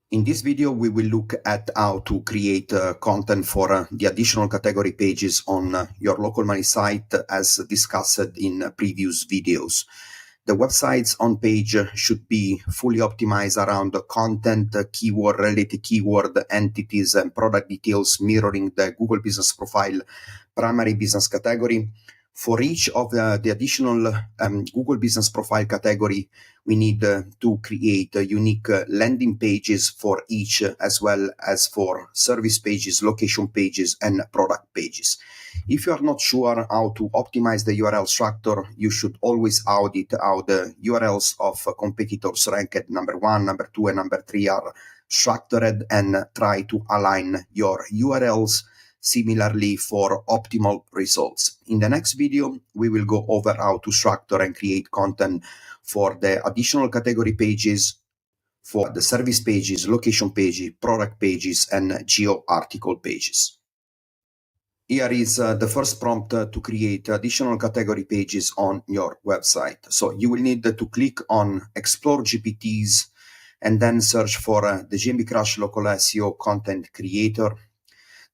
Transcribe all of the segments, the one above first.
In this video, we will look at how to create content for the additional category pages on your local money site as discussed in previous videos. The website's on page should be fully optimized around the content, keyword, related keyword, entities, and product details mirroring the Google Business Profile primary business category. For each of the additional Google Business Profile category, we need to create unique landing pages for each, as well as for service pages, location pages, and product pages. If you are not sure how to optimize the URL structure, you should always audit how the URLs of competitors ranked number 1, number 2, and number 3 are structured, and try to align your URLs similarly for optimal results. In the next video, we will go over how to structure and create content for the additional category pages, for the service pages, location pages, product pages, and geo article pages. Here is the first prompt to create additional category pages on your website. So you will need to click on Explore GPTs and then search for the GMB Crush Local SEO Content Creator.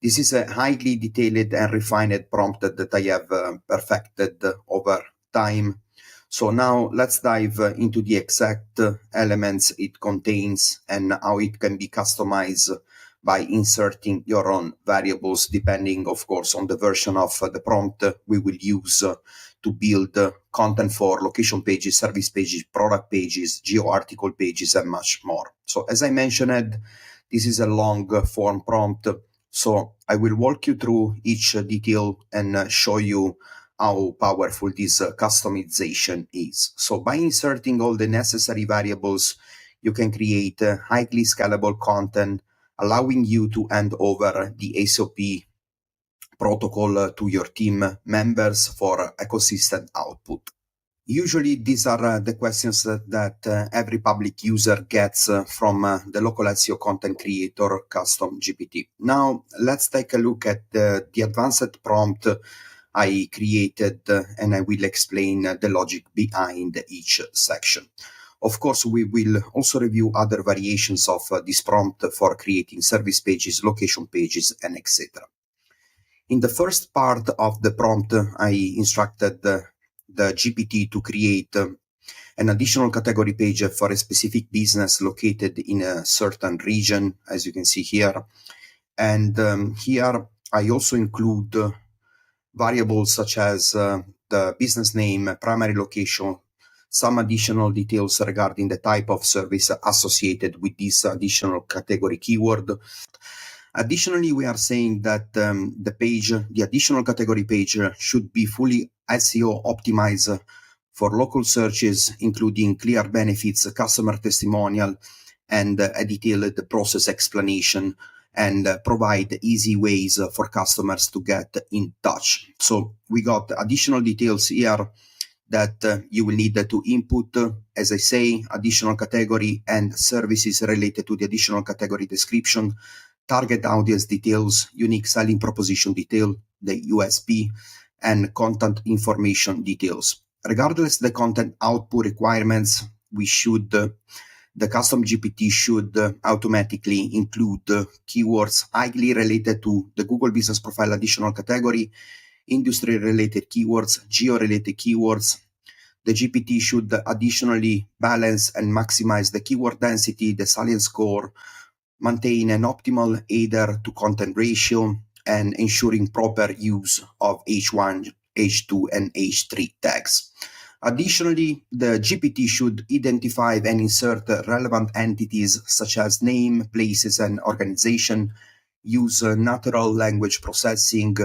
This is a highly detailed and refined prompt that I have perfected over time. So now let's dive into the exact elements it contains and how it can be customized by inserting your own variables, depending, of course, on the version of the prompt we will use to build content for location pages, service pages, product pages, geo article pages, and much more. So as I mentioned, this is a long form prompt. So I will walk you through each detail and show you how powerful this customization is. So by inserting all the necessary variables, you can create highly scalable content, allowing you to hand over the SOP protocol to your team members for ecosystem output. Usually, these are the questions that every public user gets from the local SEO content creator custom GPT. Now, let's take a look at the advanced prompt I created, and I will explain the logic behind each section. Of course, we will also review other variations of this prompt for creating service pages, location pages, and etc. In the first part of the prompt, I instructed the GPT to create an additional category page for a specific business located in a certain region, as you can see here. And here I also include variables such as the business name, primary location, some additional details regarding the type of service associated with this additional category keyword. Additionally, we are saying that the additional category page should be fully SEO optimized for local searches, including clear benefits, customer testimonial, and a detailed process explanation, and provide easy ways for customers to get in touch. So we got additional details here that you will need to input, as I say, additional category and services related to the additional category description, target audience details, unique selling proposition detail, the USP, and content information details. Regardless the content output requirements, the custom GPT should automatically include keywords highly related to the Google Business Profile additional category, industry-related keywords, geo-related keywords. The GPT should additionally balance and maximize the keyword density, the salience score, maintain an optimal header to content ratio, and ensuring proper use of H1, H2, and H3 tags. Additionally, the GPT should identify and insert relevant entities such as name, places, and organization, use natural language processing,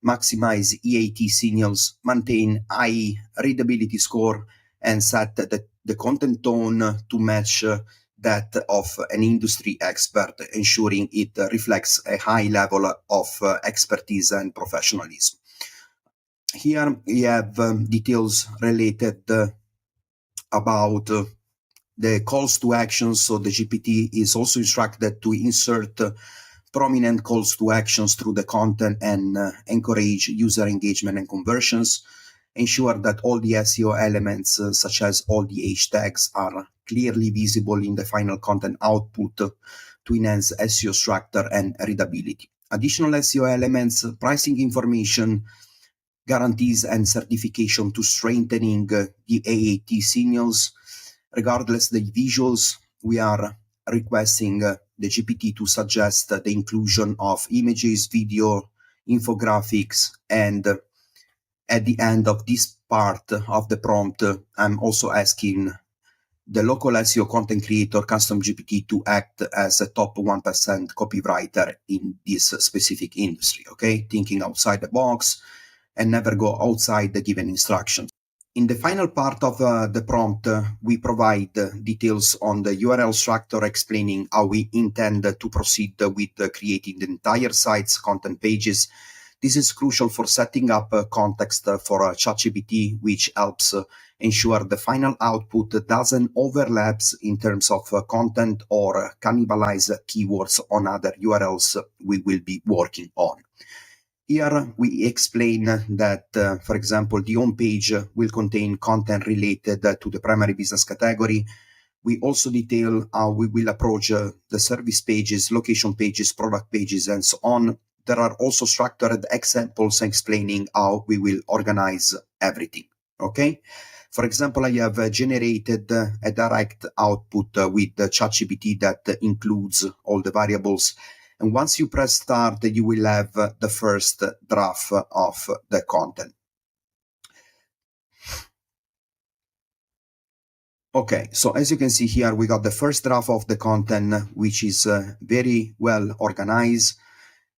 maximize EAT signals, maintain high readability score, and set the content tone to match that of an industry expert, ensuring it reflects a high level of expertise and professionalism. Here we have details related about the calls to action. So the GPT is also instructed to insert prominent calls to actions through the content and encourage user engagement and conversions. ensure that all the SEO elements, such as all the H tags, are clearly visible in the final content output to enhance SEO structure and readability. Additional SEO elements, pricing information, guarantees and certification to strengthening the AAT signals. Regardless the visuals, we are requesting the GPT to suggest the inclusion of images, video, infographics, and at the end of this part of the prompt, I'm also asking the local SEO content creator custom GPT to act as a top 1% copywriter in this specific industry, okay? Thinking outside the box and never go outside the given instructions. In the final part of the prompt, we provide details on the URL structure explaining how we intend to proceed with creating the entire site's content pages. This is crucial for setting up context for ChatGPT, which helps ensure the final output doesn't overlap in terms of content or cannibalize keywords on other URLs we will be working on. Here we explain that, for example, the home page will contain content related to the primary business category. We also detail how we will approach the service pages, location pages, product pages, and so on. There are also structured examples explaining how we will organize everything, okay? For example, I have generated a direct output with ChatGPT that includes all the variables. And once you press start, you will have the first draft of the content. Okay, so as you can see here, we got the first draft of the content, which is very well organized.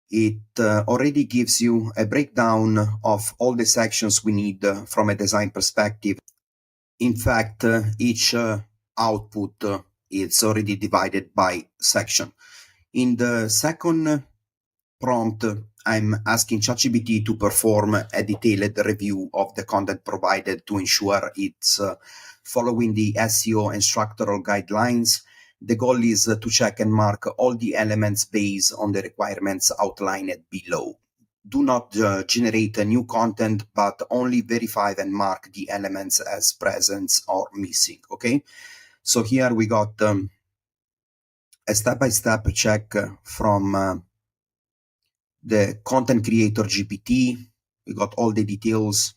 It already gives you a breakdown of all the sections we need from a design perspective. In fact, each output is already divided by section. In the second prompt, I'm asking ChatGPT to perform a detailed review of the content provided to ensure it's following the SEO and structural guidelines. The goal is to check and mark all the elements based on the requirements outlined below. Do not generate new content, but only verify and mark the elements as present or missing, okay? So here we got a step-by-step check from the content creator GPT. We got all the details.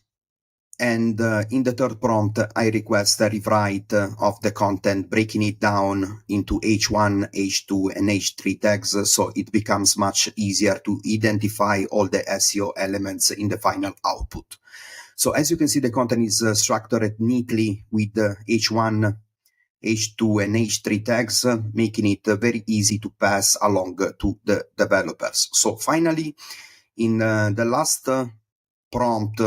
And in the third prompt, I request a rewrite of the content, breaking it down into H1, H2, and H3 tags, so it becomes much easier to identify all the SEO elements in the final output. So as you can see, the content is structured neatly with H1, H2, and H3 tags, making it very easy to pass along to the developers. So finally, in the last prompt,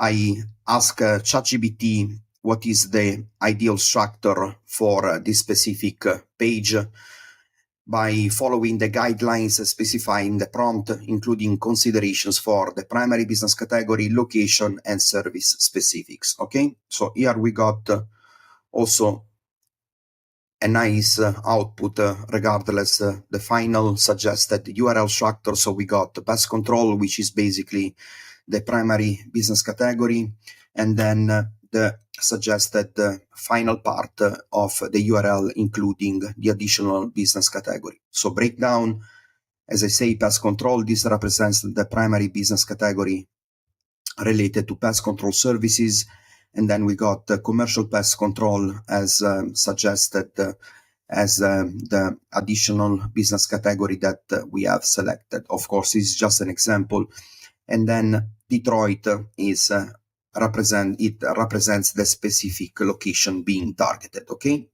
I ask ChatGPT what is the ideal structure for this specific page by following the guidelines specifying the prompt, including considerations for the primary business category, location, and service specifics. Okay, so here we got also a nice output regardless the final suggested URL structure. So we got the pest control, which is basically the primary business category, and then the suggested final part of the URL, including the additional business category. So breakdown, as I say, pest control, this represents the primary business category related to pest control services. And then we got the commercial pest control as suggested as the additional business category that we have selected. Of course, it's just an example. And then Detroit is represents the specific location being targeted. Okay,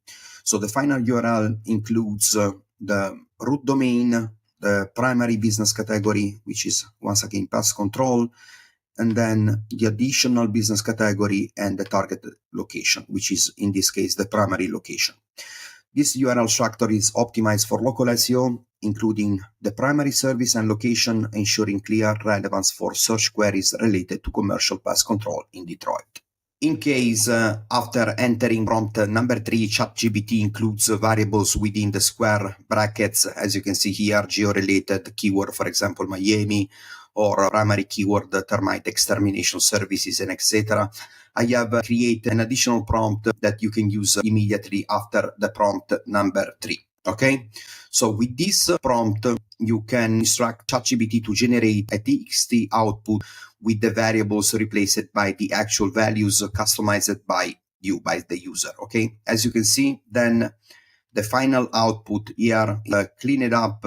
so the final URL includes the root domain, the primary business category, which is once again pest control, and then the additional business category and the target location, which is in this case the primary location. This URL structure is optimized for local SEO, including the primary service and location, ensuring clear relevance for search queries related to commercial pest control in Detroit. In case after entering prompt number 3, ChatGPT includes variables within the square brackets, as you can see here, geo-related keyword, for example, Miami, or primary keyword termite extermination services and etc., I have created an additional prompt that you can use immediately after the prompt number 3. Okay, so with this prompt, you can instruct ChatGPT to generate a TXT output with the variables replaced by the actual values customized by you, by the user. Okay, as you can see, then the final output here cleaned up,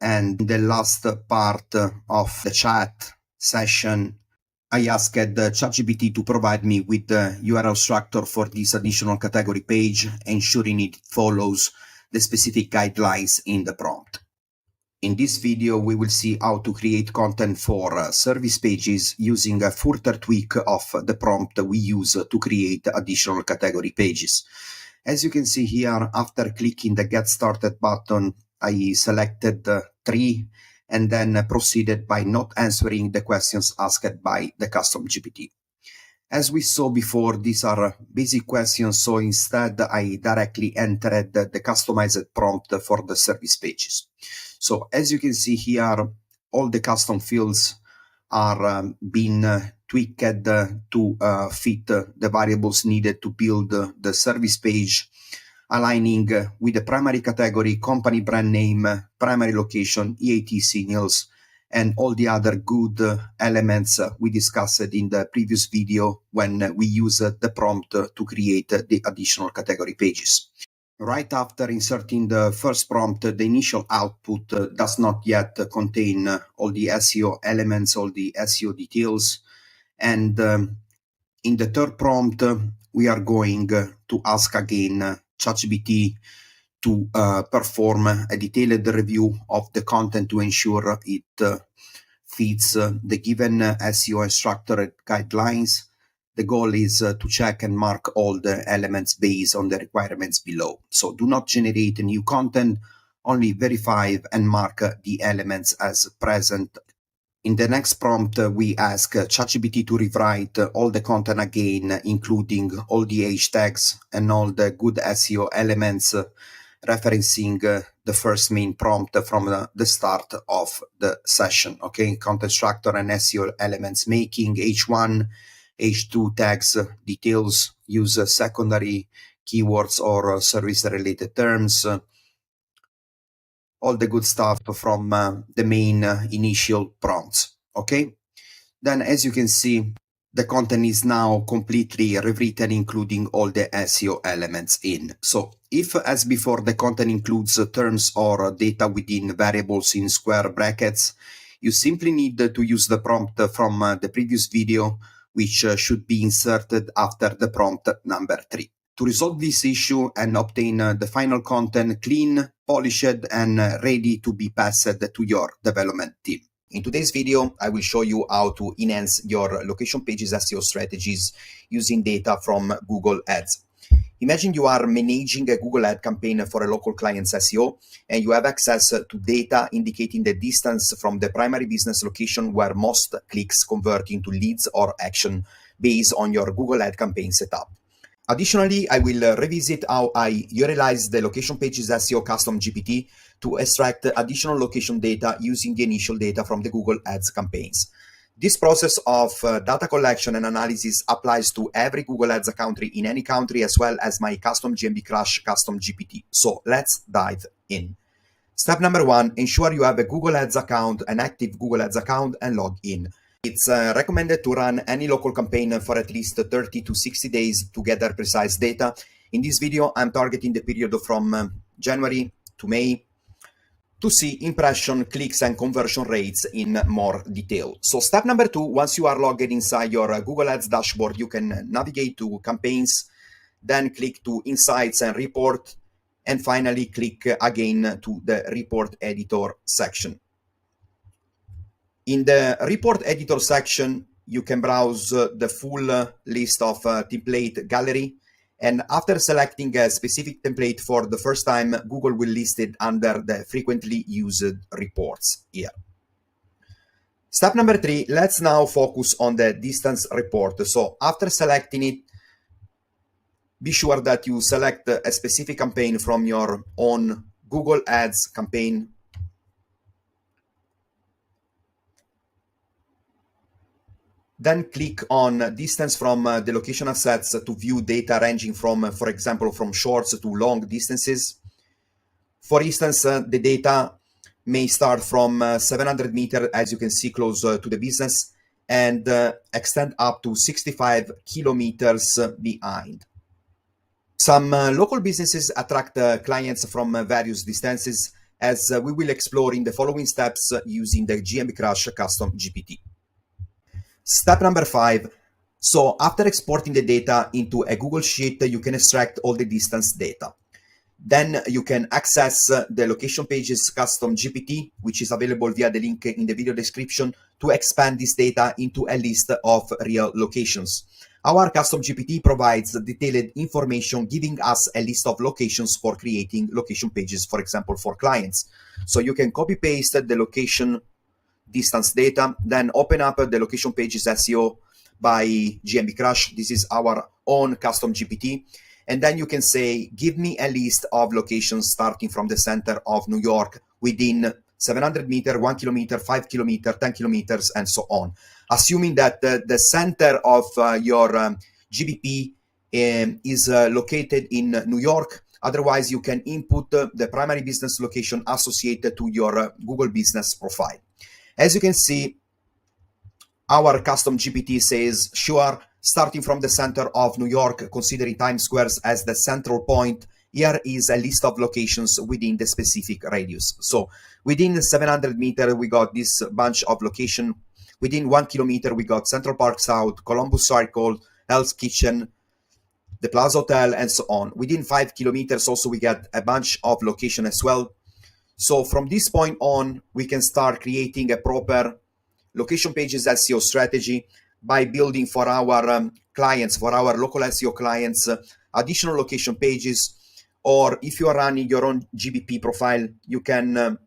and the last part of the chat session, I asked ChatGPT to provide me with the URL structure for this additional category page, ensuring it follows the specific guidelines in the prompt. In this video, we will see how to create content for service pages using a further tweak of the prompt we use to create additional category pages. As you can see here, after clicking the Get Started button, I selected 3 and then proceeded by not answering the questions asked by the custom GPT. As we saw before, these are basic questions, so instead I directly entered the customized prompt for the service pages. So as you can see here, all the custom fields are being tweaked to fit the variables needed to build the service page, aligning with the primary category, company brand name, primary location, EAT signals, and all the other good elements we discussed in the previous video when we used the prompt to create the additional category pages. Right after inserting the first prompt, the initial output does not yet contain all the SEO elements, all the SEO details. And in the third prompt, we are going to ask again ChatGPT to perform a detailed review of the content to ensure it fits the given SEO and structured guidelines. The goal is to check and mark all the elements based on the requirements below. So do not generate new content, only verify and mark the elements as present. In the next prompt, we ask ChatGPT to rewrite all the content again, including all the hashtags and all the good SEO elements, referencing the first main prompt from the start of the session. Okay, content structure and SEO elements making, H1, H2 tags, details, use secondary keywords or service-related terms, all the good stuff from the main initial prompts. Okay, then as you can see, the content is now completely rewritten, including all the SEO elements in. So if, as before, the content includes terms or data within variables in square brackets, you simply need to use the prompt from the previous video, which should be inserted after the prompt number 3. To resolve this issue and obtain the final content clean, polished, and ready to be passed to your development team. In today's video, I will show you how to enhance your location pages SEO strategies using data from Google Ads. Imagine you are managing a Google ad campaign for a local client's SEO, and you have access to data indicating the distance from the primary business location where most clicks convert into leads or action based on your Google ad campaign setup. Additionally, I will revisit how I utilize the location pages SEO custom GPT to extract additional location data using the initial data from the Google Ads campaigns. This process of data collection and analysis applies to every Google Ads account in any country, as well as my custom GMB Crush custom GPT. So let's dive in. Step number 1, ensure you have a Google Ads account, an active Google Ads account, and log in. It's recommended to run any local campaign for at least 30 to 60 days to gather precise data. In this video, I'm targeting the period from January to May to see impression, clicks, and conversion rates in more detail. So step number 2, once you are logged inside your Google Ads dashboard, you can navigate to campaigns, then click to insights and report, and finally click again to the report editor section. In the report editor section, you can browse the full list of template gallery. And after selecting a specific template for the first time, Google will list it under the frequently used reports here. Step number 3, let's now focus on the distance report. So after selecting it, be sure that you select a specific campaign from your own Google Ads campaign. Then click on distance from the location assets to view data ranging from, for example, from shorts to long distances. For instance, the data may start from 700 meters, as you can see close to the business, and extend up to 65 kilometers behind. Some local businesses attract clients from various distances, as we will explore in the following steps using the GMB Crush Custom GPT. Step number 5. So after exporting the data into a Google Sheet, you can extract all the distance data. Then you can access the location pages custom GPT, which is available via the link in the video description, to expand this data into a list of real locations. Our custom GPT provides detailed information, giving us a list of locations for creating location pages, for example, for clients. So you can copy paste the location distance data, then open up the location pages SEO by GMB Crush. This is our own custom GPT. And then you can say, give me a list of locations starting from the center of New York within 700 meters, 1 kilometer, 5 kilometers, 10 kilometers, and so on. Assuming that the center of your GBP is located in New York. Otherwise, you can input the primary business location associated to your Google Business profile. As you can see, our custom GPT says, sure, starting from the center of New York, considering Times Square as the central point, here is a list of locations within the specific radius. So within 700 meters, we got this bunch of location. Within 1 kilometer, we got Central Park South, Columbus Circle, Hell's Kitchen, the Plaza Hotel, and so on. Within 5 kilometers, also we get a bunch of location as well. So from this point on, we can start creating a proper location pages SEO strategy by building for our clients, for our local SEO clients, additional location pages. Or if you are running your own GBP profile, you can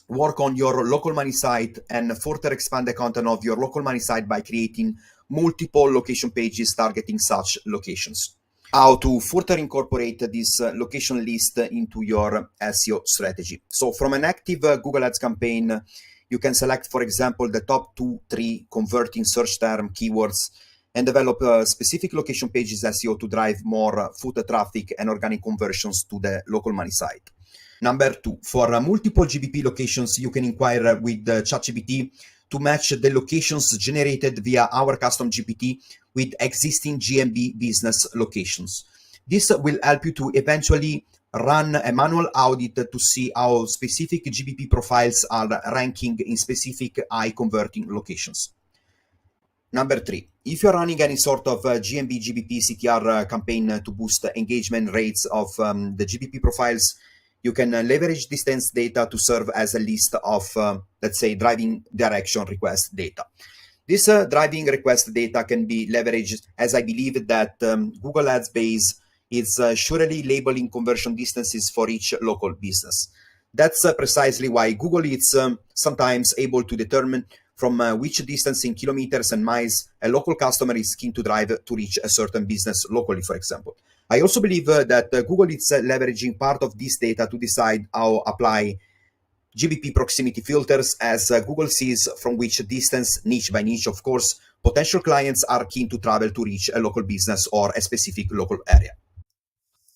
work on your local money site and further expand the content of your local money site by creating multiple location pages targeting such locations. How to further incorporate this location list into your SEO strategy. So from an active Google Ads campaign, you can select, for example, the top 2-3 converting search term keywords and develop specific location pages SEO to drive more foot traffic and organic conversions to the local money site. Number 2, for multiple GBP locations, you can inquire with ChatGPT to match the locations generated via our custom GPT with existing GMB business locations. This will help you to eventually run a manual audit to see how specific GBP profiles are ranking in specific high converting locations. Number 3, if you're running any sort of GMB GBP CTR campaign to boost engagement rates of the GBP profiles, you can leverage distance data to serve as a list of, let's say, driving direction request data. This driving request data can be leveraged, as I believe that Google Ads base is surely labeling conversion distances for each local business. That's precisely why Google is sometimes able to determine from which distance in kilometers and miles a local customer is keen to drive to reach a certain business locally, for example. I also believe that Google is leveraging part of this data to decide how apply GBP proximity filters, as Google sees from which distance, niche by niche, of course, potential clients are keen to travel to reach a local business or a specific local area.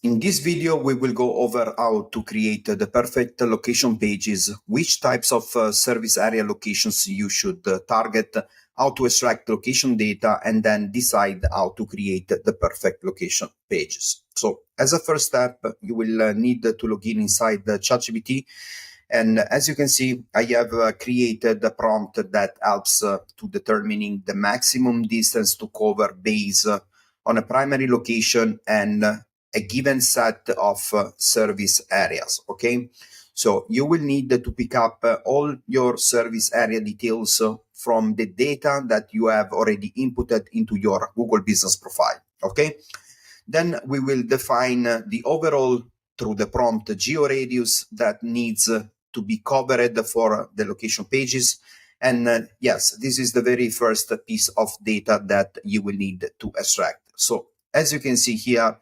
In this video, we will go over how to create the perfect location pages, which types of service area locations you should target, how to extract location data, and then decide how to create the perfect location pages. So as a first step, you will need to log in inside the ChatGPT. And as you can see, I have created a prompt that helps to determining the maximum distance to cover based on a primary location and a given set of service areas. Okay, so you will need to pick up all your service area details from the data that you have already inputted into your Google Business profile. Okay, then we will define the overall through the prompt georadius that needs to be covered for the location pages. And yes, this is the very first piece of data that you will need to extract. So as you can see here,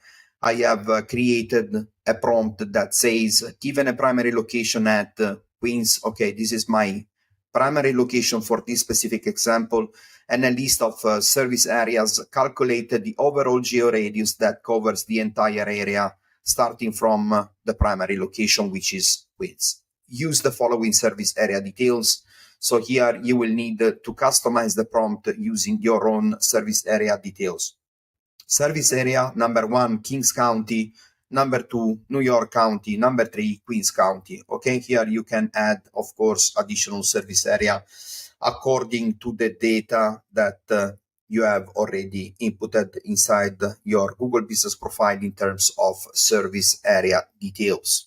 I have created a prompt that says, given a primary location at Queens, okay, this is my primary location for this specific example, and a list of service areas. Calculate the overall georadius that covers the entire area, starting from the primary location, which is Queens. Use the following service area details. So here you will need to customize the prompt using your own service area details. Service area number 1, Kings County, number 2, New York County, number 3, Queens County. Okay, here you can add, of course, additional service area according to the data that you have already inputted inside your Google Business Profile in terms of service area details.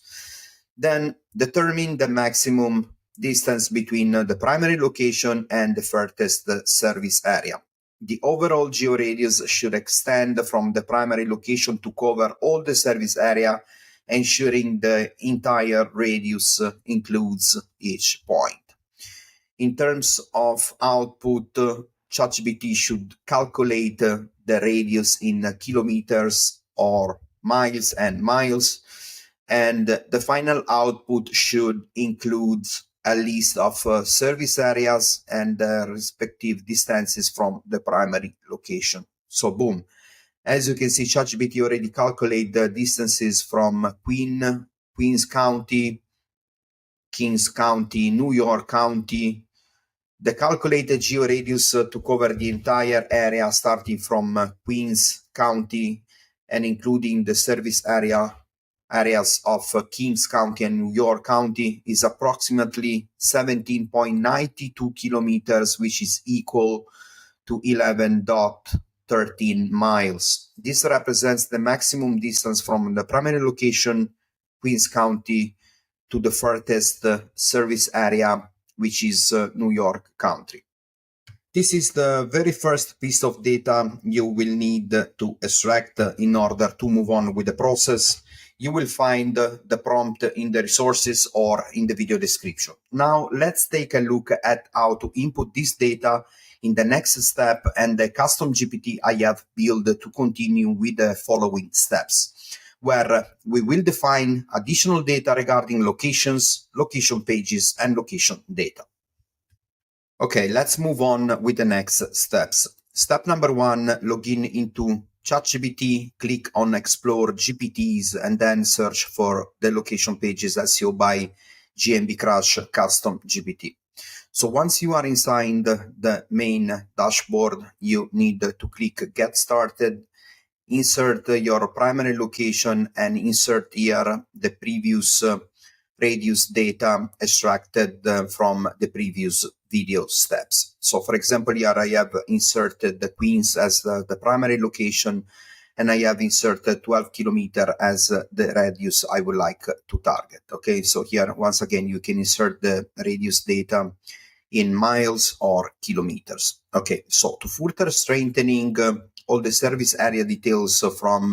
Then determine the maximum distance between the primary location and the furthest service area. The overall georadius should extend from the primary location to cover all the service area, ensuring the entire radius includes each point. In terms of output, ChatGPT should calculate the radius in kilometers or miles and miles, and the final output should include a list of service areas and respective distances from the primary location. So boom, as you can see, ChatGPT already calculate the distances from Queens County, Kings County, New York County. The calculated georadius to cover the entire area starting from Queens County and including the service areas of Kings County and New York County is approximately 17.92 kilometers, which is equal to 11.13 miles. This represents the maximum distance from the primary location, Queens County, to the furthest service area, which is New York County. This is the very first piece of data you will need to extract in order to move on with the process. You will find the prompt in the resources or in the video description. Now let's take a look at how to input this data in the next step and the custom GPT I have built to continue with the following steps, where we will define additional data regarding locations, location pages, and location data. Okay, let's move on with the next steps. Step number 1, log into ChatGPT, click on Explore GPTs, and then search for the location pages SEO by GMB Crash Custom GPT. So once you are inside the main dashboard, you need to click Get Started, insert your primary location, and insert here the previous radius data extracted from the previous video steps. So for example, here I have inserted the Queens as the primary location, and I have inserted 12 kilometer as the radius I would like to target. Okay, so here once again you can insert the radius data in miles or kilometers. Okay, so to further strengthening all the service area details from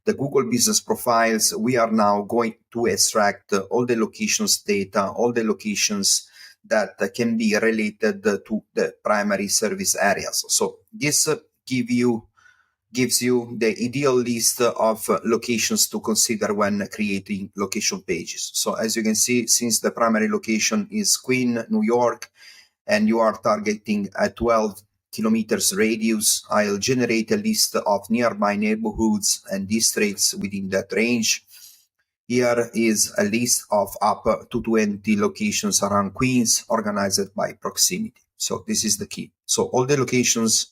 the Google Business Profiles, we are now going to extract all the locations data, all the locations that can be related to the primary service areas. So this gives you the ideal list of locations to consider when creating location pages. So as you can see, since the primary location is Queen, New York, and you are targeting a 12 kilometers radius, I'll generate a list of nearby neighborhoods and districts within that range. Here is a list of up to 20 locations around Queens organized by proximity. So this is the key. So all the locations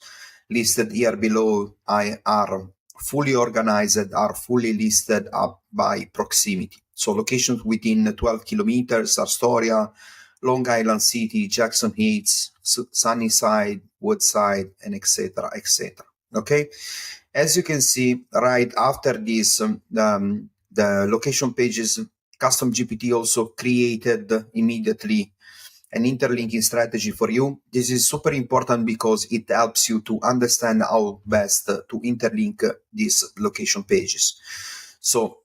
listed here below are fully organized, are fully listed up by proximity. So locations within 12 kilometers: Astoria, Long Island City, Jackson Heights, Sunnyside, Woodside, and etc., etc. Okay, as you can see, right after this, the location pages, custom GPT also created immediately an interlinking strategy for you. This is super important because it helps you to understand how best to interlink these location pages. So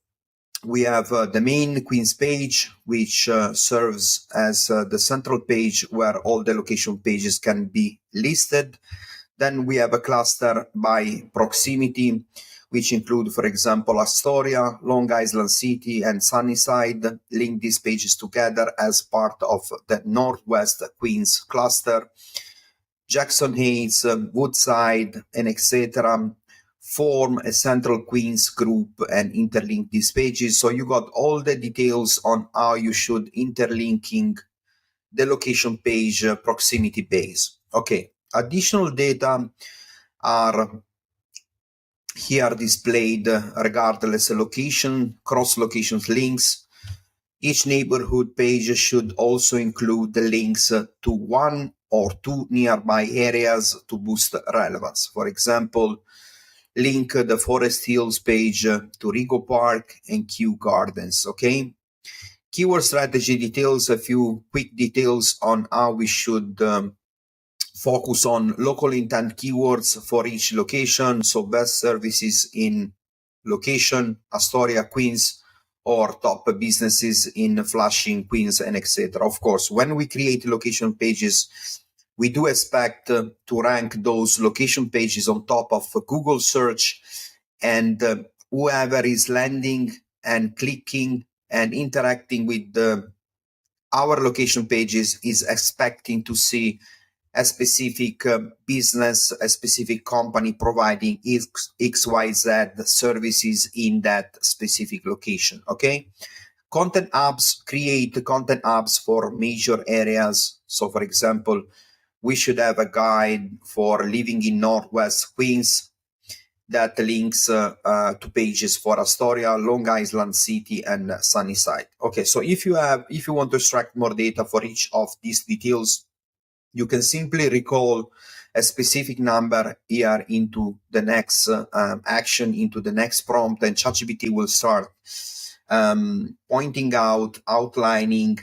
we have the main Queens page, which serves as the central page where all the location pages can be listed. Then we have a cluster by proximity, which include, for example, Astoria, Long Island City, and Sunnyside. Link these pages together as part of the Northwest Queens cluster. Jackson Heights, Woodside, and etc. form a central Queens group and interlink these pages. So you got all the details on how you should interlinking the location page proximity base. Okay, additional data are here displayed regardless of location, cross locations links. Each neighborhood page should also include the links to one or two nearby areas to boost relevance. For example, link the Forest Hills page to Rigo Park and Kew Gardens, okay? Keyword strategy details a few quick details on how we should focus on local intent keywords for each location. So best services in location, Astoria, Queens, or top businesses in Flushing, Queens, and etc. Of course, when we create location pages, we do expect to rank those location pages on top of Google search, and whoever is landing and clicking and interacting with our location pages is expecting to see a specific business, a specific company providing XYZ services in that specific location, okay? Content hubs create content hubs for major areas. So, for example, we should have a guide for living in Northwest Queens that links to pages for Astoria, Long Island City, and Sunnyside. Okay, so if you want to extract more data for each of these details, you can simply recall a specific number here into the next action, into the next prompt, and ChatGPT will start pointing out, outlining,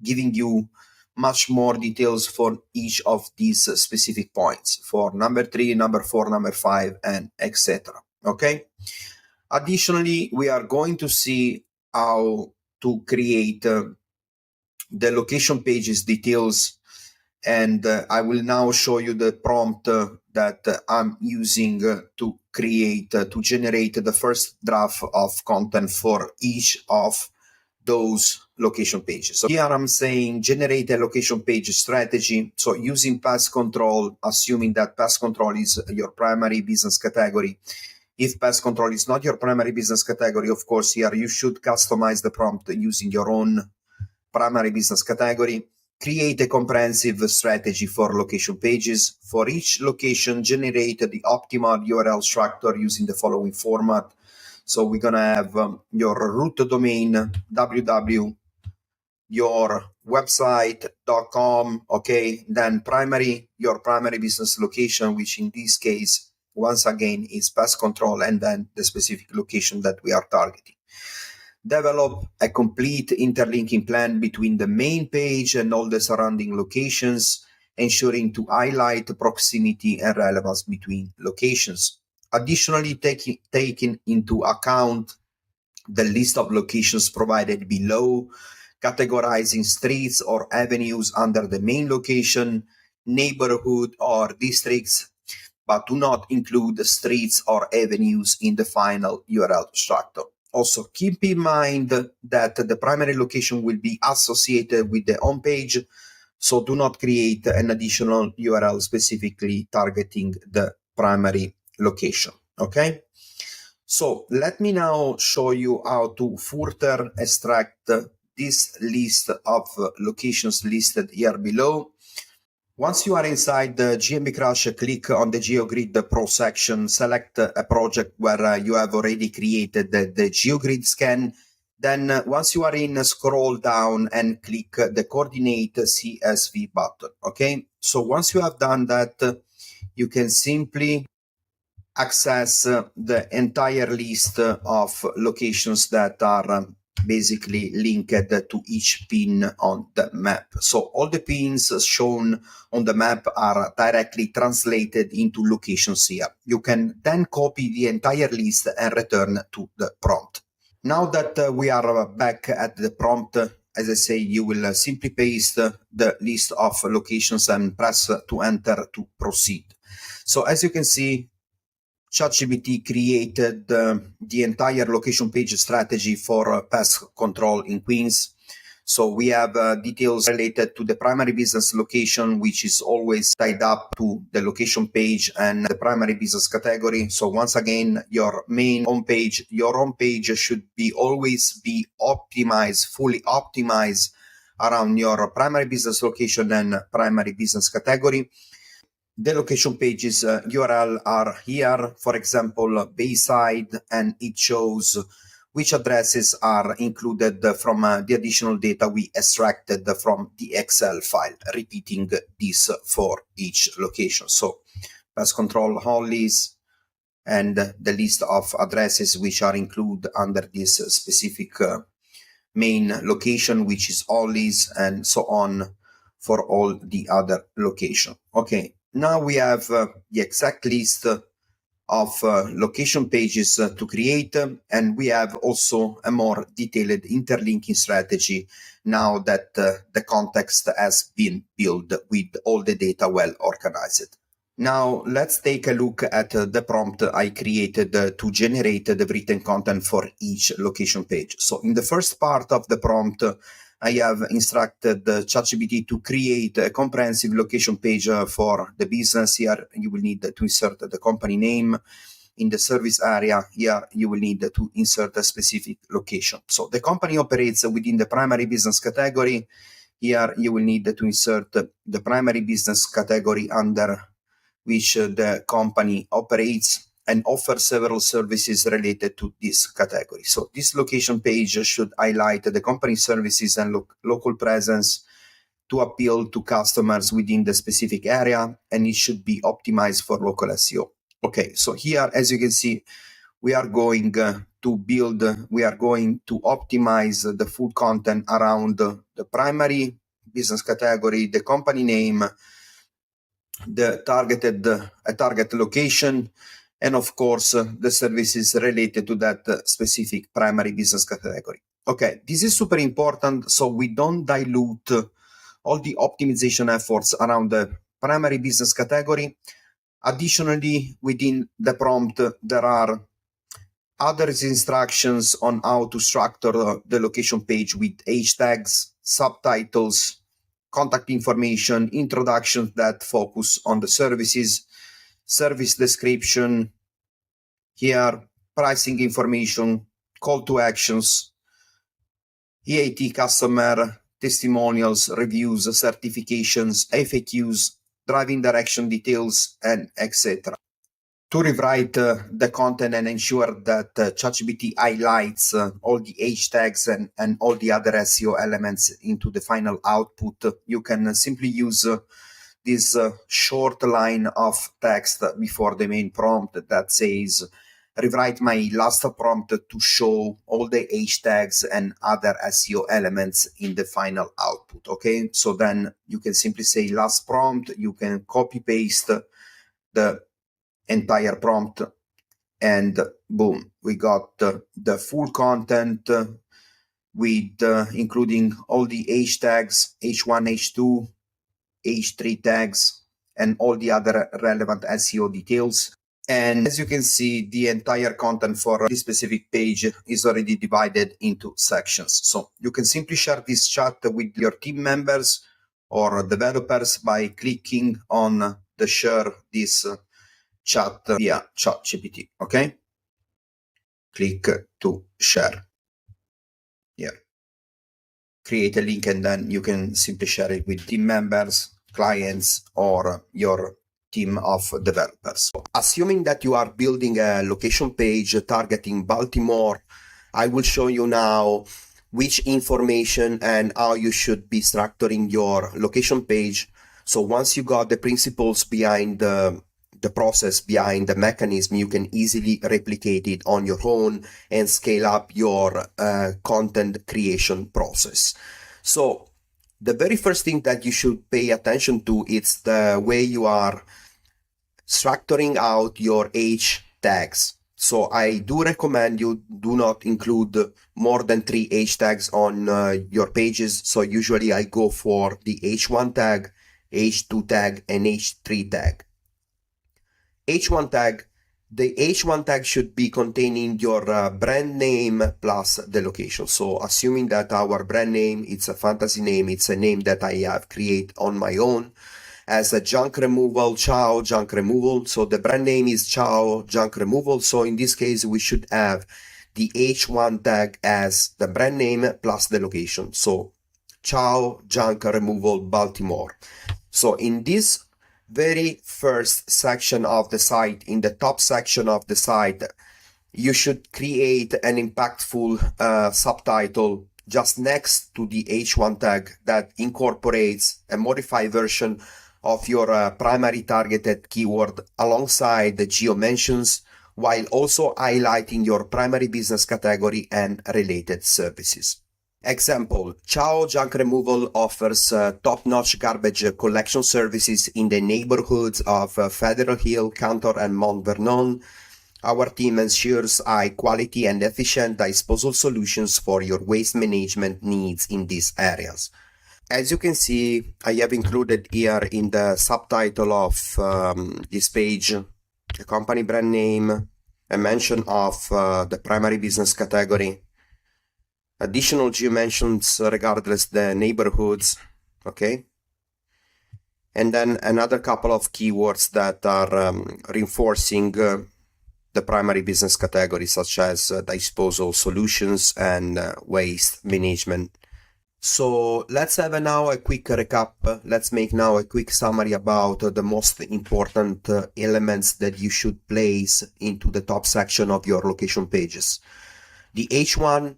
giving you much more details for each of these specific points for number 3, number 4, number 5, and etc. Okay. Additionally, we are going to see how to create the location pages details, and I will now show you the prompt that I'm using to create, to generate the first draft of content for each of those location pages. So here I'm saying generate a location page strategy. So using pest control, assuming that pest control is your primary business category. If pest control is not your primary business category, of course, here you should customize the prompt using your own primary business category. Create a comprehensive strategy for location pages. For each location, generate the optimal URL structure using the following format. So we're going to have your root domain, www, your website.com, okay? Then your primary business location, which in this case, once again, is pest control, and then the specific location that we are targeting. Develop a complete interlinking plan between the main page and all the surrounding locations, ensuring to highlight proximity and relevance between locations. Additionally, taking into account the list of locations provided below, categorizing streets or avenues under the main location, neighborhood, or districts, but do not include streets or avenues in the final URL structure. Also, keep in mind that the primary location will be associated with the home page, so do not create an additional URL specifically targeting the primary location, okay? So let me now show you how to further extract this list of locations listed here below. Once you are inside the GMB Crush, click on the GeoGrid Pro section, select a project where you have already created the GeoGrid scan. Then once you are in, scroll down and click the Coordinate CSV button, okay? So once you have done that, you can simply access the entire list of locations that are basically linked to each pin on the map. So all the pins shown on the map are directly translated into locations here. You can then copy the entire list and return to the prompt. Now that we are back at the prompt, as I say, you will simply paste the list of locations and press to enter to proceed. So as you can see, ChatGPT created the entire location page strategy for pest control in Queens. So we have details related to the primary business location, which is always tied up to the location page and the primary business category. So once again, your main homepage, your homepage should be always be optimized, fully optimized around your primary business location and primary business category. The location pages URL are here, for example, Bayside, and it shows which addresses are included from the additional data we extracted from the Excel file, repeating this for each location. So pest control Hollies and the list of addresses which are included under this specific main location, which is Hollies, and so on for all the other location. Okay, now we have the exact list of location pages to create, and we have also a more detailed interlinking strategy now that the context has been built with all the data well organized. Now let's take a look at the prompt I created to generate the written content for each location page. So in the first part of the prompt, I have instructed ChatGPT to create a comprehensive location page for the business. Here you will need to insert the company name. In the service area, here you will need to insert a specific location. So the company operates within the primary business category. Here you will need to insert the primary business category under which the company operates and offers several services related to this category. So this location page should highlight the company services and local presence to appeal to customers within the specific area, and it should be optimized for local SEO. Okay, so here, as you can see, we are going to optimize the full content around the primary business category, the company name, the target location, and of course the services related to that specific primary business category. Okay, this is super important so we don't dilute all the optimization efforts around the primary business category. Additionally, within the prompt, there are other instructions on how to structure the location page with hashtags, subtitles, contact information, introductions that focus on the services, service description, here, pricing information, call to actions, EAT customer, testimonials, reviews, certifications, FAQs, driving direction details, and etc. To rewrite the content and ensure that ChatGPT highlights all the hashtags and all the other SEO elements into the final output, you can simply use this short line of text before the main prompt that says, rewrite my last prompt to show all the hashtags and other SEO elements in the final output. Okay, so then you can simply say last prompt, you can copy paste the entire prompt, and boom, we got the full content with including all the hashtags, H1, H2, H3 tags, and all the other relevant SEO details. And as you can see, the entire content for this specific page is already divided into sections. So you can simply share this chat with your team members or developers by clicking on the share this chat via ChatGPT. Okay, click to share here, create a link, and then you can simply share it with team members, clients, or your team of developers. Assuming that you are building a location page targeting Baltimore, I will show you now which information and how you should be structuring your location page. So once you got the principles behind the process, behind the mechanism, you can easily replicate it on your own and scale up your content creation process. So the very first thing that you should pay attention to is the way you are structuring out your H tags. So I do recommend you do not include more than 3 H tags on your pages. So usually I go for the H1 tag, H2 tag, and H3 tag. H1 tag the H1 tag should be containing your brand name plus the location. So assuming that our brand name, it's a fantasy name, it's a name that I have created on my own as a junk removal, Ciao junk removal. So the brand name is Ciao junk removal. So in this case, we should have the H1 tag as the brand name plus the location. So Ciao junk removal Baltimore. So in this very first section of the site, in the top section of the site, you should create an impactful subtitle just next to the H1 tag that incorporates a modified version of your primary targeted keyword alongside the geo mentions, while also highlighting your primary business category and related services. Example, Ciao Junk Removal offers top-notch garbage collection services in the neighborhoods of Federal Hill, Cantor, and Mount Vernon. Our team ensures high quality and efficient disposal solutions for your waste management needs in these areas. As you can see, I have included here in the subtitle of this page a company brand name, a mention of the primary business category, additional geo-mentions regardless the neighborhoods, okay? And then another couple of keywords that are reinforcing the primary business category, such as disposal solutions and waste management. So let's have now a quick recap. Let's make now a quick summary about the most important elements that you should place into the top section of your location pages. The H1.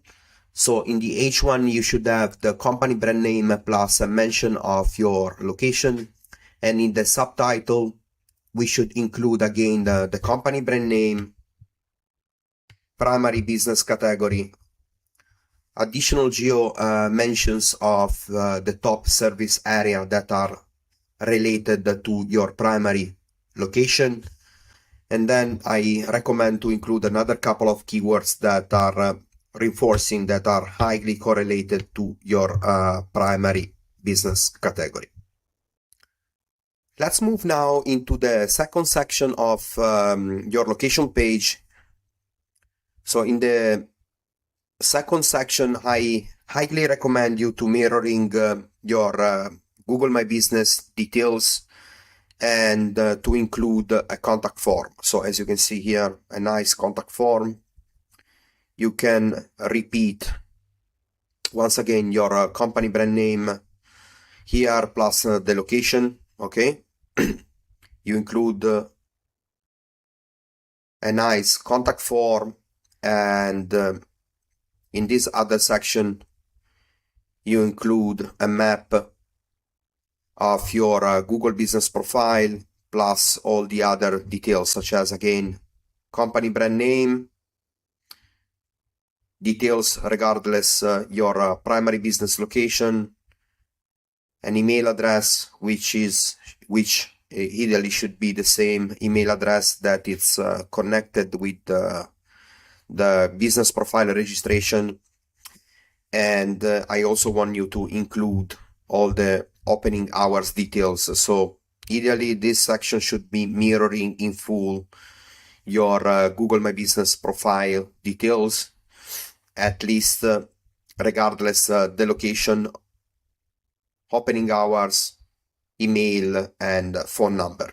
So in the H1, you should have the company brand name plus a mention of your location. And in the subtitle, we should include again the company brand name, primary business category, additional geo mentions of the top service area that are related to your primary location. And then I recommend to include another couple of keywords that are reinforcing, that are highly correlated to your primary business category. Let's move now into the second section of your location page. So in the second section, I highly recommend you to mirroring your Google My Business details and to include a contact form. So as you can see here, a nice contact form. You can repeat once again your company brand name here plus the location, okay? You include a nice contact form, and in this other section you include a map of your Google business profile plus all the other details, such as again company brand name, details regardless your primary business location, an email address which ideally should be the same email address that it's connected with the business profile registration. And I also want you to include all the opening hours details. So ideally this section should be mirroring in full your Google My Business profile details, at least regardless the location, opening hours, email, and phone number.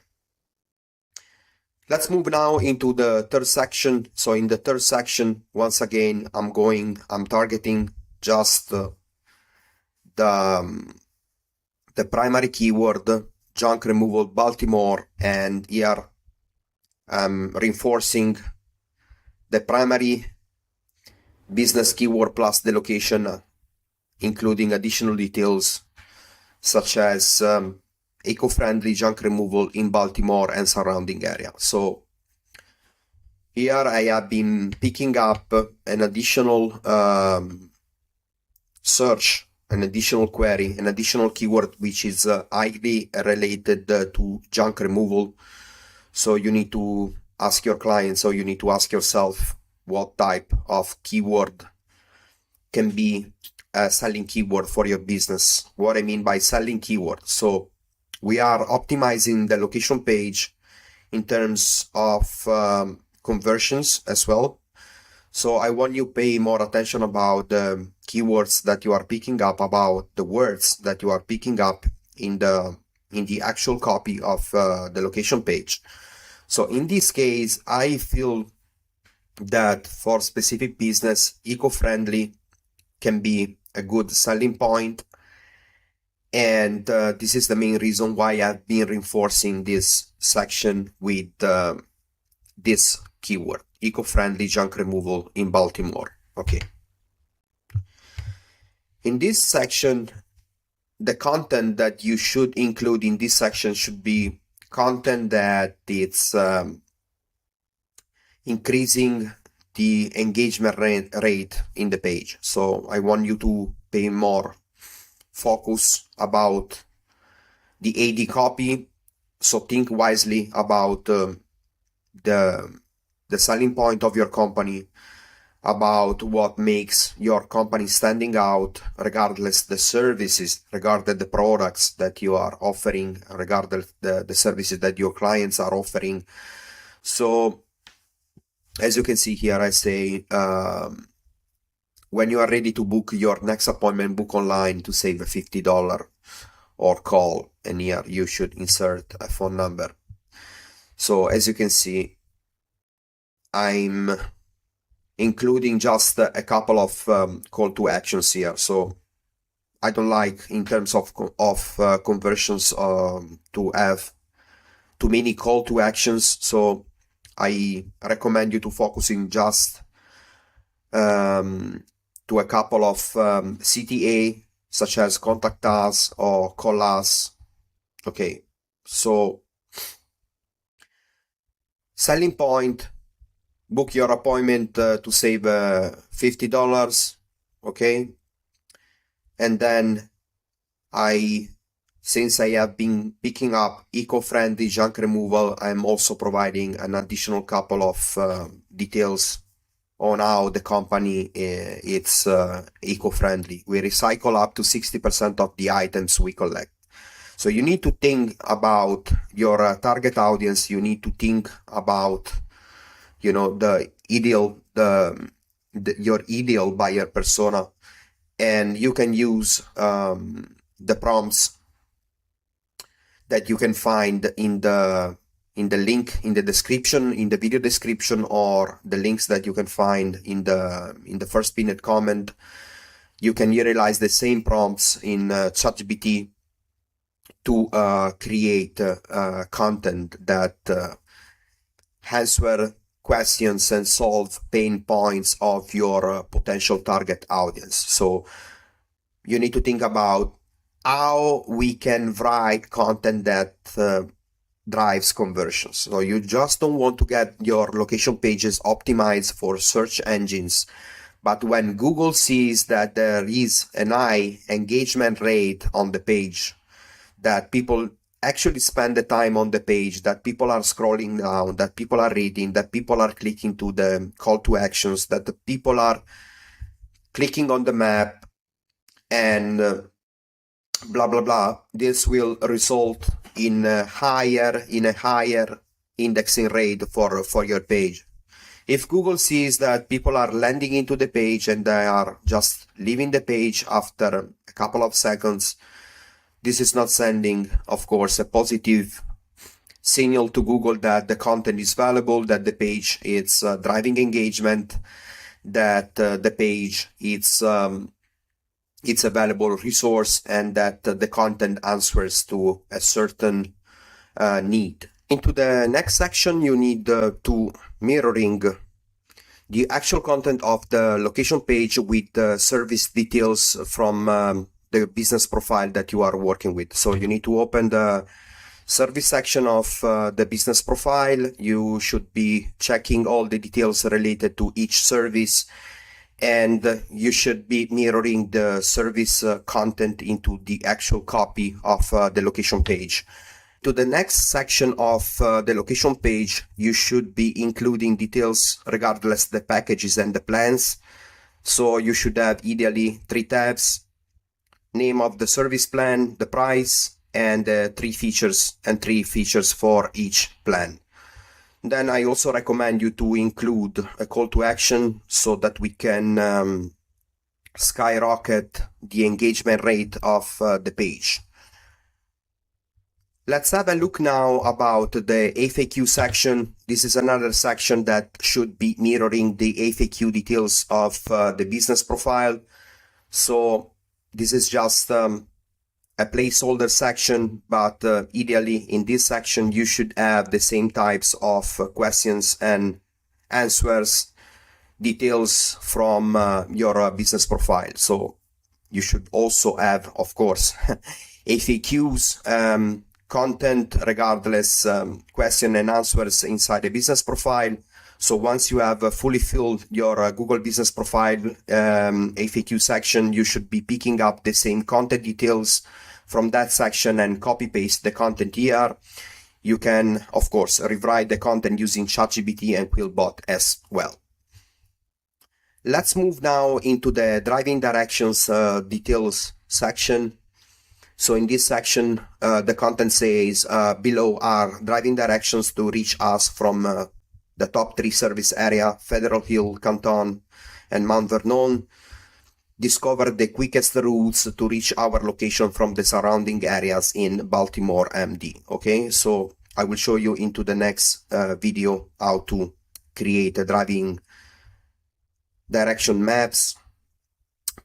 Let's move now into the third section. So in the third section, once again, I'm targeting just the primary keyword, junk removal Baltimore, and here I'm reinforcing the primary business keyword plus the location, including additional details such as eco-friendly junk removal in Baltimore and surrounding area. So here I have been picking up an additional search, an additional query, an additional keyword which is highly related to junk removal. So you need to ask your clients, or you need to ask yourself what type of keyword can be a selling keyword for your business. What I mean by selling keyword. So we are optimizing the location page in terms of conversions as well. So I want you to pay more attention about the keywords that you are picking up, about the words that you are picking up in the actual copy of the location page. So in this case, I feel that for specific business, eco-friendly can be a good selling point. And this is the main reason why I've been reinforcing this section with this keyword, eco-friendly junk removal in Baltimore. Okay. In this section, the content that you should include in this section should be content that it's increasing the engagement rate in the page. So I want you to pay more focus about the AD copy. So think wisely about the selling point of your company, about what makes your company standing out, regardless the services, regardless the products that you are offering, regardless the services that your clients are offering. So as you can see here, I say, when you are ready to book your next appointment, book online to save $50 or call, and here you should insert a phone number. So as you can see, I'm including just a couple of call to actions here. So I don't like, in terms of conversions, to have too many call to actions. So I recommend you to focus in just to a couple of CTA, such as contact us or call us. Okay, so selling point, book your appointment to save $50. Okay, and then since I have been picking up eco-friendly junk removal, I'm also providing an additional couple of details on how the company it's eco-friendly. We recycle up to 60% of the items we collect. So you need to think about your target audience. You need to think about, the ideal, your ideal buyer persona, and you can use the prompts that you can find in the link in the description, in the video description, or the links that you can find in the first pinned comment. You can utilize the same prompts in ChatGPT to create content that answer questions and solve pain points of your potential target audience. So you need to think about how we can write content that drives conversions. So you just don't want to get your location pages optimized for search engines, but when Google sees that there is an high engagement rate on the page, that people actually spend the time on the page, that people are scrolling down, that people are reading, that people are clicking to the call to actions, that the people are clicking on the map, and blah blah blah, this will result in a higher indexing rate for your page. If Google sees that people are landing into the page and they are just leaving the page after a couple of seconds, this is not sending, of course, a positive signal to Google that the content is valuable, that the page is driving engagement, that the page it's a valuable resource, and that the content answers to a certain need. Into the next section, you need to mirroring the actual content of the location page with the service details from the business profile that you are working with. So you need to open the service section of the business profile. You should be checking all the details related to each service, and you should be mirroring the service content into the actual copy of the location page. To the next section of the location page, you should be including details regardless the packages and the plans. So you should have ideally 3 tabs: name of the service plan, the price, and 3 features for each plan. Then I also recommend you to include a call to action so that we can skyrocket the engagement rate of the page. Let's have a look now about the FAQ section. This is another section that should be mirroring the FAQ details of the business profile. So this is just a placeholder section, but ideally in this section you should have the same types of questions and answers details from your business profile. So you should also have, of course, FAQs, content regardless, question and answers inside the business profile. So once you have fully filled your Google Business Profile FAQ section, you should be picking up the same content details from that section and copy paste the content here. You can, of course, rewrite the content using ChatGPT and Quillbot as well. Let's move now into the driving directions details section. So in this section, the content says below are driving directions to reach us from the top 3 service area, Federal Hill, Canton, and Mount Vernon. Discover the quickest routes to reach our location from the surrounding areas in Baltimore, MD. Okay, so I will show you into the next video how to create a driving direction maps.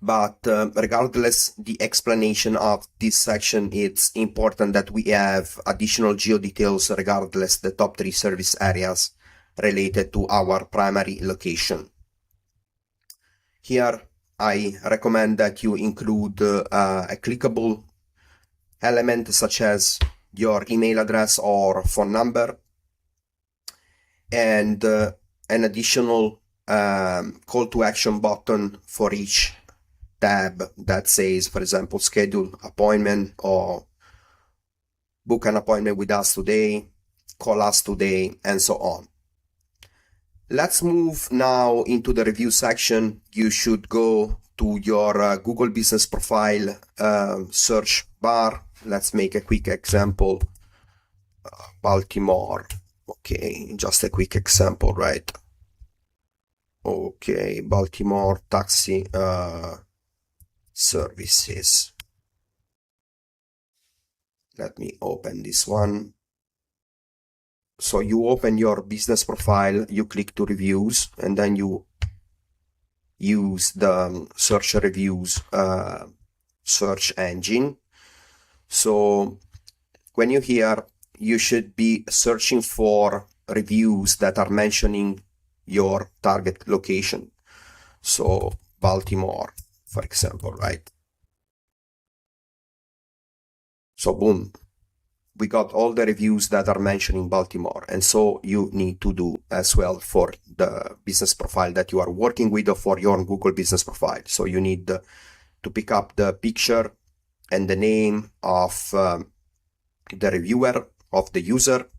But regardless the explanation of this section, it's important that we have additional geo details regardless the top 3 service areas related to our primary location. Here I recommend that you include a clickable element such as your email address or phone number, and an additional call to action button for each tab that says, for example, schedule appointment or book an appointment with us today, call us today, and so on. Let's move now into the review section. You should go to your Google Business Profile search bar. Let's make a quick example. Baltimore. Okay, just a quick example, right? Okay, Baltimore taxi services. Let me open this one. So you open your business profile, you click to reviews, and then you use the search reviews search engine. So when you're here, you should be searching for reviews that are mentioning your target location. So Baltimore, for example, right? So boom, we got all the reviews that are mentioning Baltimore. And so you need to do as well for the business profile that you are working with or for your Google Business Profile. So you need to pick up the picture and the name of the reviewer, of the user,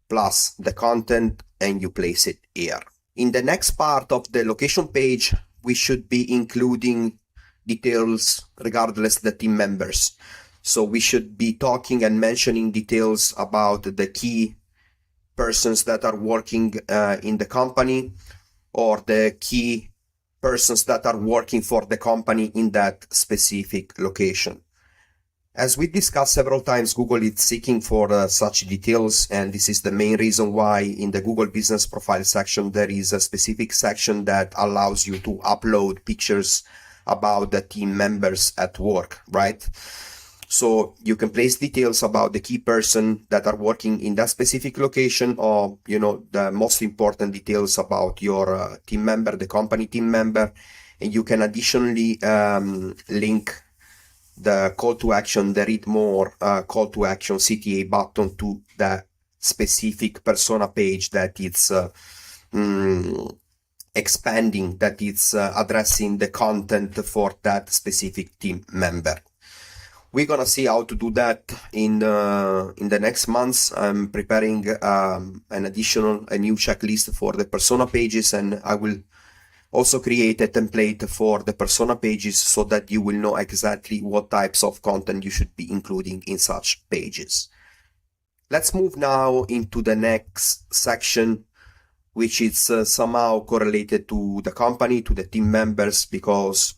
plus the content, and you place it here. In the next part of the location page, we should be including details regardless the team members. So we should be talking and mentioning details about the key persons that are working in the company, or the key persons that are working for the company in that specific location. As we discussed several times, Google is seeking for such details, and this is the main reason why in the Google Business Profile section there is a specific section that allows you to upload pictures about the team members at work, right? So you can place details about the key person that are working in that specific location, or, you know, the most important details about your team member, the company team member, and you can additionally link the call to action, the read more call to action CTA button to the specific persona page that it's expanding, that it's addressing the content for that specific team member. We're gonna see how to do that in the next months. I'm preparing a new checklist for the persona pages, and I will also create a template for the persona pages so that you will know exactly what types of content you should be including in such pages. Let's move now into the next section, which is somehow correlated to the company, to the team members, because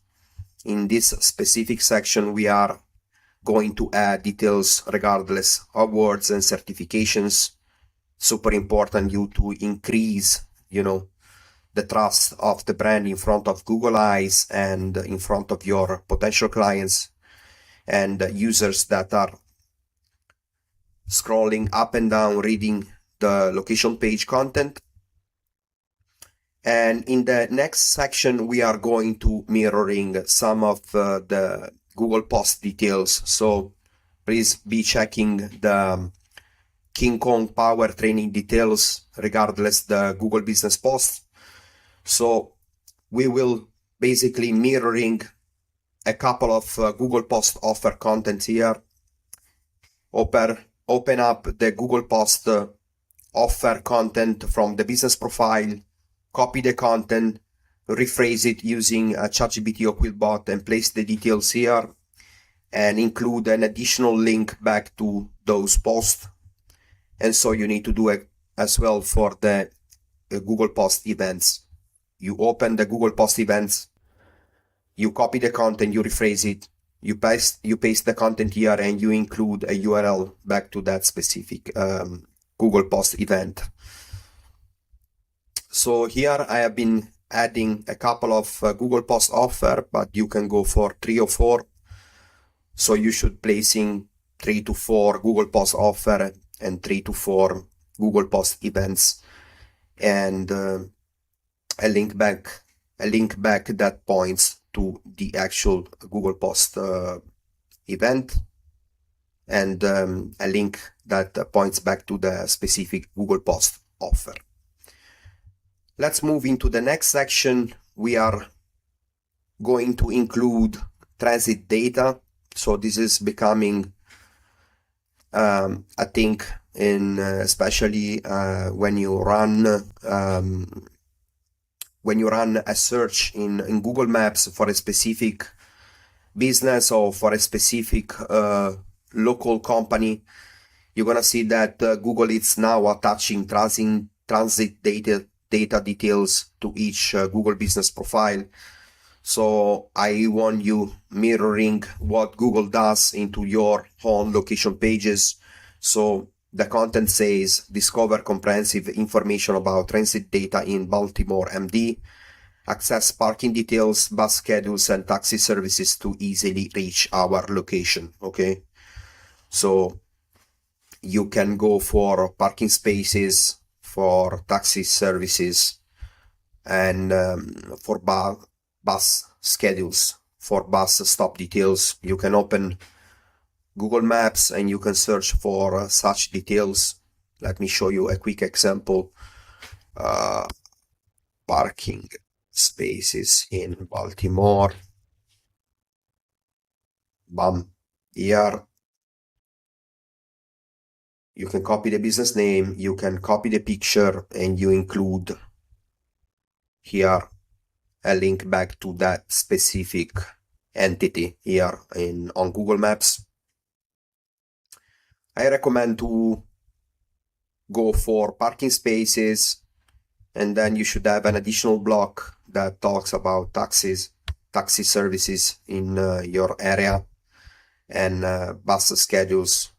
in this specific section, we are going to add details regardless awards and certifications. Super important you to increase, the trust of the brand in front of Google eyes and in front of your potential clients and users that are scrolling up and down, reading the location page content. And in the next section, we are going to mirroring some of the Google Post details. So please be checking the King Kong power training details regardless the Google Business Post. So we will basically mirroring a couple of Google Post offer content here. Open up the Google Post offer content from the business profile, copy the content, rephrase it using a ChatGPT or Quillbot and place the details here and include an additional link back to those posts. And so you need to do it as well for the Google Post events. You open the Google Post events, you copy the content, you rephrase it, you paste the content here, and you include a URL back to that specific Google Post event. So here I have been adding a couple of Google Post offer, but you can go for 3 or 4. So you should placing 3 to 4 Google Post offer and 3 to 4 Google Post events, and a link back that points to the actual Google Post event, and a link that points back to the specific Google Post offer. Let's move into the next section. We are going to include transit data. So this is becoming I think especially when you run a search in Google Maps for a specific business or for a specific local company, you're gonna see that Google is now attaching transit data details to each Google business profile. So I want you mirroring what Google does into your own location pages. So the content says, discover comprehensive information about transit data in Baltimore, MD, access parking details, bus schedules, and taxi services to easily reach our location. Okay. So you can go for parking spaces, for taxi services, and for bus schedules, for bus stop details. You can open Google Maps and you can search for such details. Let me show you a quick example. Parking spaces in Baltimore. Bam. Here you can copy the business name, you can copy the picture, and you include here a link back to that specific entity here on Google Maps. I recommend to go for parking spaces, and then you should have an additional block that talks about taxi services in your area, and bus schedules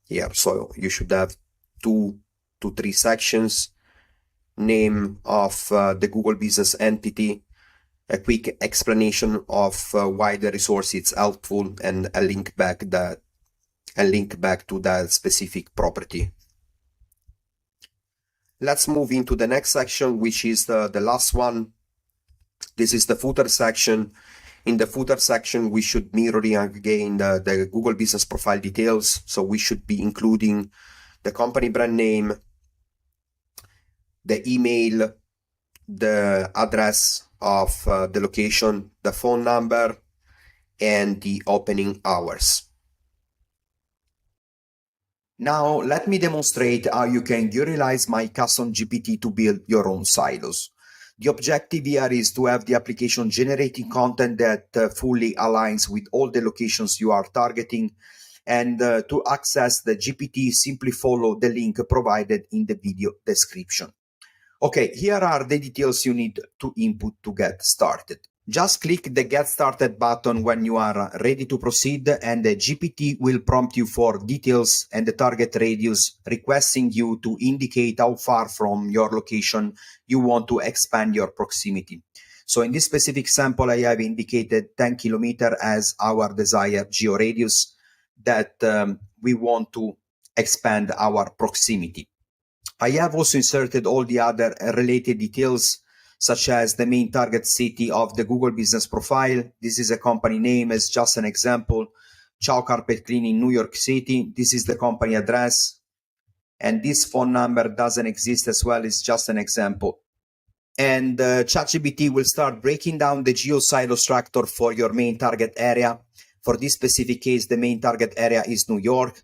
here. So you should have 2 to 3 sections: name of the Google business entity, a quick explanation of why the resource is helpful, and a link back to that specific property. Let's move into the next section, which is the last one. This is the footer section. In the footer section, we should mirror again the Google business profile details. So we should be including the company brand name, the email, the address of the location, the phone number, and the opening hours. Now, let me demonstrate how you can utilize my custom GPT to build your own silos. The objective here is to have the application generating content that fully aligns with all the locations you are targeting, And to access the GPT, simply follow the link provided in the video description. Okay, here are the details you need to input to get started. Just click the Get Started button when you are ready to proceed, and the GPT will prompt you for details and the target radius, requesting you to indicate how far from your location you want to expand your proximity. So in this specific sample, I have indicated 10 kilometers as our desired georadius that we want to expand our proximity. I have also inserted all the other related details, such as the main target city of the Google business profile. This is a company name as just an example. Ciao Carpet Cleaning, New York City. This is the company address. And this phone number doesn't exist as well. It's just an example. And ChatGPT will start breaking down the geo-silo structure for your main target area. For this specific case, the main target area is New York.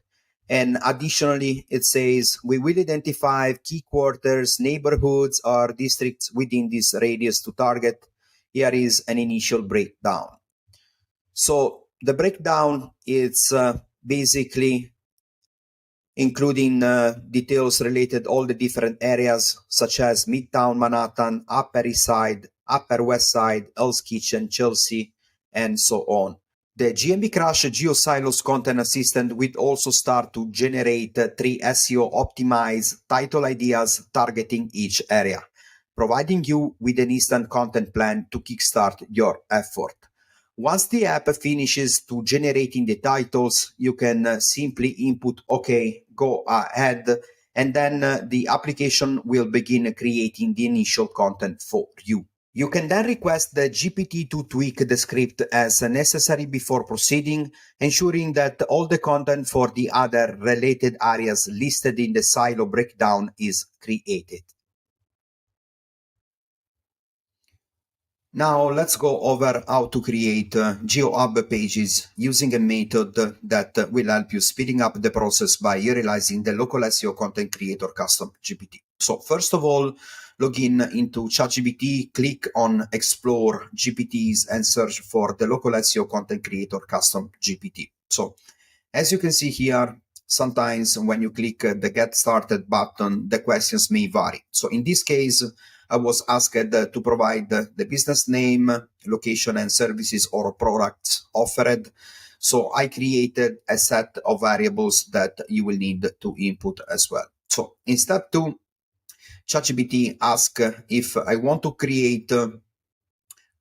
And additionally, it says we will identify key quarters, neighborhoods, or districts within this radius to target. Here is an initial breakdown. So the breakdown is basically including details related all the different areas, such as Midtown Manhattan, Upper East Side, Upper West Side, Hell's Kitchen, Chelsea, and so on. The GMB Crash GeoSilos Content Assistant will also start to generate 3 SEO optimized title ideas targeting each area, providing you with an instant content plan to kickstart your effort. Once the app finishes to generating the titles, you can simply input OK, go ahead, and then the application will begin creating the initial content for you. You can then request the GPT to tweak the script as necessary before proceeding, ensuring that all the content for the other related areas listed in the silo breakdown is created. Now let's go over how to create GeoHub pages using a method that will help you speeding up the process by utilizing the local SEO content creator custom GPT. So first of all, log into ChatGPT, click on Explore GPTs and search for the local SEO content creator custom GPT. So as you can see here, sometimes when you click the Get Started button, the questions may vary. So in this case, I was asked to provide the business name, location, and services or products offered. So I created a set of variables that you will need to input as well. So in step 2, ChatGPT asks if I want to create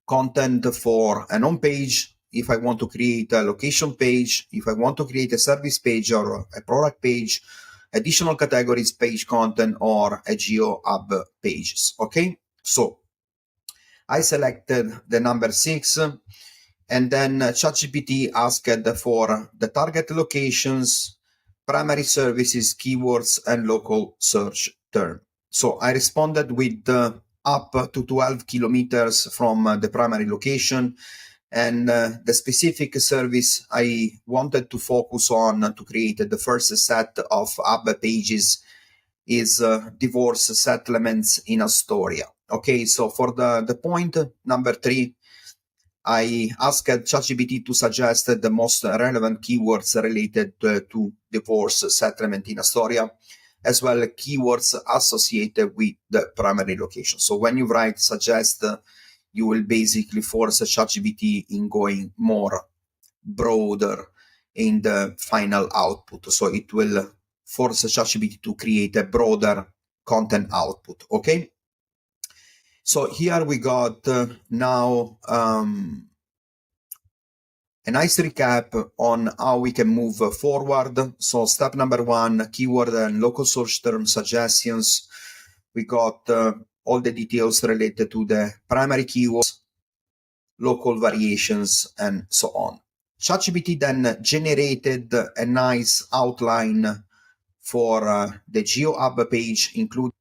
content for an home page, if I want to create a location page, if I want to create a service page or a product page, additional categories, page content, or a GeoHub pages. Okay, so I selected the number 6, and then ChatGPT asked for the target locations, primary services, keywords, and local search term. So I responded with up to 12 kilometers from the primary location. And the specific service I wanted to focus on to create the first set of hub pages is divorce settlements in Astoria. Okay, so for the point number 3, I asked ChatGPT to suggest the most relevant keywords related to divorce settlement in Astoria, as well as keywords associated with the primary location. So when you write suggest, you will basically force ChatGPT in going more broader in the final output. So it will force ChatGPT to create a broader content output. Okay. So here we got now a nice recap on how we can move forward. So step number 1, keyword and local search term suggestions. We got all the details related to the primary keywords, local variations, and so on. ChatGPT then generated a nice outline for the GeoHub page, including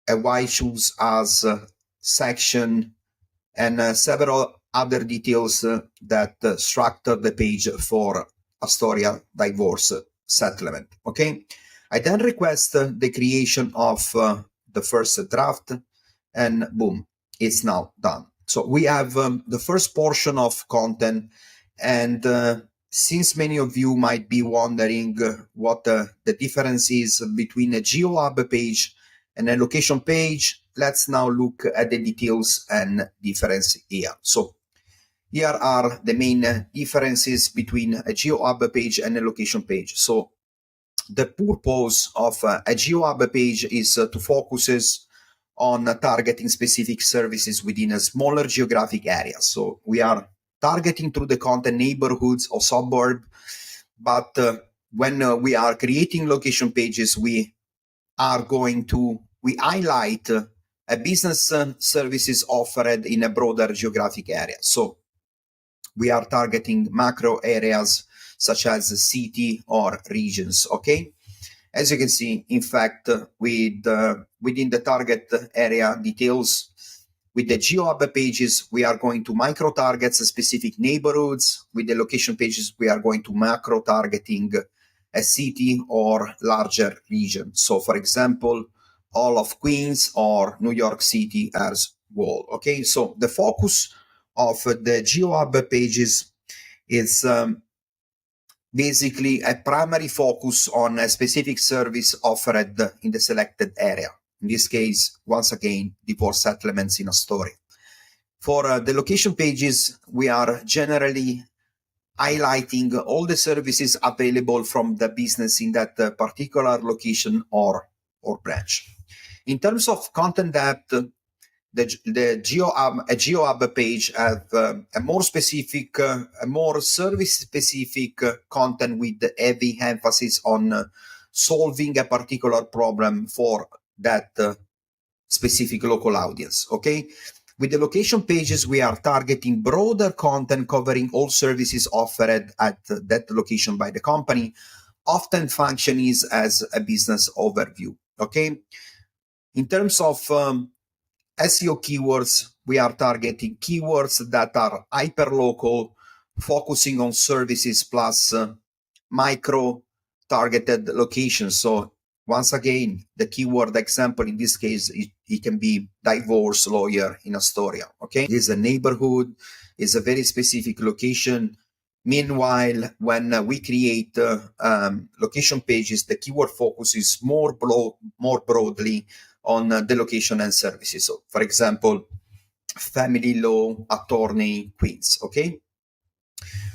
a why choose as section and several other details that structure the page for Astoria divorce settlement. Okay, I then request the creation of the first draft, and boom, it's now done. So we have the first portion of content, and since many of you might be wondering what the difference is between a GeoHub page and a location page, let's now look at the details and difference here. So here are the main differences between a GeoHub page and a location page. So the purpose of a GeoHub page is to focus on targeting specific services within a smaller geographic area. So we are targeting through the content neighborhoods or suburb, but when we are creating location pages, we highlight a business services offered in a broader geographic area. So we are targeting macro areas such as city or regions, okay? As you can see, in fact, within the target area details, with the GeoHub pages, we are going to micro-target specific neighborhoods. With the location pages, we are going to macro-targeting a city or larger region. So, for example, all of Queens or New York City as well. Okay, so the focus of the GeoHub pages is basically a primary focus on a specific service offered in the selected area. In this case, once again, divorce settlements in Astoria. For the location pages, we are generally highlighting all the services available from the business in that particular location or branch. In terms of content depth, a GeoHub page have a more specific, a more service-specific content with heavy emphasis on solving a particular problem for that specific local audience, okay? With the location pages, we are targeting broader content covering all services offered at that location by the company, often functioning as a business overview, okay? In terms of SEO keywords, we are targeting keywords that are hyperlocal, focusing on services plus micro-targeted locations. So once again, the keyword example in this case, it can be divorce lawyer in Astoria. Okay, it is a neighborhood, is a very specific location. Meanwhile, when we create location pages, the keyword focus is more broadly on the location and services. So, for example, family law attorney Queens. Okay.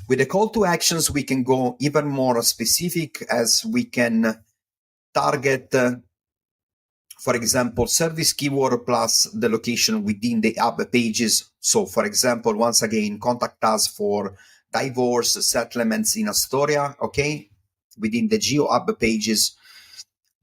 With the call to actions, we can go even more specific as we can target, for example, service keyword plus the location within the hub pages. So, for example, once again, contact us for divorce settlements in Astoria, okay? Within the GeoHub pages.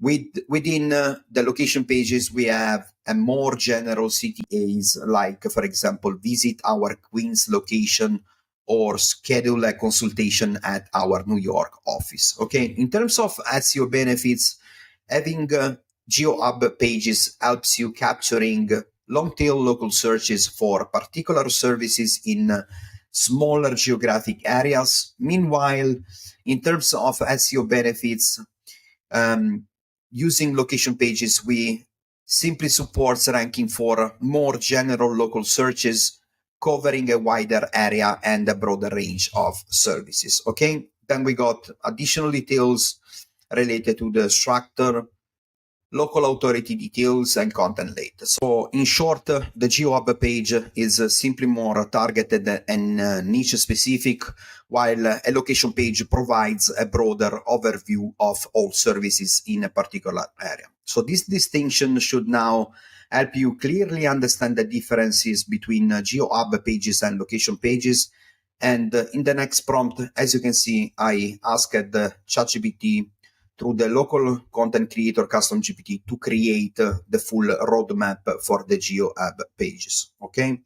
Within the location pages, we have a more general CTAs, like, for example, visit our Queens location or schedule a consultation at our New York office. Okay, in terms of SEO benefits, having GeoHub pages helps you capturing long-tail local searches for particular services in smaller geographic areas. Meanwhile, in terms of SEO benefits, using location pages, we simply supports ranking for more general local searches covering a wider area and a broader range of services. Okay, then we got additional details related to the structure, local authority details, and content late. So in short, the GeoHub page is simply more targeted and niche specific, while a location page provides a broader overview of all services in a particular area. So this distinction should now help you clearly understand the differences between GeoHub pages and location pages. And in the next prompt, as you can see, I asked ChatGPT through the local content creator custom GPT to create the full roadmap for the GeoHub pages. Okay.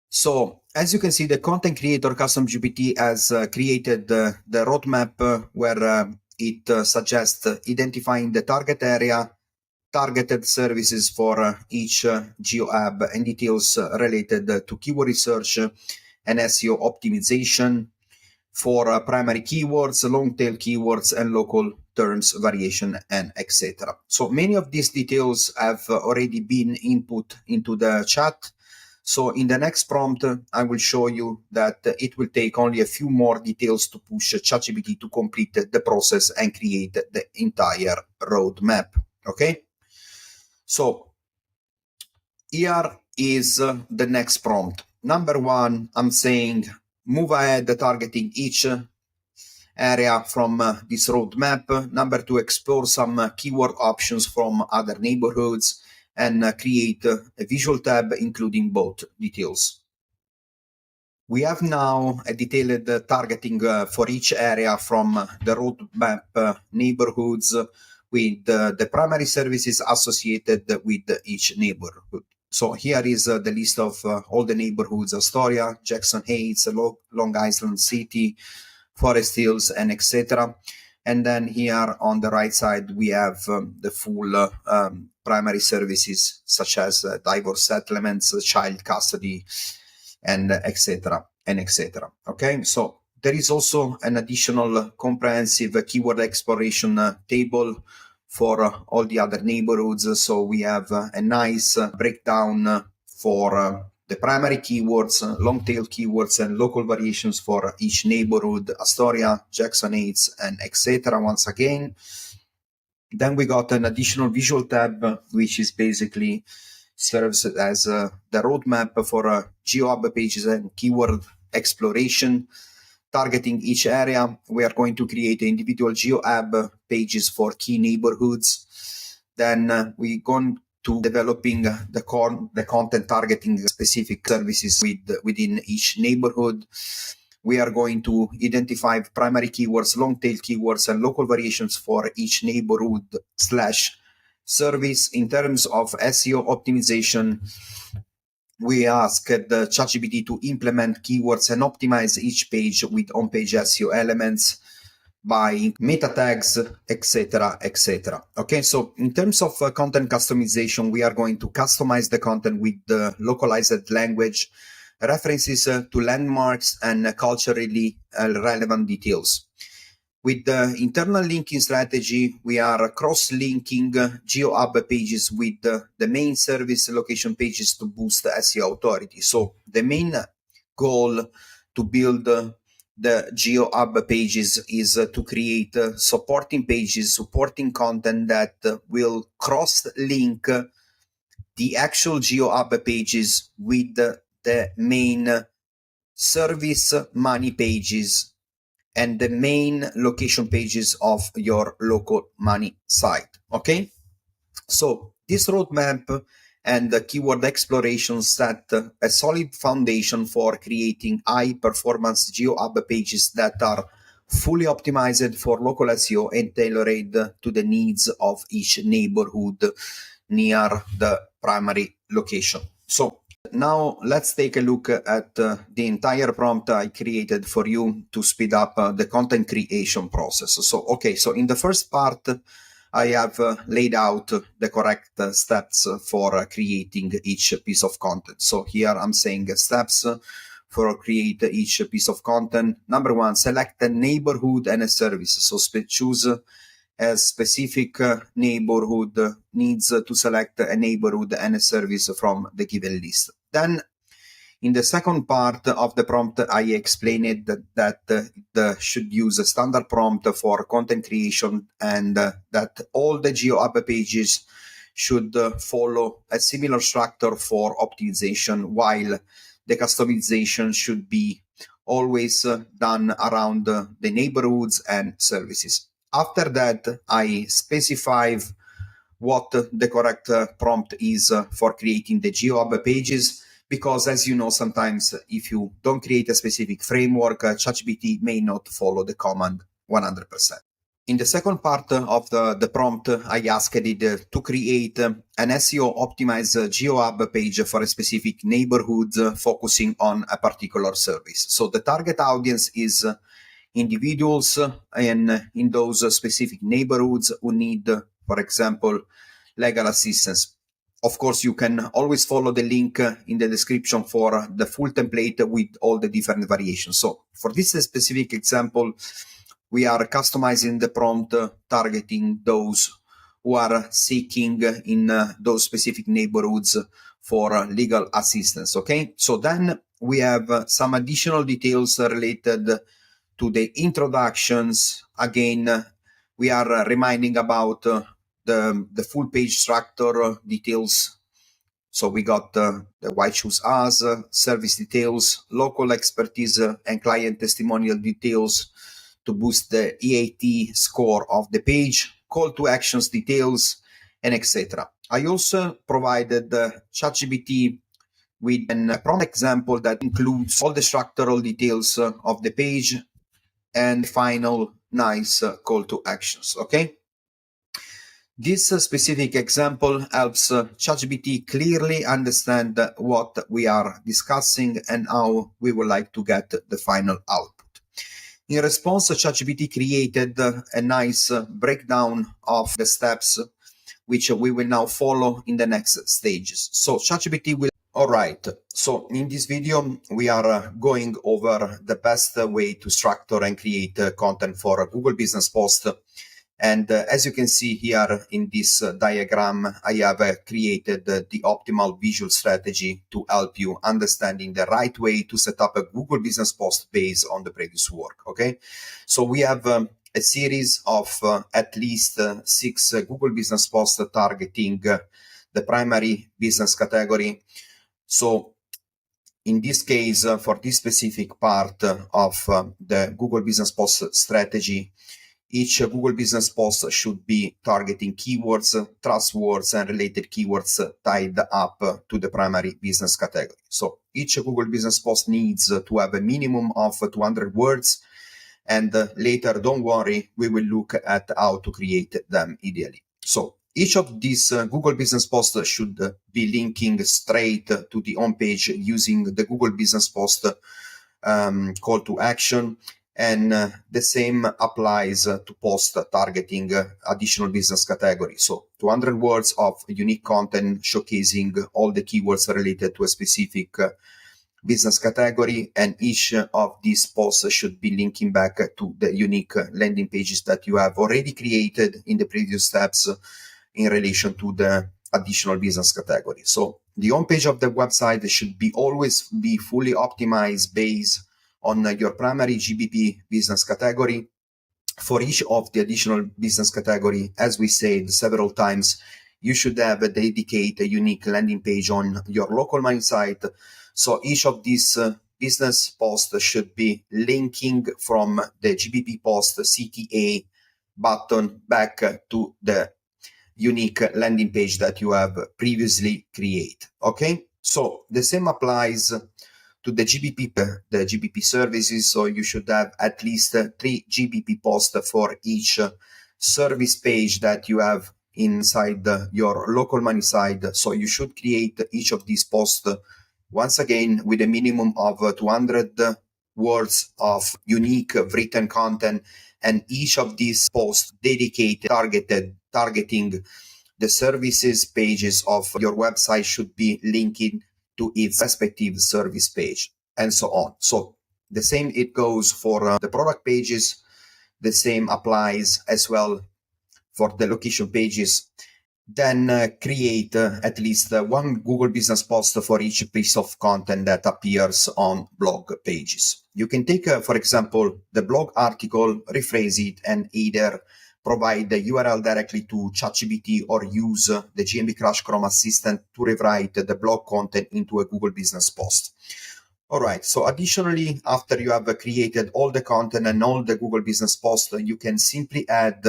So as you can see, the content creator custom GPT has created the roadmap where it suggests identifying the target area, targeted services for each GeoHub, and details related to keyword research and SEO optimization for primary keywords, long-tail keywords, and local terms variation, and etc. So many of these details have already been input into the chat. So in the next prompt, I will show you that it will take only a few more details to push ChatGPT to complete the process and create the entire roadmap. Okay? So here is the next prompt. Number one, I'm saying move ahead targeting each area from this roadmap. Number two, explore some keyword options from other neighborhoods and create a visual tab including both details. We have now a detailed targeting for each area from the roadmap neighborhoods with the primary services associated with each neighborhood. So here is the list of all the neighborhoods: Astoria, Jackson Heights, Long Island City, Forest Hills, and etc. And then here on the right side, we have the full primary services such as divorce settlements, child custody, and etc. and etc. Okay, so there is also an additional comprehensive keyword exploration table for all the other neighborhoods. So we have a nice breakdown for the primary keywords, long tail keywords, and local variations for each neighborhood: Astoria, Jackson Heights, and etc. Once again. Then we got an additional visual tab, which is basically serves as the roadmap for GeoHub pages and keyword exploration. Targeting each area, we are going to create individual GeoHub pages for key neighborhoods. Then we're going to developing the content targeting specific services within each neighborhood. We are going to identify primary keywords, long tail keywords, and local variations for each neighborhood / service. In terms of SEO optimization, we asked the ChatGPT to implement keywords and optimize each page with on-page SEO elements by meta tags, etc., etc. Okay, so in terms of content customization, we are going to customize the content with the localized language, references to landmarks, and culturally relevant details. With the internal linking strategy, we are cross-linking GeoHub pages with the main service location pages to boost SEO authority. So the main goal to build the GeoHub pages is to create supporting pages, supporting content that will cross-link the actual GeoHub pages with the main service money pages and the main location pages of your local money site. Okay, so this roadmap and the keyword exploration set a solid foundation for creating high performance GeoHub pages that are fully optimized for local SEO and tailored to the needs of each neighborhood near the primary location. So now let's take a look at the entire prompt I created for you to speed up the content creation process. So in the first part, I have laid out the correct steps for creating each piece of content. So here I'm saying steps for create each piece of content. Number one, select a neighborhood and a service. So choose a specific neighborhood needs to select a neighborhood and a service from the given list. Then in the second part of the prompt, I explained that the should use a standard prompt for content creation and that all the GeoHub pages should follow a similar structure for optimization, while the customization should be always done around the neighborhoods and services. After that, I specify what the correct prompt is for creating the GeoHub pages, because as you know, sometimes if you don't create a specific framework, ChatGPT may not follow the command 100%. In the second part of the prompt, I asked it to create an SEO optimized GeoHub page for a specific neighborhood focusing on a particular service. So the target audience is individuals in those specific neighborhoods who need, for example, legal assistance. Of course, you can always follow the link in the description for the full template with all the different variations. So for this specific example, we are customizing the prompt targeting those who are seeking in those specific neighborhoods for legal assistance. Okay, so then we have some additional details related to the introductions. Again, we are reminding about the full page structure details. So we got the why choose us, service details, local expertise, and client testimonial details to boost the EAT score of the page, call to actions details, and etc. I also provided ChatGPT with a prompt example that includes all the structural details of the page and final nice call to actions. Okay. This specific example helps ChatGPT clearly understand what we are discussing and how we would like to get the final output. In response, ChatGPT created a nice breakdown of the steps which we will now follow in the next stages. So ChatGPT will... All right, so in this video, we are going over the best way to structure and create content for Google Business Post. And as you can see here in this diagram, I have created the optimal visual strategy to help you understanding the right way to set up a Google Business Post based on the previous work. Okay, so we have a series of at least 6 Google Business Posts targeting the primary business category. So in this case, for this specific part of the Google Business Post strategy, each Google Business Post should be targeting keywords, trust words, and related keywords tied up to the primary business category. So each Google Business Post needs to have a minimum of 200 words. And later, don't worry, we will look at how to create them ideally. So each of these Google Business Posts should be linking straight to the home page using the Google Business Post call to action. And the same applies to post targeting additional business categories. So 200 words of unique content showcasing all the keywords related to a specific business category, and each of these posts should be linking back to the unique landing pages that you have already created in the previous steps in relation to the additional business category. So the homepage of the website should be always be fully optimized based on your primary GBP business category. For each of the additional business category, as we said several times, you should have a dedicated unique landing page on your local money site. So each of these business posts should be linking from the GBP post CTA button back to the unique landing page that you have previously created. Okay, so the same applies to the GBP services. So you should have at least 3 GBP posts for each service page that you have inside your local money site. So you should create each of these posts once again with a minimum of 200 words of unique written content, and each of these posts dedicated targeting the services pages of your website should be linking to its respective service page, and so on. So the same it goes for the product pages. The same applies as well for the location pages. Then create at least one Google Business Post for each piece of content that appears on blog pages. You can take, for example, the blog article, rephrase it, and either provide the URL directly to ChatGPT or use the GMB Crash Chrome Assistant to rewrite the blog content into a Google Business Post. All right, so additionally, after you have created all the content and all the Google Business Posts, you can simply add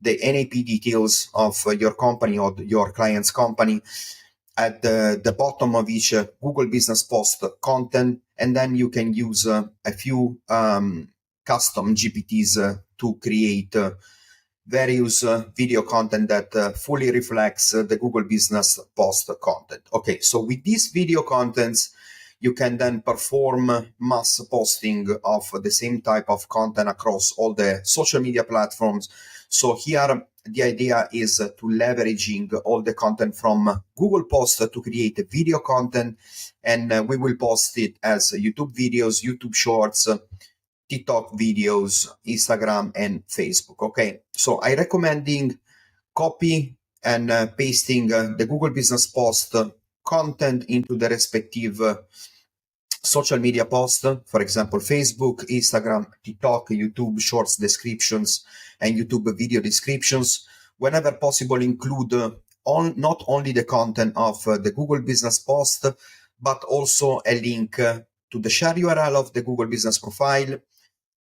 the NAP details of your company or your client's company at the bottom of each Google Business Post content, and then you can use a few custom GPTs to create various video content that fully reflects the Google Business Post content. Okay, so with these video contents, you can then perform mass posting of the same type of content across all the social media platforms. So here, the idea is to leveraging all the content from Google Posts to create video content, and we will post it as YouTube videos, YouTube Shorts, TikTok videos, Instagram, and Facebook. Okay, so I recommending copy and pasting the Google Business Post content into the respective social media post, for example, Facebook, Instagram, TikTok, YouTube shorts descriptions, and YouTube video descriptions. Whenever possible, include not only the content of the Google Business post, but also a link to the share URL of the Google Business profile,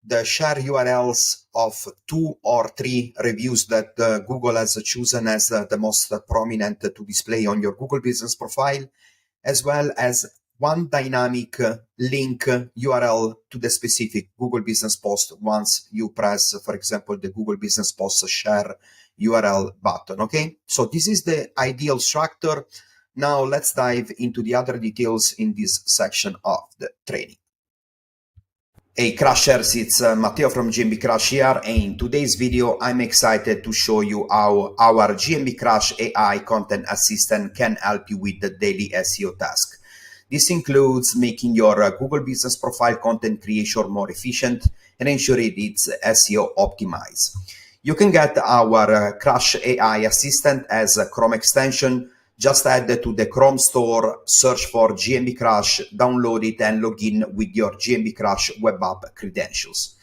the share URLs of 2 or 3 reviews that Google has chosen as the most prominent to display on your Google Business profile, as well as one dynamic link URL to the specific Google Business post once you press, for example, the Google Business post share URL button. Okay, so this is the ideal structure. Now let's dive into the other details in this section of the training. Hey Crashers, it's Matteo from GMB Crash here, and in today's video I'm excited to show you how our GMB Crash AI content assistant can help you with the daily SEO task. This includes making your Google Business profile content creation more efficient and ensuring it's SEO optimized. You can get our Crash AI assistant as a Chrome extension. Just add it to the Chrome store, search for GMB Crash, download it, and log in with your GMB Crash web app credentials.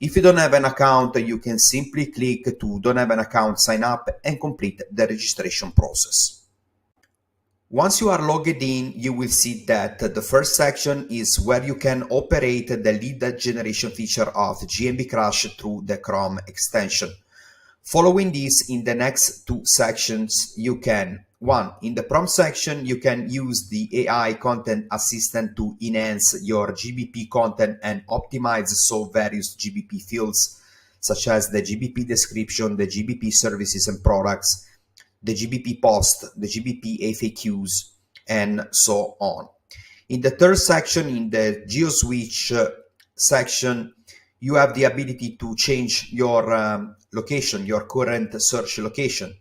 If you don't have an account, you can simply click to Don't Have an Account, sign up, and complete the registration process. Once you are logged in, you will see that the first section is where you can operate the lead generation feature of GMB Crash through the Chrome extension. Following this, in the next 2 sections, you can, 1. In the prompt section, you can use the AI content assistant to enhance your GBP content and optimize various GBP fields, such as the GBP description, the GBP services and products, the GBP post, the GBP FAQs, and so on. In the third section, in the GeoSwitch section, you have the ability to change your location, your current search location.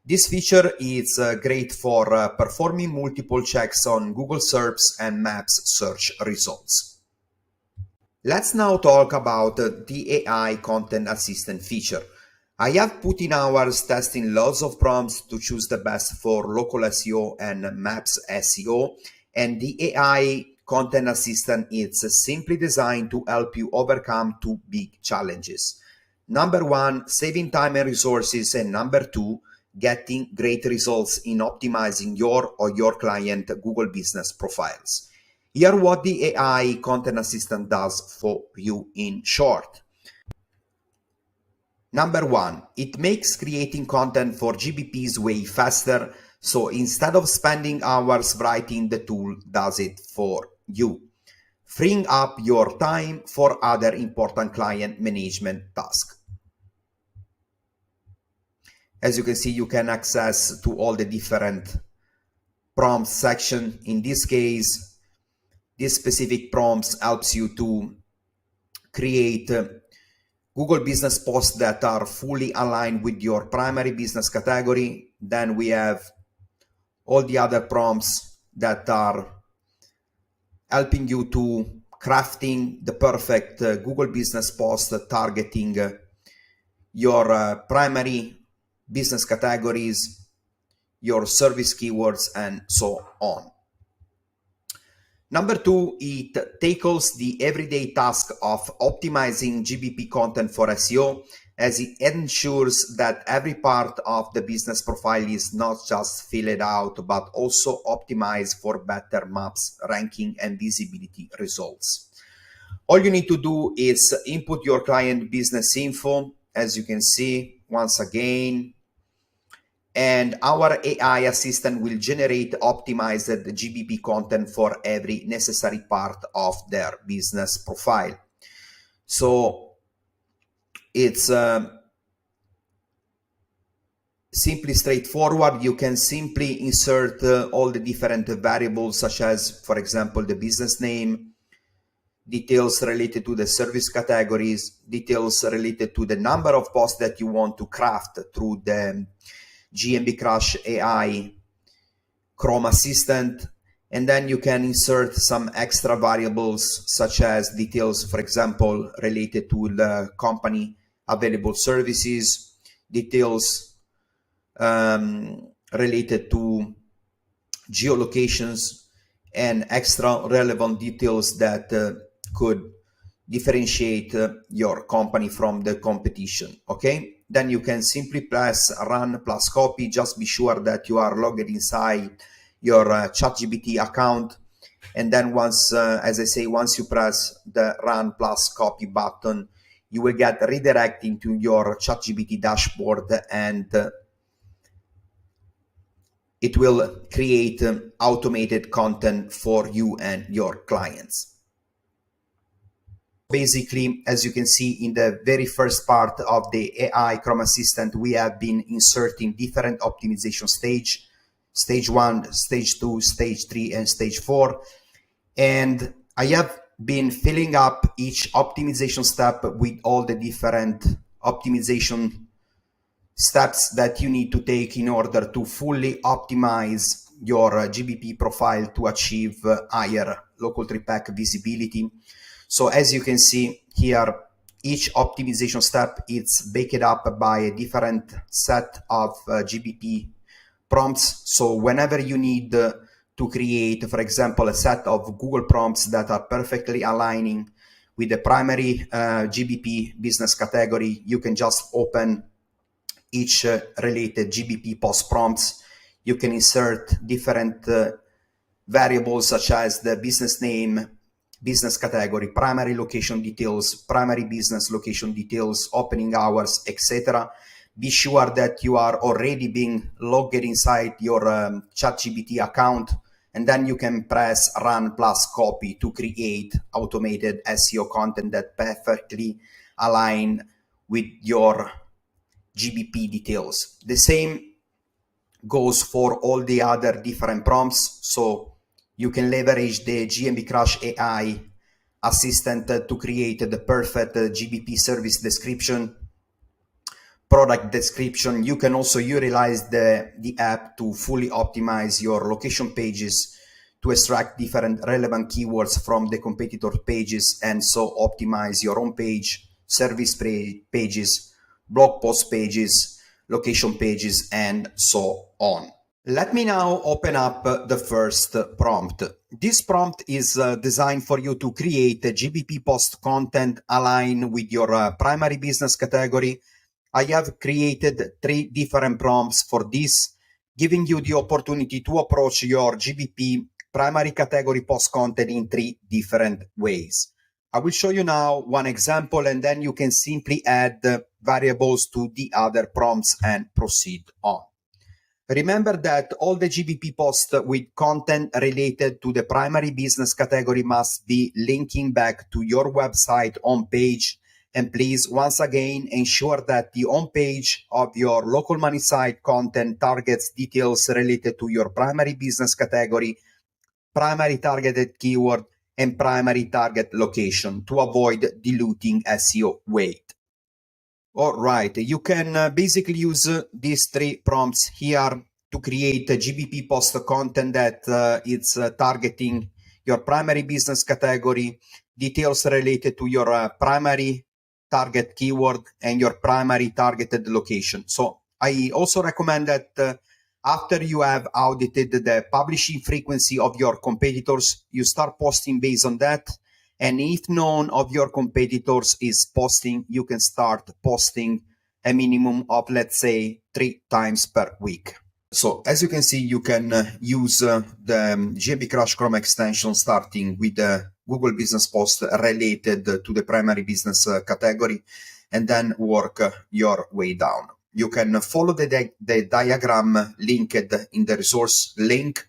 This feature is great for performing multiple checks on Google Search and Maps search results. Let's now talk about the AI content assistant feature. I have put in hours testing lots of prompts to choose the best for local SEO and Maps SEO, and the AI content assistant is simply designed to help you overcome 2 big challenges. Number 1, saving time and resources, and number 2, getting great results in optimizing your or your client Google Business profiles. Here what the AI content assistant does for you in short. Number 1, it makes creating content for GBPs way faster, so instead of spending hours writing, the tool does it for you, freeing up your time for other important client management tasks. As you can see, you can access to all the different prompts section. In this case, this specific prompts helps you to create Google Business posts that are fully aligned with your primary business category. Then we have all the other prompts that are helping you to crafting the perfect Google Business post targeting your primary business categories, your service keywords, and so on. Number 2, it tackles the everyday task of optimizing GBP content for SEO, as it ensures that every part of the business profile is not just filled out, but also optimized for better maps, ranking, and visibility results. All you need to do is input your client business info, as you can see once again, and our AI assistant will generate optimized GBP content for every necessary part of their business profile. So it's simply straightforward. You can simply insert all the different variables, such as, for example, the business name, details related to the service categories, details related to the number of posts that you want to craft through the GMB Crash AI Chrome Assistant, and then you can insert some extra variables such as details, for example, related to the company available services, details related to geolocations, and extra relevant details that could differentiate your company from the competition. Okay, then you can simply press run plus copy. Just be sure that you are logged inside your ChatGPT account, and then once as I say, once you press the run plus copy button, you will get redirected into your ChatGPT dashboard, and it will create automated content for you and your clients. Basically, as you can see in the very first part of the AI Chrome Assistant, we have been inserting different optimization stage 1, stage 2, stage 3, and stage 4. And I have been filling up each optimization step with all the different optimization steps that you need to take in order to fully optimize your GBP profile to achieve higher local tree pack visibility. So as you can see here, each optimization step is backed up by a different set of GBP prompts. So whenever you need to create, for example, a set of Google prompts that are perfectly aligning with the primary GBP business category, you can just open each related GBP post prompts. You can insert different variables such as the business name, business category, primary location details, primary business location details, opening hours, etc. Be sure that you are already being logged inside your ChatGPT account, and then you can press run plus copy to create automated SEO content that perfectly align with your GBP details. The same goes for all the other different prompts. So you can leverage the GMB Crush AI assistant to create the perfect GBP service description, product description. You can also utilize the app to fully optimize your location pages to extract different relevant keywords from the competitor pages, and so optimize your own page, service pages, blog post pages, location pages, and so on. Let me now open up the first prompt. This prompt is designed for you to create a GBP post content aligned with your primary business category. I have created 3 different prompts for this, giving you the opportunity to approach your GBP primary category post content in 3 different ways. I will show you now one example, and then you can simply add variables to the other prompts and proceed on. Remember that all the GBP posts with content related to the primary business category must be linking back to your website homepage. And please, once again, ensure that the homepage of your local money site content targets details related to your primary business category, primary targeted keyword, and primary target location to avoid diluting SEO weight. All right, you can basically use these 3 prompts here to create a GBP post content that is targeting your primary business category, details related to your primary target keyword, and your primary targeted location. So I also recommend that after you have audited the publishing frequency of your competitors, you start posting based on that. And if none of your competitors is posting, you can start posting a minimum of, let's say, 3 times per week. So as you can see, you can use the GMB Crush Chrome extension starting with the Google Business Post related to the primary business category, and then work your way down. You can follow the diagram linked in the resource link.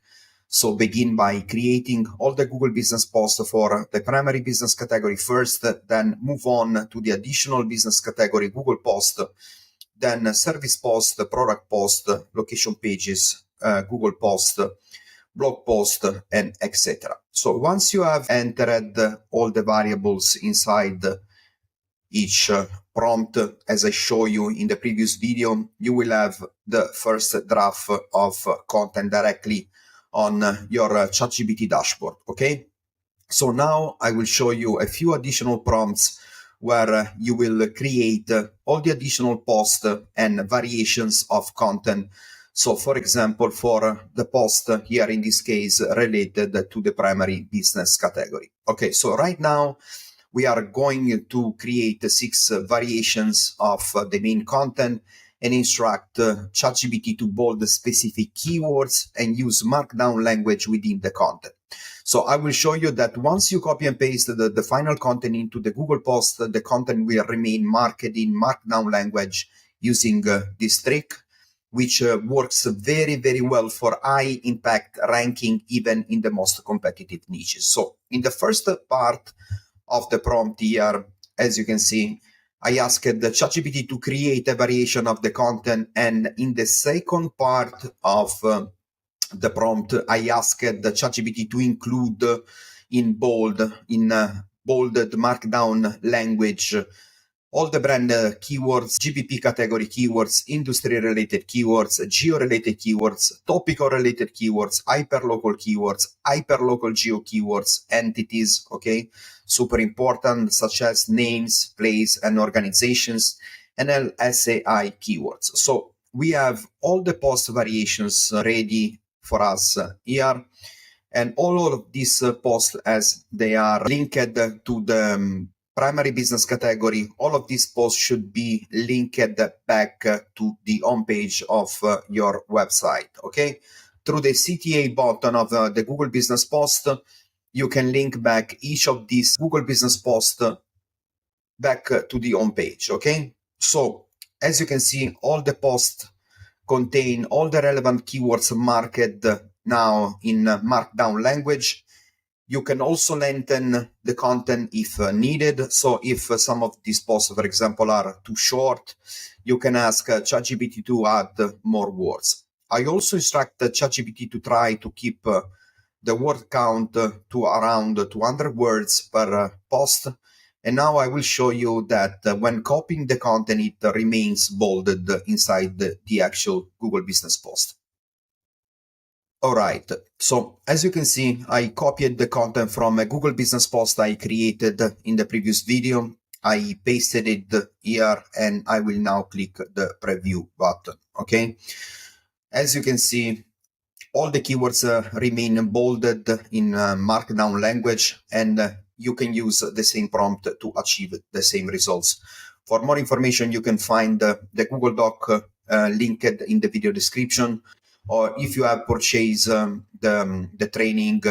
So begin by creating all the Google Business Posts for the primary business category first, then move on to the additional business category Google Post, then service post, product post, location pages, Google Post, blog post, and etc. So once you have entered all the variables inside each prompt, as I show you in the previous video, you will have the first draft of content directly on your ChatGPT dashboard, okay? So now I will show you a few additional prompts where you will create all the additional posts and variations of content So for example, for the post here in this case related to the primary business category. Okay, so right now we are going to create 6 variations of the main content and instruct ChatGPT to bold specific keywords and use markdown language within the content. So I will show you that once you copy and paste the final content into the Google post, the content will remain marked in markdown language using this trick, which works very, very well for high impact ranking, even in the most competitive niches. So in the first part of the prompt here, as you can see, I asked the ChatGPT to create a variation of the content. And in the second part of the prompt, I asked the ChatGPT to include in bolded markdown language all the brand keywords, GPP category keywords, industry-related keywords, geo-related keywords, topical-related keywords, hyperlocal keywords, hyperlocal geo keywords, entities, okay? Super important, such as names, place, and organizations, and LSAI keywords. So we have all the post variations ready for us here. And all of these posts, as they are linked to the primary business category, all of these posts should be linked back to the homepage of your website, okay? Through the CTA button of the Google Business Post, you can link back each of these Google Business Posts back to the homepage, okay? So, as you can see, all the posts contain all the relevant keywords marked now in markdown language. You can also lengthen the content if needed. So if some of these posts, for example, are too short, you can ask ChatGPT to add more words. I also instruct ChatGPT to try to keep the word count to around 200 words per post. And now I will show you that when copying the content, it remains bolded inside the actual Google Business Post. All right, so as you can see, I copied the content from a Google Business Post I created in the previous video. I pasted it here, and I will now click the preview button, okay? As you can see, all the keywords remain bolded in markdown language, and you can use the same prompt to achieve the same results. For more information, you can find the Google Doc linked in the video description, or if you have purchased the training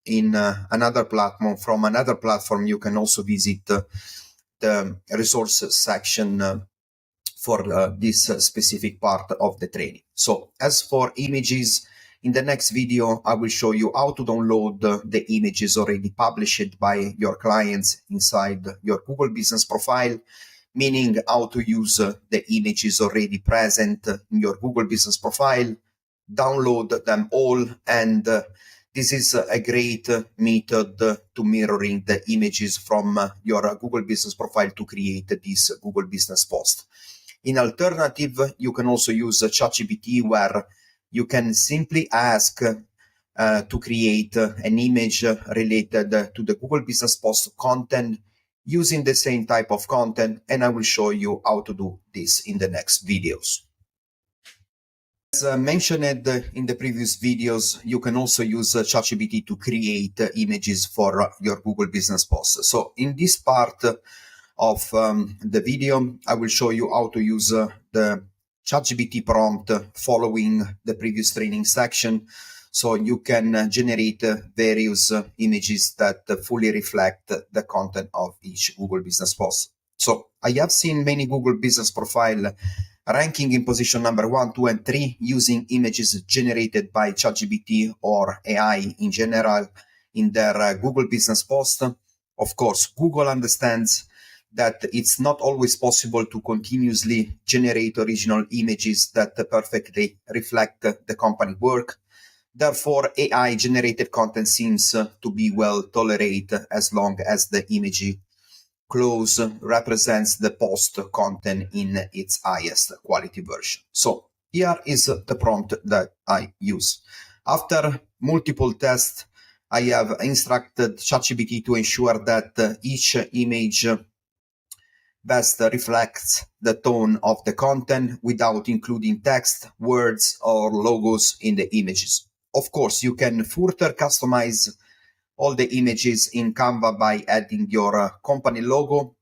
in another platform, from another platform, you can also visit the resources section for this specific part of the training. So as for images, in the next video, I will show you how to download the images already published by your clients inside your Google Business Profile, meaning how to use the images already present in your Google Business Profile, download them all, and this is a great method to mirroring the images from your Google Business Profile to create this Google Business Post. In alternative, you can also use ChatGPT, where you can simply ask to create an image related to the Google Business Post content using the same type of content, and I will show you how to do this in the next videos. As mentioned in the previous videos, you can also use ChatGPT to create images for your Google Business Post. So in this part of the video, I will show you how to use the ChatGPT prompt following the previous training section, so you can generate various images that fully reflect the content of each Google Business Post. So I have seen many Google Business Profile ranking in position number 1, 2, and 3 using images generated by ChatGPT or AI in general in their Google Business Post. Of course, Google understands that it's not always possible to continuously generate original images that perfectly reflect the company work. Therefore, AI-generated content seems to be well tolerated as long as the image close represents the post content in its highest quality version. So here is the prompt that I use. After multiple tests, I have instructed ChatGPT to ensure that each image best reflects the tone of the content without including text, words, or logos in the images. Of course, you can further customize all the images in Canva by adding your company logo.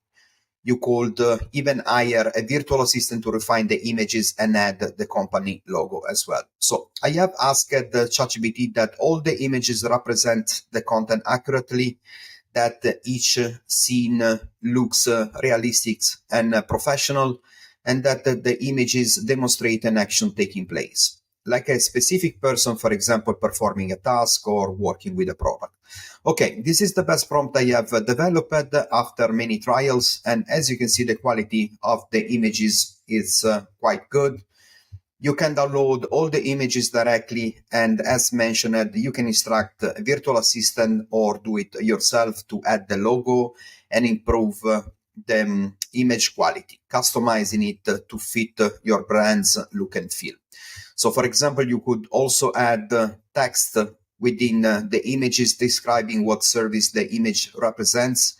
You could even hire a virtual assistant to refine the images and add the company logo as well. So I have asked ChatGPT that all the images represent the content accurately, that each scene looks realistic and professional, and that the images demonstrate an action taking place, like a specific person, for example, performing a task or working with a product. Okay, this is the best prompt I have developed after many trials, and as you can see, the quality of the images is quite good. You can download all the images directly, and as mentioned, you can instruct a virtual assistant or do it yourself to add the logo and improve the image quality, customizing it to fit your brand's look and feel. So, for example, you could also add text within the images describing what service the image represents.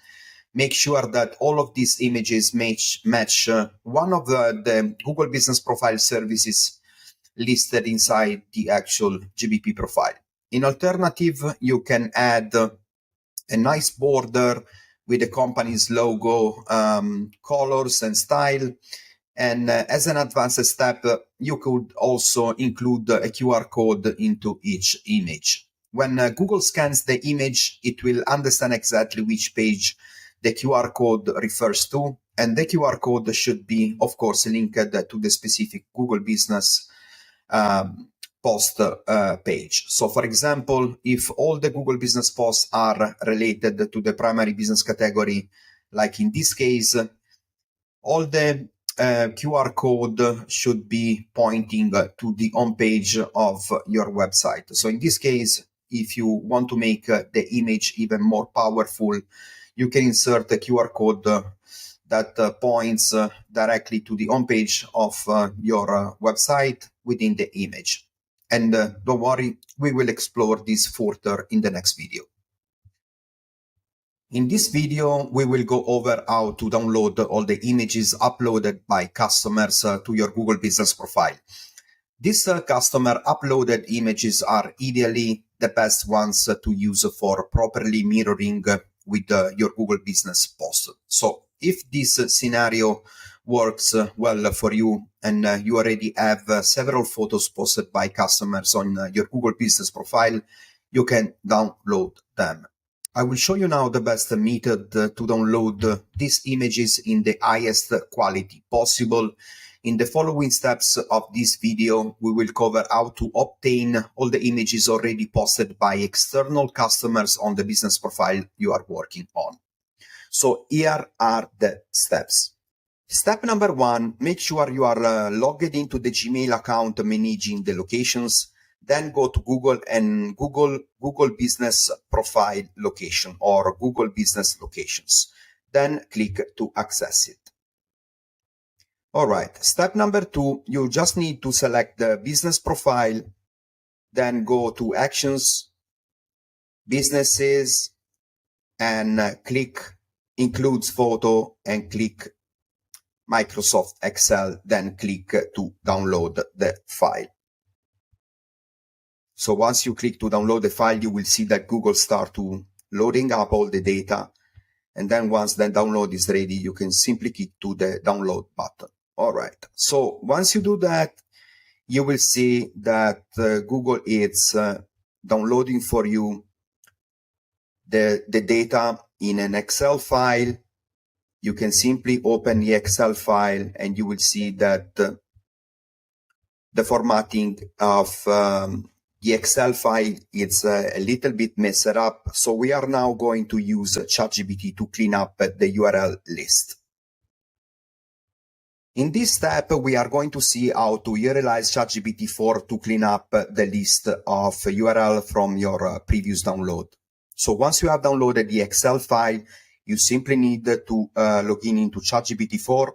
Make sure that all of these images match one of the Google Business Profile services listed inside the actual GBP profile. In alternative, you can add a nice border with the company's logo, colors and style. And as an advanced step, you could also include a QR code into each image. When Google scans the image, it will understand exactly which page the QR code refers to, and the QR code should be, of course, linked to the specific Google Business post page. So, for example, if all the Google Business posts are related to the primary business category, like in this case, all the QR code should be pointing to the home page of your website. So in this case, if you want to make the image even more powerful, you can insert a QR code that points directly to the homepage of your website within the image. And don't worry, we will explore this further in the next video. In this video, we will go over how to download all the images uploaded by customers to your Google Business Profile. These customer uploaded images are ideally the best ones to use for properly mirroring with your Google Business post. So if this scenario works well for you and you already have several photos posted by customers on your Google Business Profile, you can download them. I will show you now the best method to download these images in the highest quality possible. In the following steps of this video, we will cover how to obtain all the images already posted by external customers on the business profile you are working on. So here are the steps. Step number 1, make sure you are logged into the Gmail account managing the locations. Then go to Google and Google Business Profile Location or Google Business Locations. Then click to access it. All right, step number 2, you just need to select the business profile, then go to Actions, Businesses, and click Includes Photo and click Microsoft Excel, then click to download the file. So once you click to download the file, you will see that Google start to loading up all the data. And then once the download is ready, you can simply click to the download button. All right. So once you do that, you will see that Google is downloading for you the data in an Excel file. You can simply open the Excel file and you will see that the formatting of the Excel file is a little bit messed up. So we are now going to use ChatGPT to clean up the URL list. In this step, we are going to see how to utilize ChatGPT-4 to clean up the list of URL from your previous download. So once you have downloaded the Excel file, you simply need to log in into ChatGPT-4,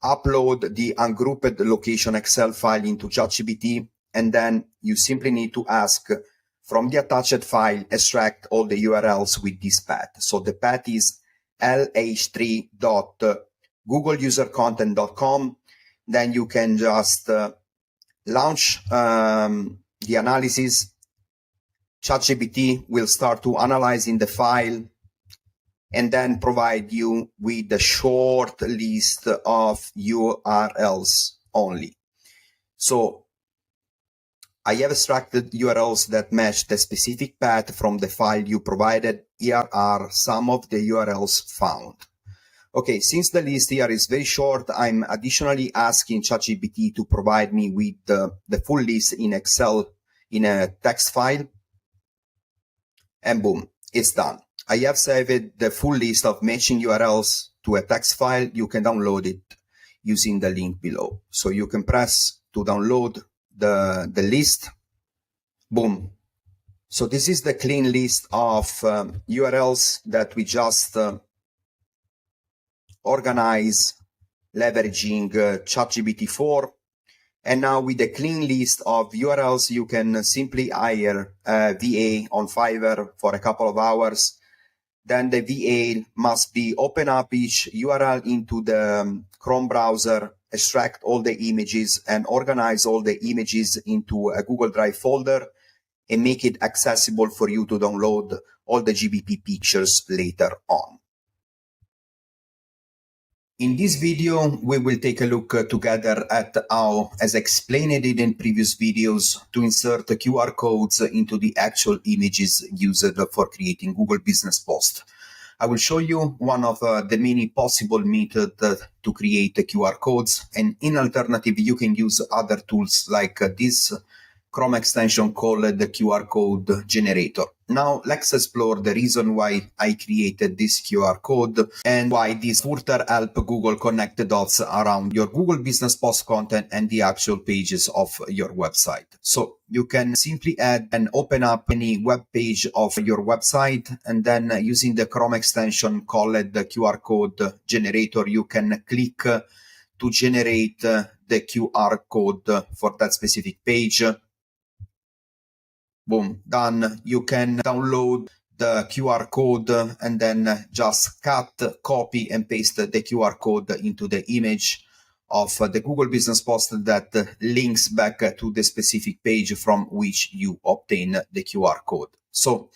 upload the ungrouped location Excel file into ChatGPT, and then you simply need to ask from the attached file, extract all the URLs with this path. So the path is lh3.googleusercontent.com. Then you can just launch the analysis. ChatGPT will start to analyzing the file and then provide you with a short list of URLs only. So I have extracted URLs that match the specific path from the file you provided. Here are some of the URLs found. Okay, since the list here is very short, I'm additionally asking ChatGPT to provide me with the full list in Excel in a text file. And boom, it's done. I have saved the full list of matching URLs to a text file. You can download it using the link below. So you can press to download the list. Boom. So this is the clean list of URLs that we just organize leveraging ChatGPT-4. And now with a clean list of URLs, you can simply hire a VA on Fiverr for a couple of hours. Then the VA must be open up each URL into the Chrome browser, extract all the images and organize all the images into a Google Drive folder and make it accessible for you to download all the GBP pictures later on. In this video, we will take a look together at how, as explained it in previous videos, to insert the QR codes into the actual images used for creating Google Business Post. I will show you one of the many possible methods to create the QR codes, and in alternative, you can use other tools like this Chrome extension called the QR code generator. Now let's explore the reason why I created this QR code and why this further help Google connect the dots around your Google Business Post content and the actual pages of your website. So you can simply add and open up any web page of your website, and then using the Chrome extension called the QR code generator, you can click to generate the QR code for that specific page. Boom, done. You can download the QR code and then just cut, copy, and paste the QR code into the image of the Google Business Post that links back to the specific page from which you obtain the QR code. So,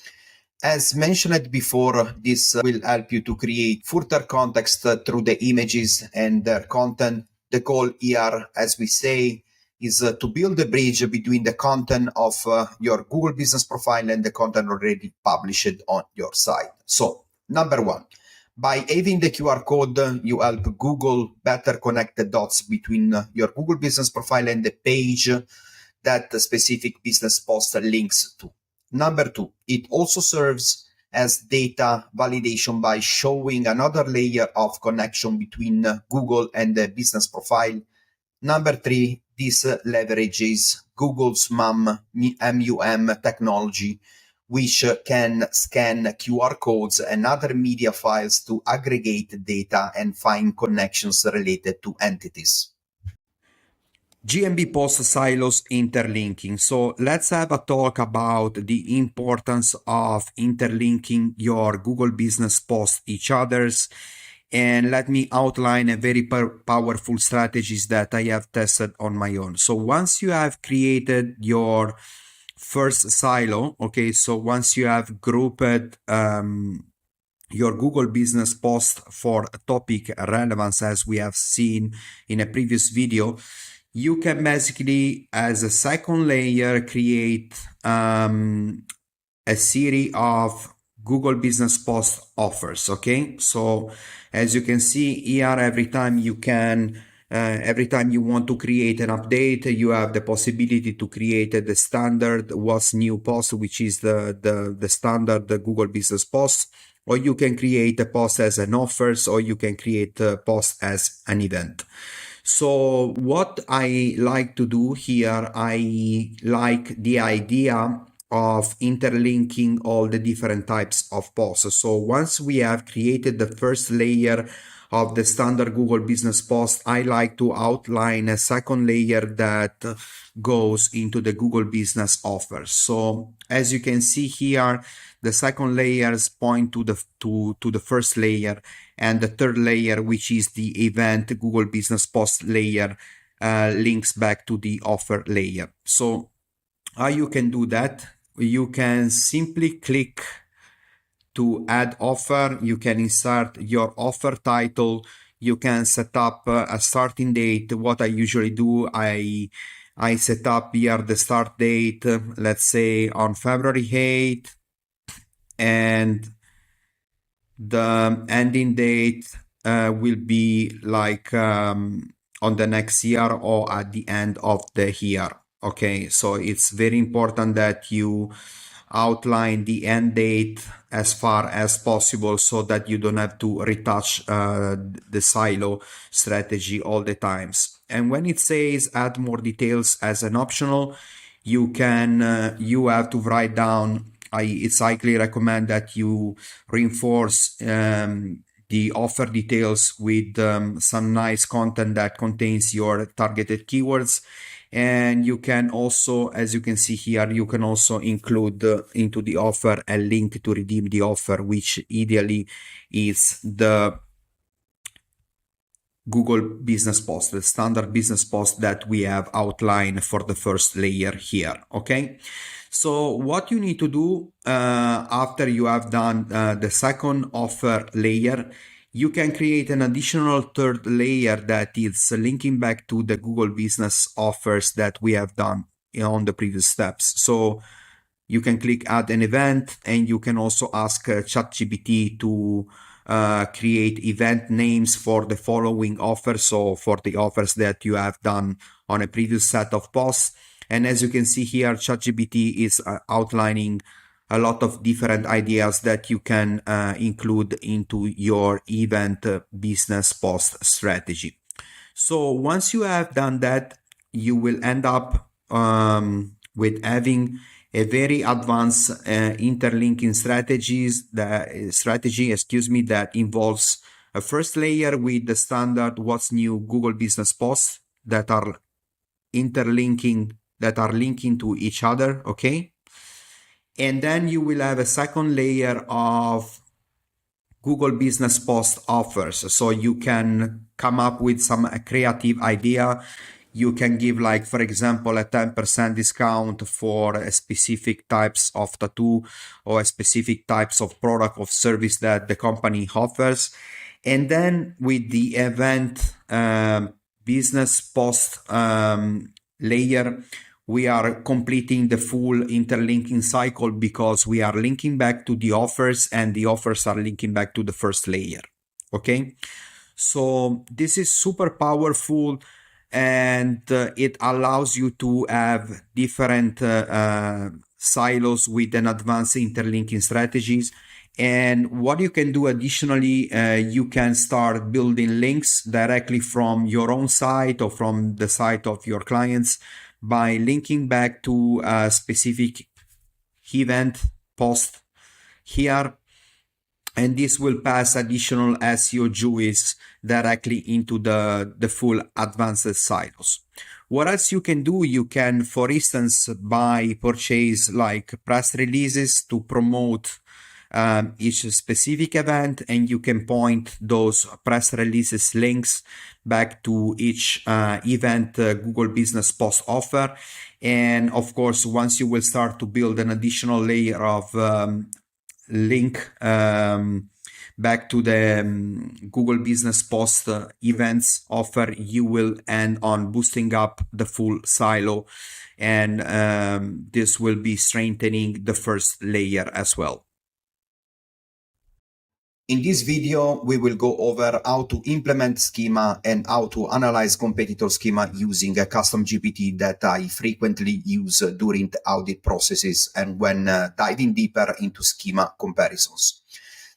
as mentioned before, this will help you to create further context through the images and their content. The goal here, as we say, is to build a bridge between the content of your Google Business Profile and the content already published on your site. So, number one, by having the QR code, you help Google better connect the dots between your Google Business Profile and the page that the specific business post links to. Number two, it also serves as data validation by showing another layer of connection between Google and the business profile. Number three, this leverages Google's MUM technology, which can scan QR codes and other media files to aggregate data and find connections related to entities. GMB post silos interlinking. So let's have a talk about the importance of interlinking your Google Business Post each other's. And let me outline a very powerful strategies that I have tested on my own. So once you have created your first silo, okay, so once you have grouped your Google Business Post for topic relevance, as we have seen in a previous video, you can basically, as a second layer, create a series of Google Business Post offers. Okay, so as you can see here, every time you want to create an update, you have the possibility to create the standard what's new post, which is the standard Google Business Post, or you can create a post as an offers, or you can create a post as an event. So what I like to do here, I like the idea of interlinking all the different types of posts. So once we have created the first layer of the standard Google Business Post, I like to outline a second layer that goes into the Google Business offer. So as you can see here, the second layers point to the first layer, and the third layer, which is the event Google Business Post layer, links back to the offer layer. So how you can do that? You can simply click to add offer. You can insert your offer title. You can set up a starting date. What I usually do, I set up here the start date, let's say on February 8th, and the ending date will be like on the next year or at the end of the year. Okay, so it's very important that you outline the end date as far as possible so that you don't have to retouch the silo strategy all the times. And when it says add more details as an optional, you can you have to write down. It's highly recommend that you reinforce the offer details with some nice content that contains your targeted keywords. And you can also, as you can see here, you can also include into the offer a link to redeem the offer, which ideally is the Google Business Post, the standard business post that we have outlined for the first layer here. Okay. So what you need to do after you have done the second offer layer, you can create an additional third layer that is linking back to the Google Business offers that we have done on the previous steps. So you can click add an event, and you can also ask ChatGPT to create event names for the following offers, so for the offers that you have done on a previous set of posts. And as you can see here, ChatGPT is outlining a lot of different ideas that you can include into your event business post strategy. So once you have done that, you will end up with having a very advanced interlinking strategy, that involves a first layer with the standard what's new Google Business Posts that are interlinking, that are linking to each other. Okay. And then you will have a second layer of Google Business Post offers. So you can come up with some creative idea. You can give, like, for example, a 10% discount for a specific types of tattoo or a specific types of product or service that the company offers. And then with the event business post layer, we are completing the full interlinking cycle because we are linking back to the offers, and the offers are linking back to the first layer. Okay. So this is super powerful, and it allows you to have different silos with an advanced interlinking strategies. And what you can do additionally, you can start building links directly from your own site or from the site of your clients by linking back to a specific event post here. And this will pass additional SEO juice directly into the full advanced silos. What else you can do? You can, for instance, purchase like press releases to promote each specific event, and you can point those press releases links back to each event Google Business Post offer. And of course, once you will start to build an additional layer of link back to the Google Business Post events offer, you will end on boosting up the full silo, and this will be strengthening the first layer as well. In this video, we will go over how to implement schema and how to analyze competitor schema using a custom GPT that I frequently use during the audit processes and when diving deeper into schema comparisons.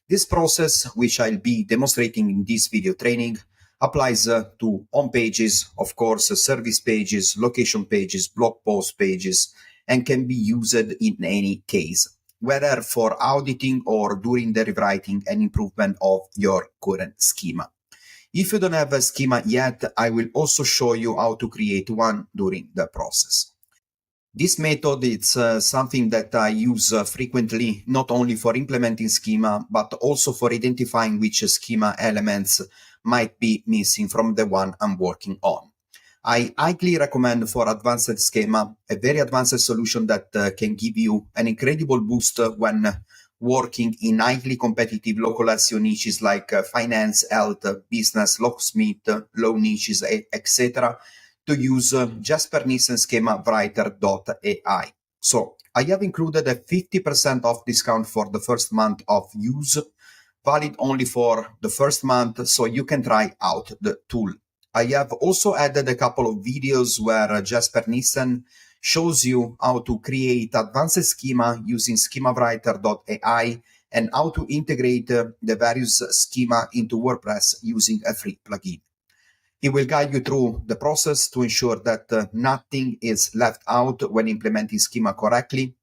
This process, which I'll be demonstrating in this video training, applies to home pages, of course, service pages, location pages, blog post pages, and can be used in any case, whether for auditing or during the rewriting and improvement of your current schema. If you don't have a schema yet, I will also show you how to create one during the process. This method is something that I use frequently, not only for implementing schema, but also for identifying which schema elements might be missing from the one I'm working on. I highly recommend for advanced schema a very advanced solution that can give you an incredible boost when working in highly competitive local SEO niches like finance, health, business, locksmith, law niches, etc. to use Jasper Nielsen schema writer.ai. So I have included a 50% off discount for the first month of use, valid only for the first month, so you can try out the tool. I have also added a couple of videos where Jasper Nielsen shows you how to create advanced schema using schemawriter.ai and how to integrate the various schema into WordPress using a free plugin. He will guide you through the process to ensure that nothing is left out when implementing schema correctly.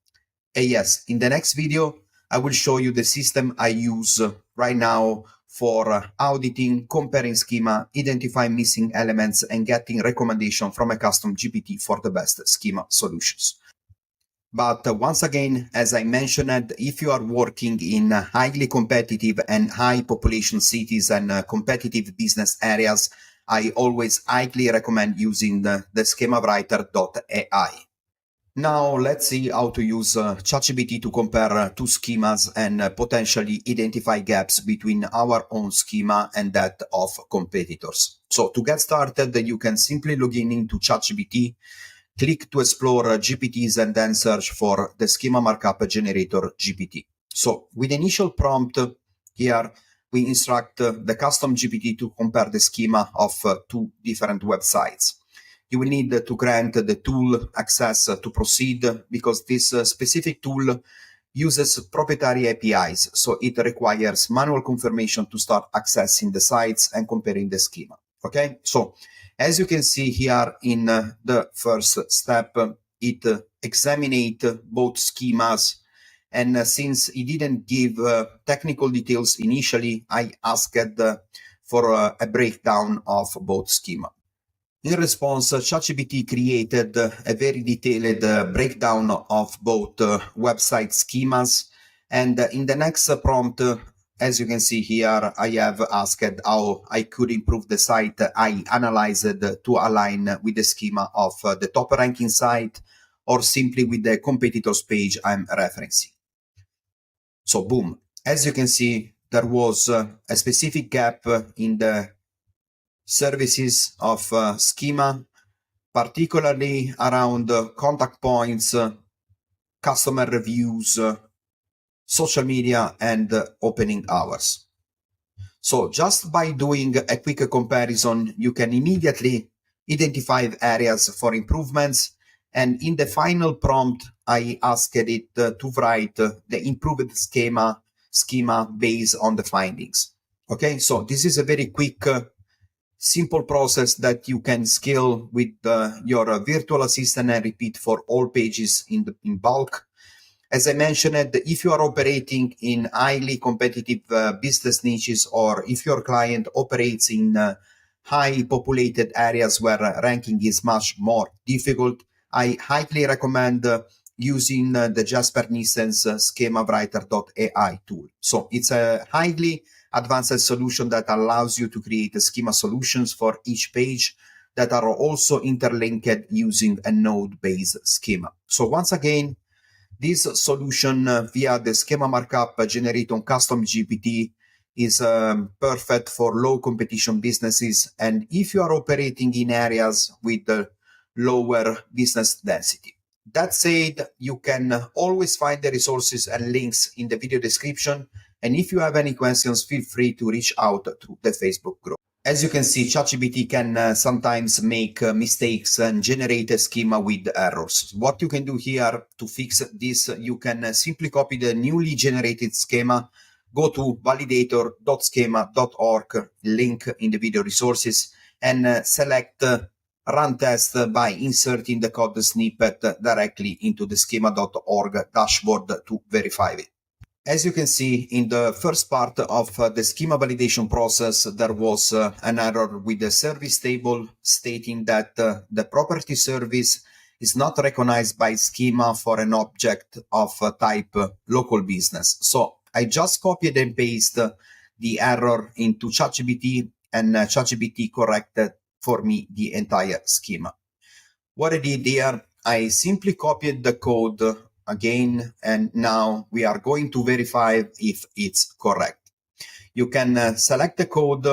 And yes, in the next video, I will show you the system I use right now for auditing, comparing schema, identifying missing elements, and getting recommendation from a custom GPT for the best schema solutions. But once again, as I mentioned, if you are working in highly competitive and high population cities and competitive business areas, I always highly recommend using the schemawriter.ai. Now let's see how to use ChatGPT to compare two schemas and potentially identify gaps between our own schema and that of competitors. So to get started, you can simply log in into ChatGPT, click to explore GPTs and then search for the schema markup generator GPT. So with the initial prompt here, we instruct the custom GPT to compare the schema of two different websites. You will need to grant the tool access to proceed because this specific tool uses proprietary APIs, so it requires manual confirmation to start accessing the sites and comparing the schema. Okay, so as you can see here in the first step, it examined both schemas, and since it didn't give technical details initially, I asked for a breakdown of both schema. In response, ChatGPT created a very detailed breakdown of both website schemas. And in the next prompt, as you can see here, I have asked how I could improve the site I analyzed to align with the schema of the top ranking site or simply with the competitors page I'm referencing. So boom, as you can see, there was a specific gap in the services of schema, particularly around contact points, customer reviews, social media, and opening hours. So just by doing a quick comparison, you can immediately identify areas for improvements. And in the final prompt, I asked it to write the improved schema based on the findings. Okay, so this is a very quick simple process that you can scale with your virtual assistant and repeat for all pages in bulk. As I mentioned, if you are operating in highly competitive business niches, or if your client operates in high populated areas where ranking is much more difficult, I highly recommend using the Jasper Nissen's schemawriter.ai tool. So it's a highly advanced solution that allows you to create schema solutions for each page that are also interlinked using a node-based schema. So once again, this solution via the schema markup generated on custom GPT is perfect for low competition businesses, and if you are operating in areas with lower business density. That said, you can always find the resources and links in the video description. And if you have any questions, feel free to reach out to the Facebook group. As you can see, ChatGPT can sometimes make mistakes and generate a schema with errors. What you can do here to fix this, you can simply copy the newly generated schema, go to validator.schema.org, link in the video resources, and select Run Test by inserting the code snippet directly into the schema.org dashboard to verify it. As you can see, in the first part of the schema validation process, there was an error with the service table stating that the property service is not recognized by schema for an object of type local business. So I just copied and pasted the error into ChatGPT, and ChatGPT corrected for me the entire schema. What I did here, I simply copied the code again, and now we are going to verify if it's correct. You can select the code,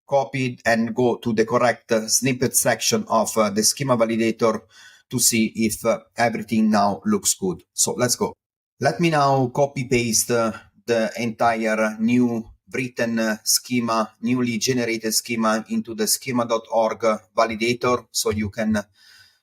copy it, and go to the correct snippet section of the schema validator to see if everything now looks good. So let's go. Let me now copy paste the entire new written schema, newly generated schema into the schema.org validator, so you can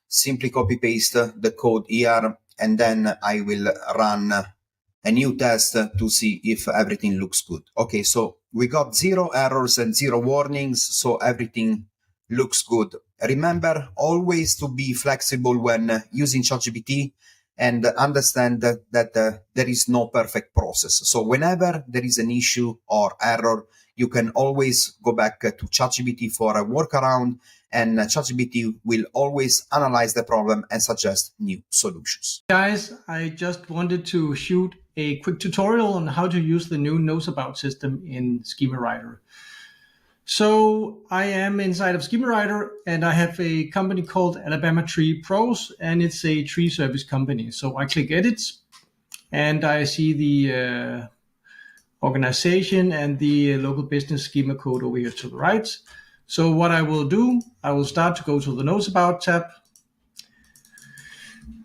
simply copy paste the code here, and then I will run a new test to see if everything looks good. Okay, so we got 0 errors and 0 warnings, so everything looks good. Remember always to be flexible when using ChatGPT, and understand that there is no perfect process. So whenever there is an issue or error, you can always go back to ChatGPT for a workaround, and ChatGPT will always analyze the problem and suggest new solutions. Guys, I just wanted to shoot a quick tutorial on how to use the new Knows About system in Schema Writer. So I am inside of Schema Writer, and I have a company called Alabama Tree Pros, and it's a tree service company. So I click Edit, and I see the organization and the local business schema code over here to the right. So what I will do, I will start to go to the Knows About tab.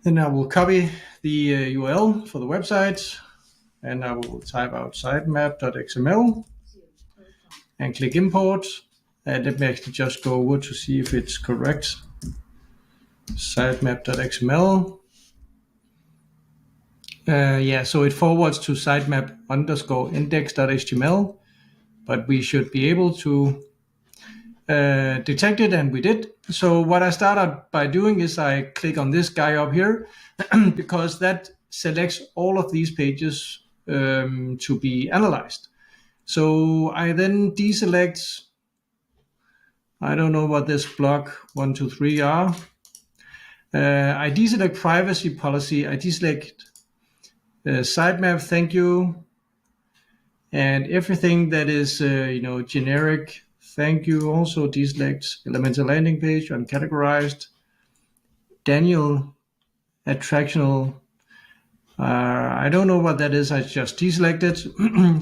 Then I will copy the URL for the website, and I will type out sitemap.xml and click import. And let me actually just go over to see if it's correct. Sitemap.xml. Yeah, so it forwards to sitemap_index.html, but we should be able to detect it, and we did. So what I started by doing is I click on this guy up here because that selects all of these pages to be analyzed. So I then deselect, I don't know what this block 1, 2, 3 are. I deselect privacy policy. I deselect sitemap, thank you, and everything that is generic. Thank you. Also deselect elemental landing page, uncategorized, Daniel, attractional. I don't know what that is. I just deselected.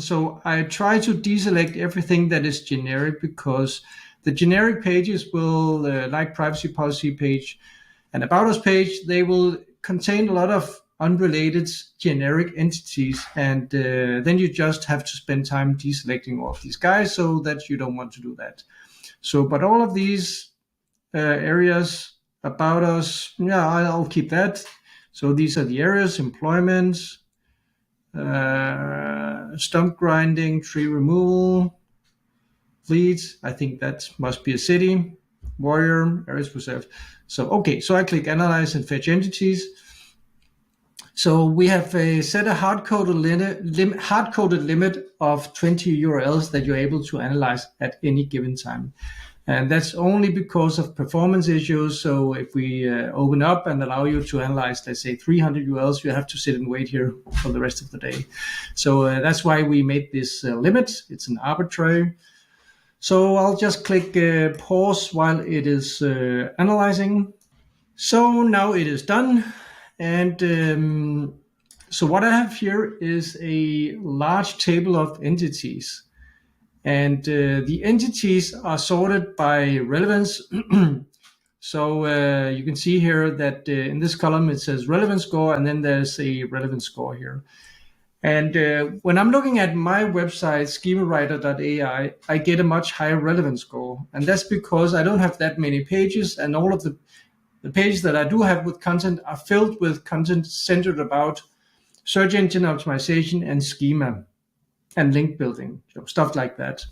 So I try to deselect everything that is generic, because the generic pages will, like privacy policy page and about us page, they will contain a lot of unrelated generic entities, and then you just have to spend time deselecting all of these guys, so that you don't want to do that. So, but all of these areas about us, yeah, I'll keep that. So these are the areas: employment, stump grinding, tree removal, fleet. I think that must be a city. Warrior, areas reserved. So, okay, so I click analyze and fetch entities. So we have set a hard-coded limit of 20 URLs that you're able to analyze at any given time. And that's only because of performance issues. So if we open up and allow you to analyze, let's say 300 URLs, you have to sit and wait here for the rest of the day. So that's why we made this limit. It's an arbitrary. So I'll just click pause while it is analyzing. So now it is done. And so what I have here is a large table of entities. And the entities are sorted by relevance. So you can see here that in this column it says relevance score, and then there's a relevance score here. And when I'm looking at my website, schemawriter.ai, I get a much higher relevance score. And that's because I don't have that many pages, and all of the pages that I do have with content are filled with content centered about search engine optimization and schema and link building, stuff like that.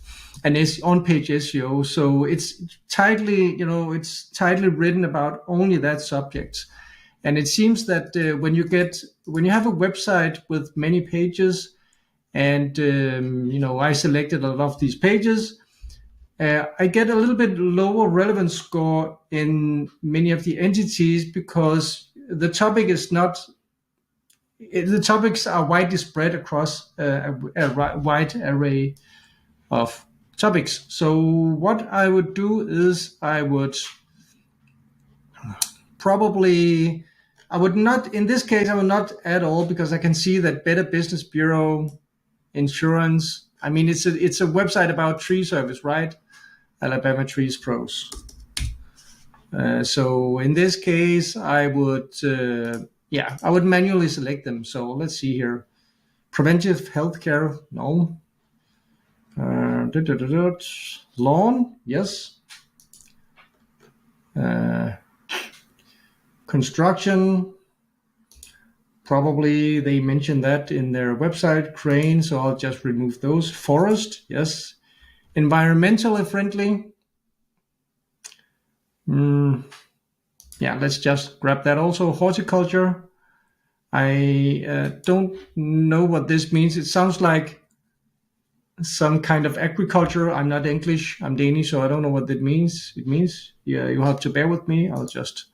And it's on-page SEO, so it's tightly written about only that subject. And it seems that when you have a website with many pages, and I selected a lot of these pages. I get a little bit lower relevance score in many of the entities because the topics are widely spread across a wide array of topics. So what I would do is I would not, in this case, I will not at all, because I can see that Better Business Bureau, insurance, I mean, it's a website about tree service, right? Alabama Trees Pros. So in this case, I would manually select them. So let's see here. Preventive healthcare, no. Lawn, yes. Construction, probably they mentioned that in their website. Crane, so I'll just remove those. Forest, yes. Environmentally friendly. Let's just grab that also. Horticulture. I don't know what this means. It sounds like some kind of agriculture. I'm not English. I'm Danish, so I don't know what that means. It means, yeah, you have to bear with me. I'll just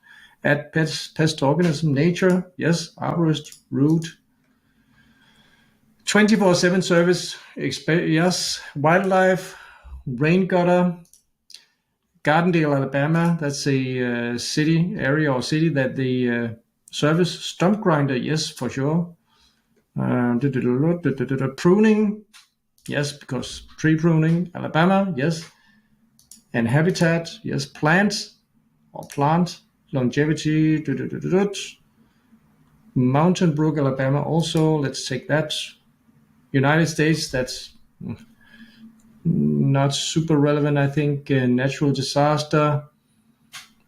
add pest organism, nature. Yes, arborist, root. 24/7 service. Yes, wildlife, rain gutter. Gardendale, Alabama. That's a city area or city that they service. Stump grinder, yes, for sure. Pruning, yes, because tree pruning. Alabama, yes. And habitat, yes. Plant or plant. Longevity. Mountain Brook, Alabama, also. Let's take that. United States, that's not super relevant, I think. Natural disaster.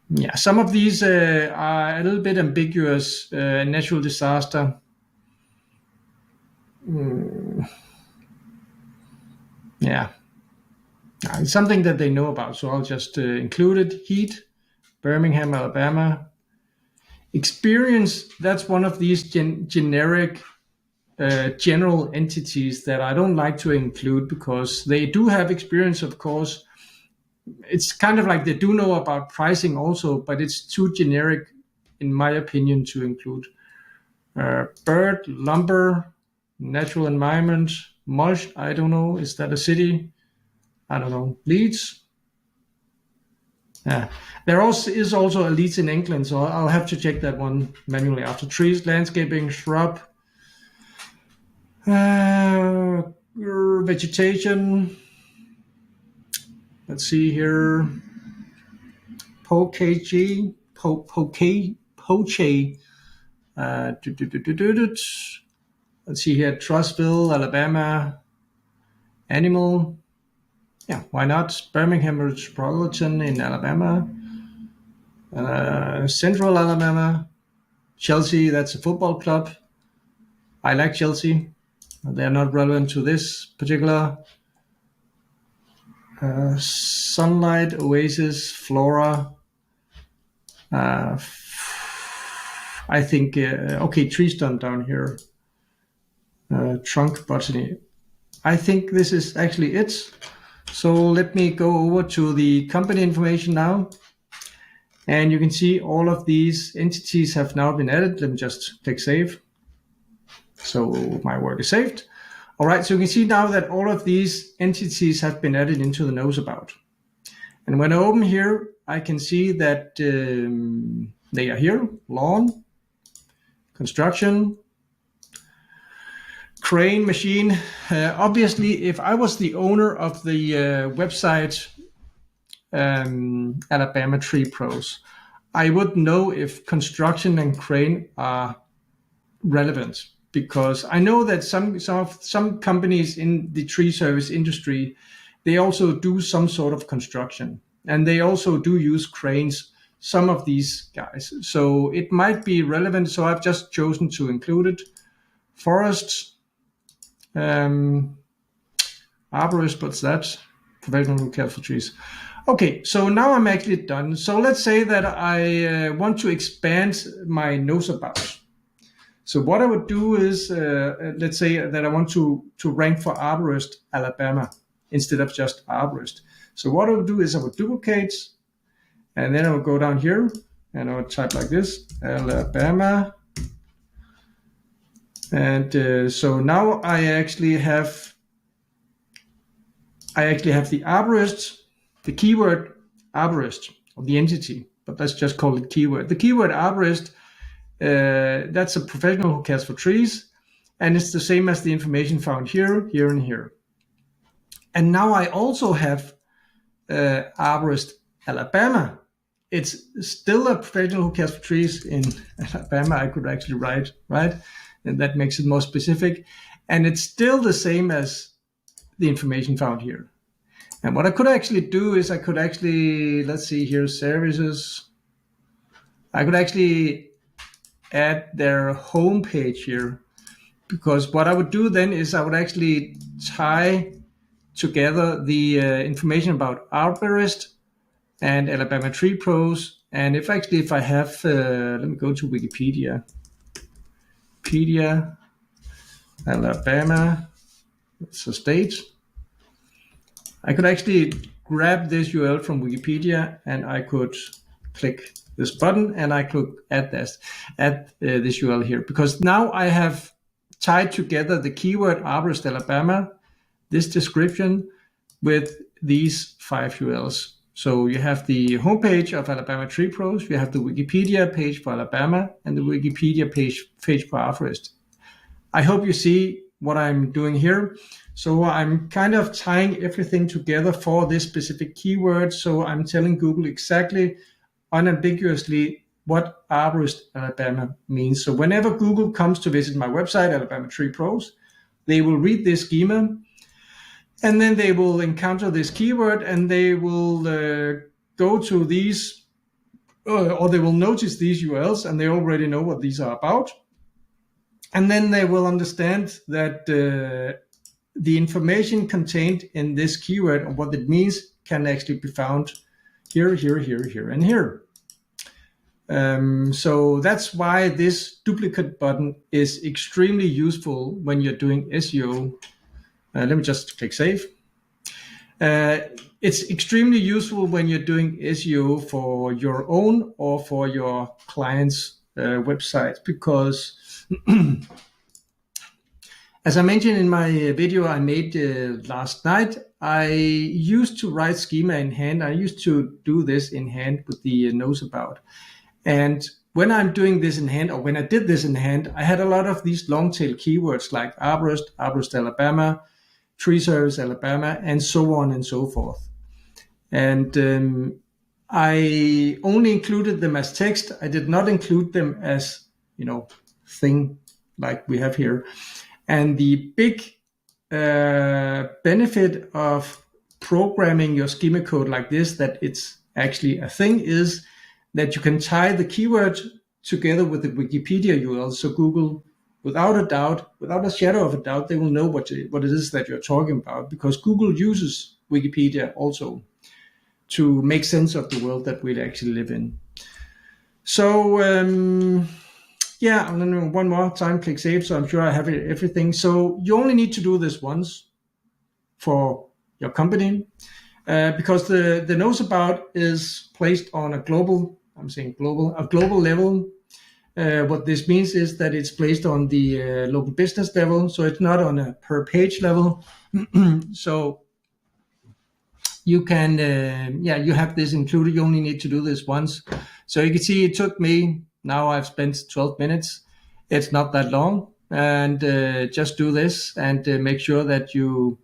Yeah, some of these are a little bit ambiguous. Natural disaster. Yeah, it's something that they know about, so I'll just include it. Heat, Birmingham, Alabama. Experience, that's one of these generic general entities that I don't like to include because they do have experience, of course. It's kind of like they do know about pricing also, but it's too generic, in my opinion, to include. Bird, lumber, natural environment, mulch, I don't know. Is that a city? I don't know. Leeds? Yeah. There also is also a Leeds in England, so I'll have to check that one manually. After trees, landscaping, shrub, vegetation. Let's see here. Poche. Let's see here. Trussville, Alabama. Animal. Yeah, why not? Birmingham Metropolitan in Alabama. Central Alabama. Chelsea, that's a football club. I like Chelsea. They're not relevant to this particular. Sunlight, Oasis, Flora. I think, tree stump down here. Trunk botany. I think this is actually it. So let me go over to the company information now. And you can see all of these entities have now been added. Let me just click save. So my work is saved. All right, so you can see now that all of these entities have been added into the knows about. And when I open here, I can see that they are here. Lawn, construction, crane, machine. Obviously, if I was the owner of the website Alabama Tree Pros, I would know if construction and crane are relevant, because I know that some companies in the tree service industry, they also do some sort of construction, and they also do use cranes, some of these guys. So it might be relevant. So I've just chosen to include it. Forests, arborist, what's that? Professional care for trees. Okay, so now I'm actually done. So let's say that I want to expand my knows about. So what I would do is, let's say that I want to rank for Arborist, Alabama, instead of just Arborist. So what I would do is I would duplicate, and then I would go down here, and I would type like this, Alabama. And so now I actually have the arborist, the keyword arborist, or the entity, but let's just call it keyword. The keyword arborist, that's a professional who cares for trees, and it's the same as the information found here, here, and here. And now I also have arborist Alabama. It's still a professional who cares for trees in Alabama. I could actually write, right? And that makes it more specific. And it's still the same as the information found here. And what I could actually do is I could actually, let's see here, services. I could actually add their homepage here, because what I would do then is I would actually tie together the information about Arborist and Alabama Tree Pros. And if I have, let me go to Wikipedia, Alabama, it's a state. I could actually grab this URL from Wikipedia, and I could click this button, and I could add this URL here, because now I have tied together the keyword Arborist Alabama, this description, with these 5 URLs. So you have the homepage of Alabama Tree Pros, you have the Wikipedia page for Alabama, and the Wikipedia page for Arborist. I hope you see what I'm doing here. So I'm kind of tying everything together for this specific keyword. So I'm telling Google exactly, unambiguously, what Arborist Alabama means. So whenever Google comes to visit my website, Alabama Tree Pros, they will read this schema, and then they will encounter this keyword, and they will go to these, or they will notice these URLs, and they already know what these are about. And then they will understand that the information contained in this keyword and what it means can actually be found here, here, here, here, and here. So that's why this duplicate button is extremely useful when you're doing SEO. Let me just click save. It's extremely useful when you're doing SEO for your own or for your clients' websites, because as I mentioned in my video I made last night, I used to write schema in hand. I used to do this in hand with the knows about. And when I'm doing this in hand, or when I did this in hand, I had a lot of these long tail keywords like Arborist, Arborist Alabama, Tree Service Alabama, and so on and so forth. And I only included them as text. I did not include them as, thing like we have here. And the big benefit of programming your schema code like this, that it's actually a thing, is that you can tie the keyword together with the Wikipedia URL. So Google, without a shadow of a doubt, they will know what it is that you're talking about, because Google uses Wikipedia also to make sense of the world that we actually live in. So yeah, I'm going to one more time click save, so I'm sure I have everything. So you only need to do this once for your company, because the knows about is placed on a global level. What this means is that it's placed on the local business level, so it's not on a per page level. So you can, you have this included. You only need to do this once. So you can see it took me, now I've spent 12 minutes. It's not that long. And just do this and make sure that you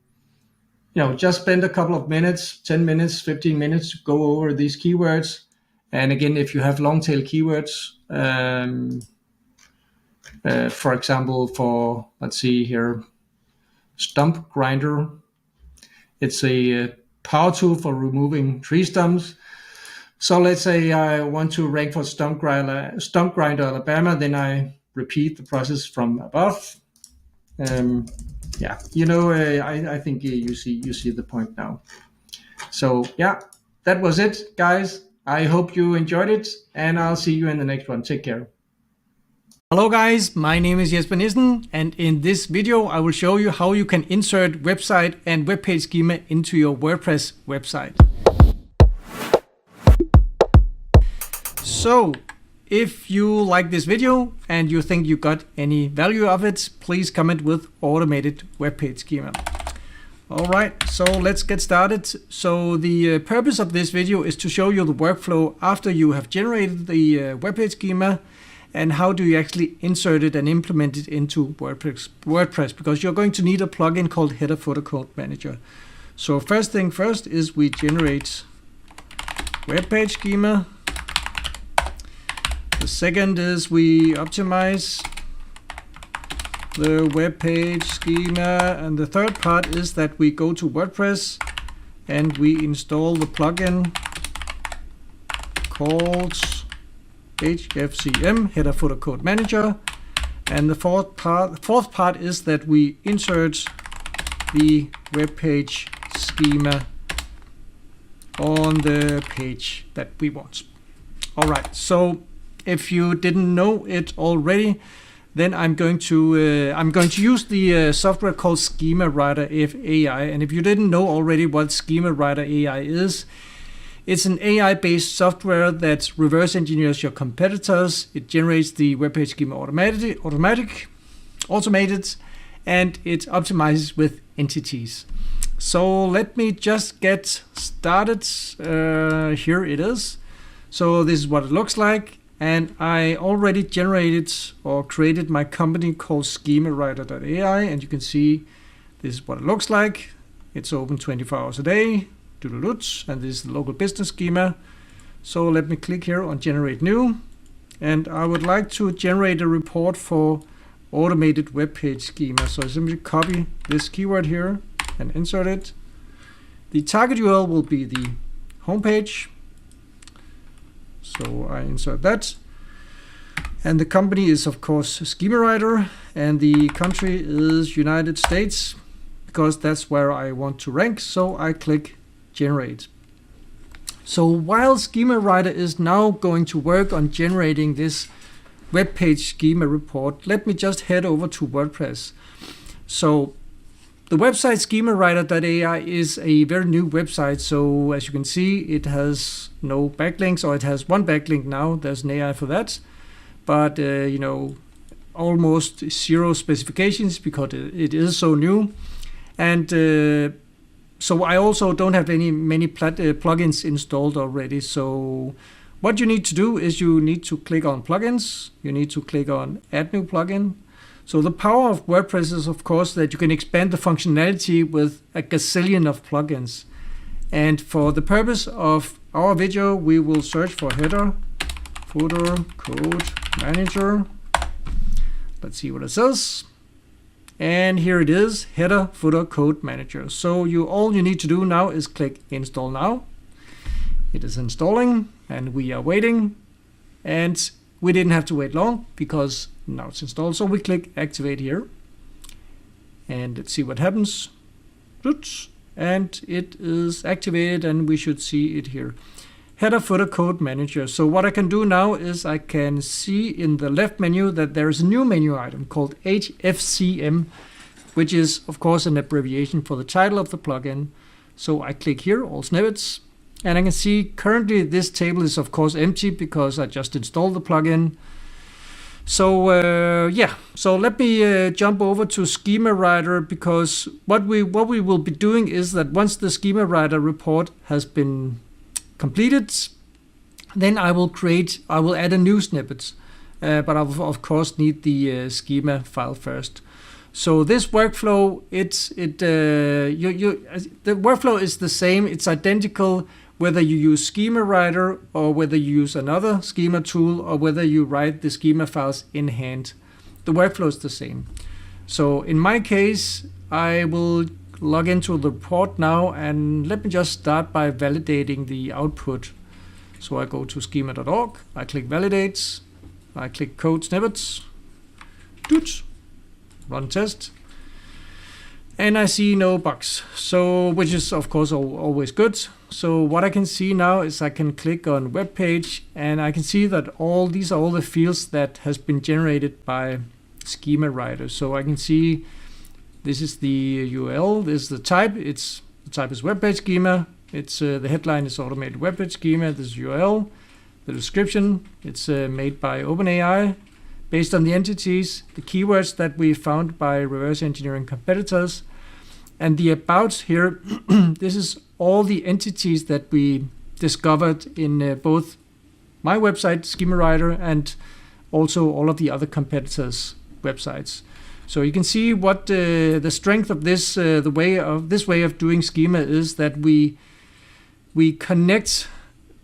just spend a couple of minutes, 10 minutes, 15 minutes to go over these keywords. And again, if you have long tail keywords, for example, for, let's see here, stump grinder, it's a power tool for removing tree stumps. So let's say I want to rank for stump grinder Alabama, then I repeat the process from above. I think you see the point now. So yeah, that was it, guys. I hope you enjoyed it, and I'll see you in the next one. Take care. Hello guys, my name is Jesper Nissen, and in this video I will show you how you can insert website and web page schema into your WordPress website. So, if you like this video and you think you got any value of it, please comment with automated web page schema. Alright, so let's get started. So the purpose of this video is to show you the workflow after you have generated the web page schema, and how do you actually insert it and implement it into WordPress, because you're going to need a plugin called Header Footer Code Manager. So first thing first is we generate web page schema. The second is we optimize the web page schema, and the third part is that we go to WordPress and we install the plugin called HFCM, Header Footer Code Manager. And the fourth part is that we insert the web page schema on the page that we want. All right, so if you didn't know it already, then I'm going to use the software called Schema Writer AI. And if you didn't know already what Schema Writer AI is, it's an AI-based software that reverse engineers your competitors. It generates the web page schema automated, and it optimizes with entities. So let me just get started. Here it is. So this is what it looks like. And I already generated or created my company called SchemaWriter.ai, and you can see this is what it looks like. It's open 24 hours a day. And this is the local business schema. So let me click here on generate new, and I would like to generate a report for automated web page schema. So I simply copy this keyword here and insert it. The target URL will be the homepage. So I insert that. And the company is of course Schema Writer, and the country is United States, because that's where I want to rank. So I click generate. So while Schema Writer is now going to work on generating this web page schema report, let me just head over to WordPress. So the website SchemaWriter.ai is a very new website. So as you can see, it has no backlinks, or it has one backlink now. There's an AI for that, but almost zero specifications because it is so new. And so I also don't have many plugins installed already. So what you need to do is you need to click on plugins. You need to click on add new plugin. So the power of WordPress is of course that you can expand the functionality with a gazillion of plugins. And for the purpose of our video, we will search for Header Footer Code Manager. Let's see what it says. And here it is, Header Footer Code Manager. So all you need to do now is click install now. It is installing and we are waiting, and we didn't have to wait long because now it's installed. So we click activate here and let's see what happens. And it is activated and we should see it here. Header Footer Code Manager. So what I can do now is I can see in the left menu that there is a new menu item called HFCM, which is of course an abbreviation for the title of the plugin. So I click here, all snippets, and I can see currently this table is of course empty because I just installed the plugin. So yeah, so let me jump over to Schema Writer, because what we will be doing is that once the Schema Writer report has been completed, then I will add a new snippet, but I will of course need the schema file first. So this workflow, the workflow is the same. It's identical whether you use Schema Writer or whether you use another schema tool or whether you write the schema files in hand. The workflow is the same. So in my case, I will log into the report now, and let me just start by validating the output. So I go to schema.org, I click validate, I click code snippets, run test, And I see no bugs, so which is of course always good. So what I can see now is I can click on web page, and I can see that these are all the fields that has been generated by Schema Writer. So I can see this is the URL, this is the type. The type is web page schema. It's the headline is automated web page schema. This is URL. The description, it's made by OpenAI based on the entities, the keywords that we found by reverse engineering competitors. And the about here, this is all the entities that we discovered in both my website, Schema Writer, and also all of the other competitors' websites. So you can see what the strength of this, this way of doing schema is that we connect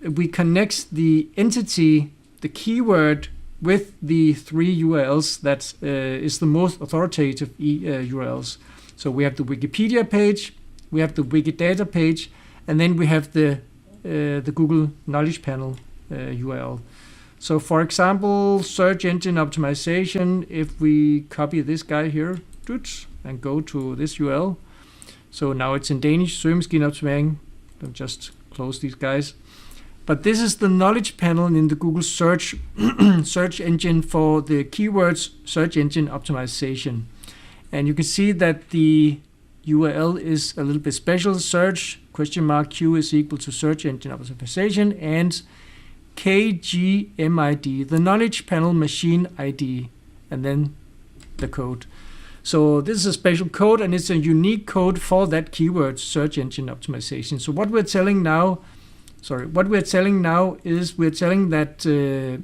the entity, the keyword, with the 3 URLs that is the most authoritative URLs. So we have the Wikipedia page, we have the Wikidata page, and then we have the Google Knowledge Panel URL. So for example, search engine optimization, if we copy this guy here and go to this URL, so now it's in Danish, søgemaskineoptimering. I'll just close these guys. But this is the knowledge panel in the Google search engine for the keywords search engine optimization. And you can see that the URL is a little bit special. Search $Q is equal to search engine optimization and KGMID, the knowledge panel machine ID, and then the code. So this is a special code, and it's a unique code for that keyword search engine optimization. So what we're telling now is we're telling that the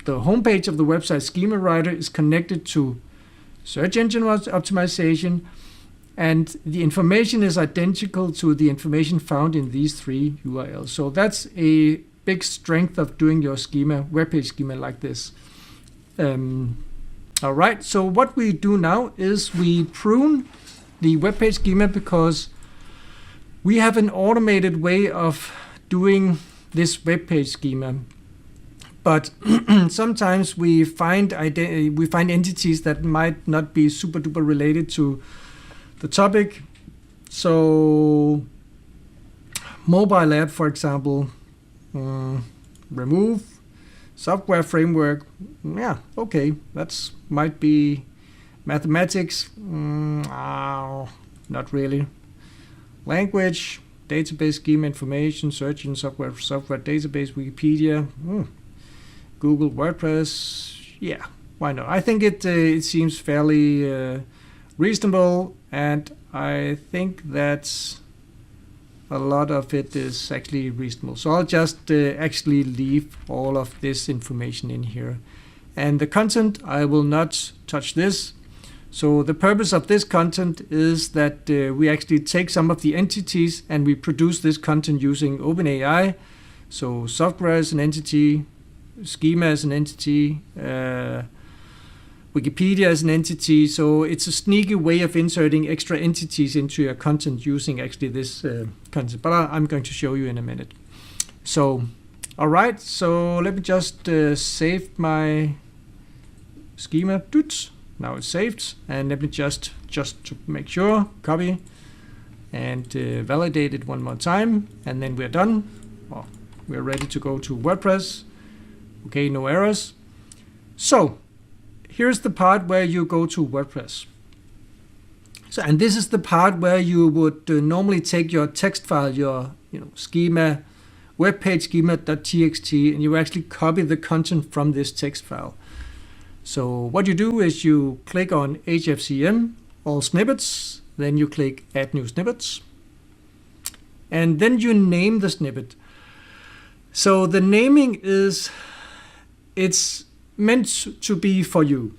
homepage of the website Schema Writer is connected to search engine optimization, and the information is identical to the information found in these 3 URLs. So that's a big strength of doing your schema, web page schema like this. All right, so what we do now is we prune the web page schema because we have an automated way of doing this web page schema. But sometimes we find entities that might not be super duper related to the topic. So mobile app, for example, remove software framework. Yeah, okay, that's might be mathematics. Not really. Language, database schema information, search in software database, Wikipedia, Google, WordPress. Yeah, why not? I think it seems fairly reasonable, and I think that's a lot of it is actually reasonable. So I'll just actually leave all of this information in here. And the content, I will not touch this. So the purpose of this content is that we actually take some of the entities and we produce this content using OpenAI. So software as an entity, schema as an entity, Wikipedia as an entity. So it's a sneaky way of inserting extra entities into your content using actually this content. But I'm going to show you in a minute. So, all right. So let me just save my schema. Now it's saved. And let me just to make sure, copy and validate it one more time. And then we're done. Well, we're ready to go to WordPress. Okay, no errors. So here's the part where you go to WordPress. So, and this is the part where you would normally take your text file, your schema, webpage schema.txt, and you actually copy the content from this text file. So what you do is you click on HFCM, all snippets, then you click add new snippets, and then you name the snippet. So the naming it's meant to be for you.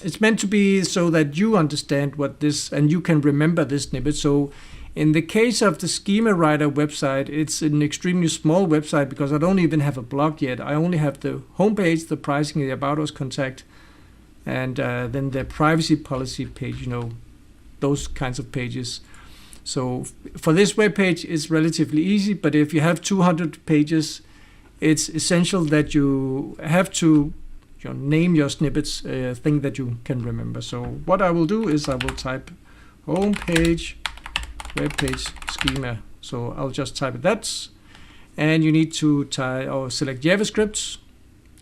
It's meant to be so that you understand what this, and you can remember this snippet. So in the case of the Schema Writer website, it's an extremely small website because I don't even have a blog yet. I only have the homepage, the pricing, the about us contact, and then the privacy policy page, those kinds of pages. So for this web page, it's relatively easy, but if you have 200 pages, it's essential that you have to name your snippets, thing that you can remember. So what I will do is I will type home page, web page schema. So I'll just type that, and you need to type or select JavaScript,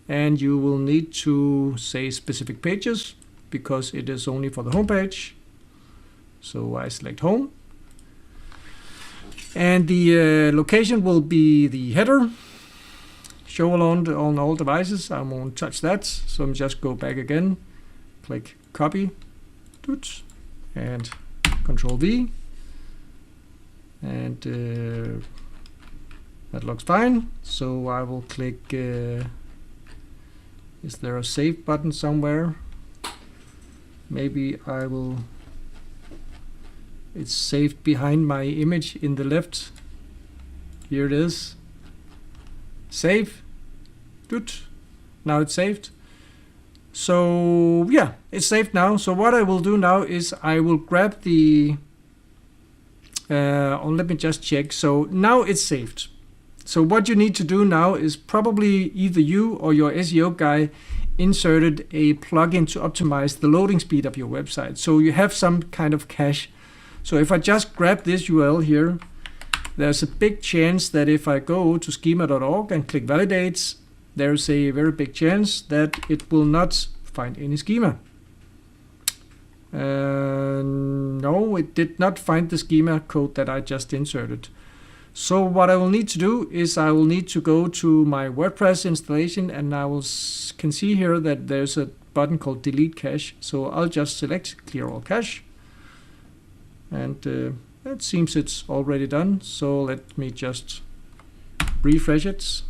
and you will need to say specific pages because it is only for the home page. So I select home, and the location will be the header. Show on all devices. I won't touch that, so I'm just go back again, click copy, and Control V, and that looks fine. So I will click. Is there a save button somewhere? Maybe I will. It's saved behind my image in the left. Here it is. Save. Good. Now it's saved. So yeah, it's saved now. So what I will do now is I will grab the let me just check. So now it's saved. So what you need to do now is probably either you or your SEO guy inserted a plugin to optimize the loading speed of your website. So you have some kind of cache. So if I just grab this URL here, there's a big chance that if I go to schema.org and click validates, there's a very big chance that it will not find any schema. No, it did not find the schema code that I just inserted. So what I will need to do is I will need to go to my WordPress installation, and I will can see here that there's a button called delete cache. So I'll just select clear all cache, and it seems it's already done. So let me just refresh it.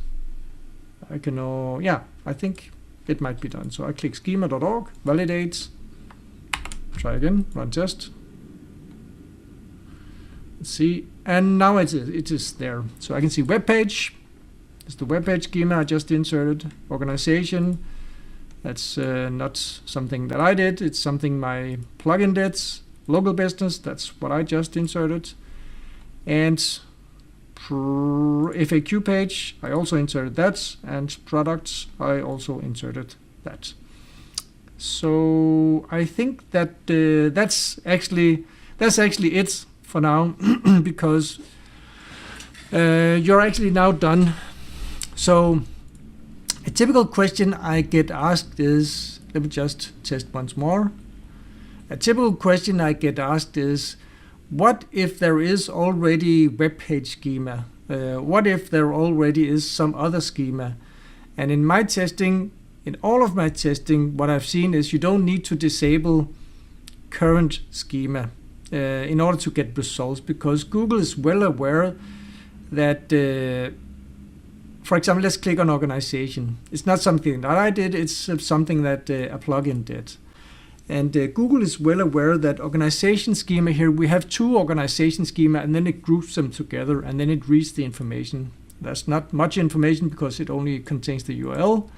I can yeah, I think it might be done. So I click schema.org, validate, try again, run test. Let's see, and now it is there. So I can see web page. It's the web page schema I just inserted. Organization. That's not something that I did. It's something my plugin did. Local business. That's what I just inserted. And FAQ page. I also inserted that. And products. I also inserted that. So I think that that's actually it for now, because you're actually now done. So a typical question I get asked is, let me just test once more. A typical question I get asked is, what if there is already web page schema? What if there already is some other schema? And in my testing, in all of my testing, what I've seen is you don't need to disable current schema in order to get results, because Google is well aware that, for example, let's click on organization. It's not something that I did, it's something that a plugin did. And Google is well aware that organization schema here, we have two organization schema, and then it groups them together, and then it reads the information. That's not much information because it only contains the URL.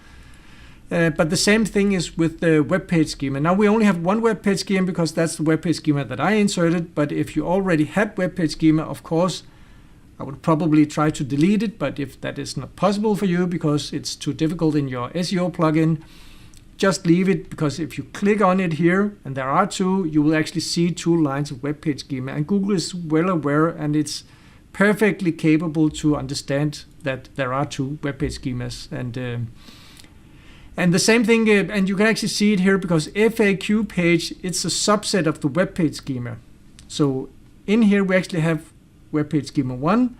But the same thing is with the web page schema. Now we only have one web page schema because that's the web page schema that I inserted. But if you already had web page schema, of course, I would probably try to delete it. But if that is not possible for you because it's too difficult in your SEO plugin, just leave it, because if you click on it here, and there are two, you will actually see 2 lines of web page schema. And Google is well aware, and it's perfectly capable to understand that there are 2 web page schemas. And the same thing, and you can actually see it here, because FAQ page, it's a subset of the web page schema. So in here we actually have web page schema 1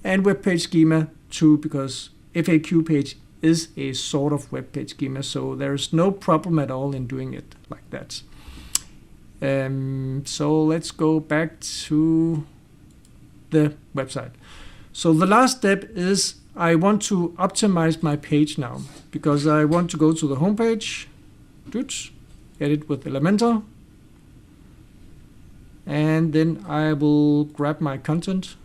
and web page schema 2, because FAQ page is a sort of web page schema. So there's no problem at all in doing it like that. So let's go back to the website. So the last step is I want to optimize my page now, because I want to go to the home page, edit with Elementor, and then I will grab my content.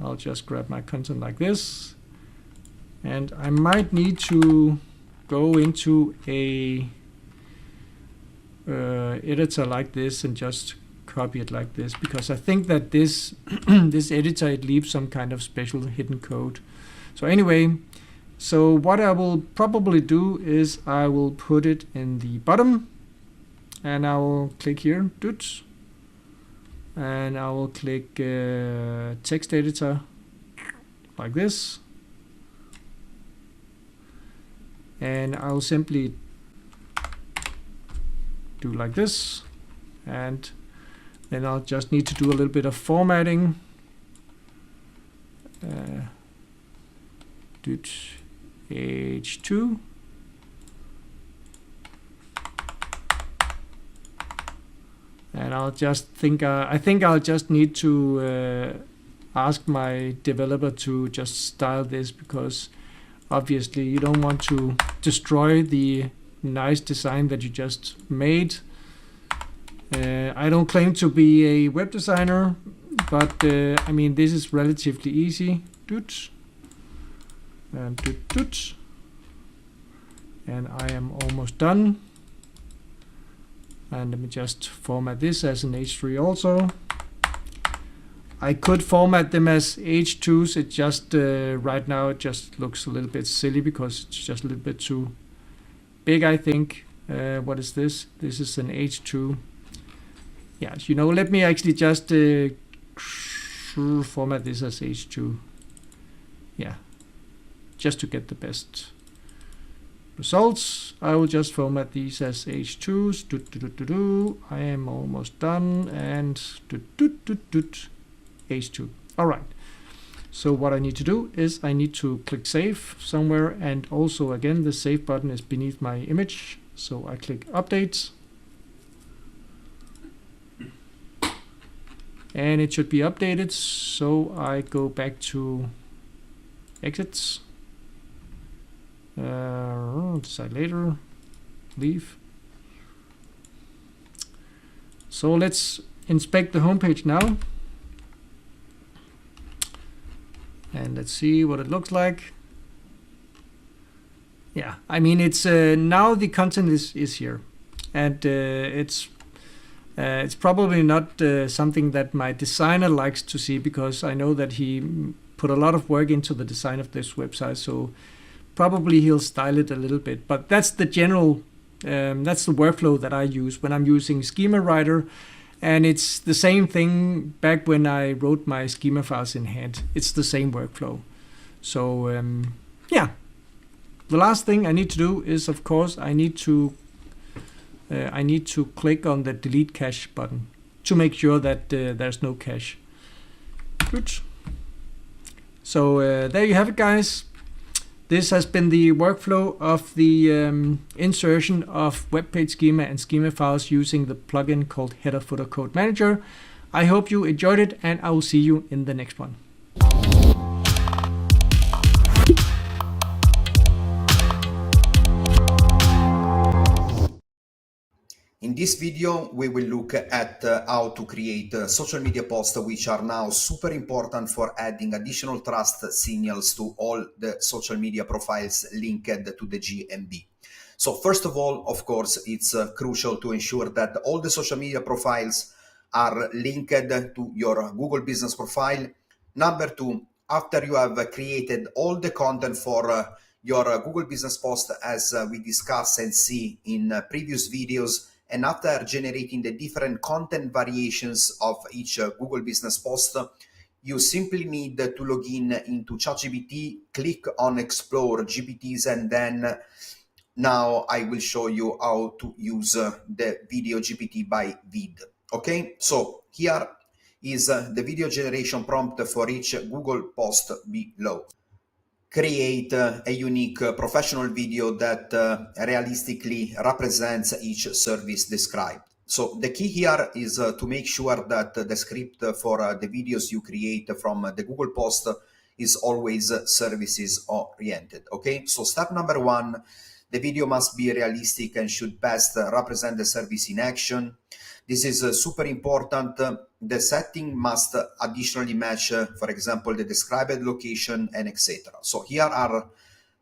I'll just grab my content like this, and I might need to go into a editor like this and just copy it like this, because I think that this this editor, it leaves some kind of special hidden code. So anyway, so what I will probably do is I will put it in the bottom, and I will click here, and I will click text editor like this, and I'll simply do like this, and then I'll just need to do a little bit of formatting. H2, and I think I'll just need to ask my developer to just style this, because obviously you don't want to destroy the nice design that you just made. I don't claim to be a web designer, but I mean, this is relatively easy. And and I am almost done. And let me just format this as an H3 also. I could format them as H2s. It just right now it just looks a little bit silly because it's just a little bit too big, I think. What is this? This is an H2. Yes, let me actually just format this as H2. Yeah, just to get the best results. I will just format these as H2s. I am almost done, and H2. All right. So what I need to do is I need to click save somewhere, and also again the save button is beneath my image. So I click update, and it should be updated. So I go back to exits, decide later, leave. So let's inspect the homepage now, and let's see what it looks like. Yeah, I mean, it's now the content is here, and it's probably not something that my designer likes to see, because I know that he put a lot of work into the design of this website, so probably he'll style it a little bit. But that's the general, that's the workflow that I use when I'm using Schema Writer, and it's the same thing back when I wrote my schema files in hand. It's the same workflow. So yeah, the last thing I need to do is, of course, I need to click on the delete cache button to make sure that there's no cache. Good. So there you have it, guys. This has been the workflow of the insertion of web page schema and schema files using the plugin called Header Footer Code Manager. I hope you enjoyed it, and I will see you in the next one. In this video, we will look at how to create social media posts, which are now super important for adding additional trust signals to all the social media profiles linked to the GMB. So first of all, of course, it's crucial to ensure that all the social media profiles are linked to your Google Business profile. Number two, after you have created all the content for your Google Business post, as we discussed and see in previous videos, and after generating the different content variations of each Google Business post, you simply need to log in into ChatGPT, click on Explore GPTs, and then now I will show you how to use the video GPT by Vid. Okay, so here is the video generation prompt for each Google post below. Create a unique professional video that realistically represents each service described. So the key here is to make sure that the script for the videos you create from the Google post is always services oriented. Okay, so step number one, the video must be realistic and should best represent the service in action. This is super important. The setting must additionally match, for example, the described location and etc. So here are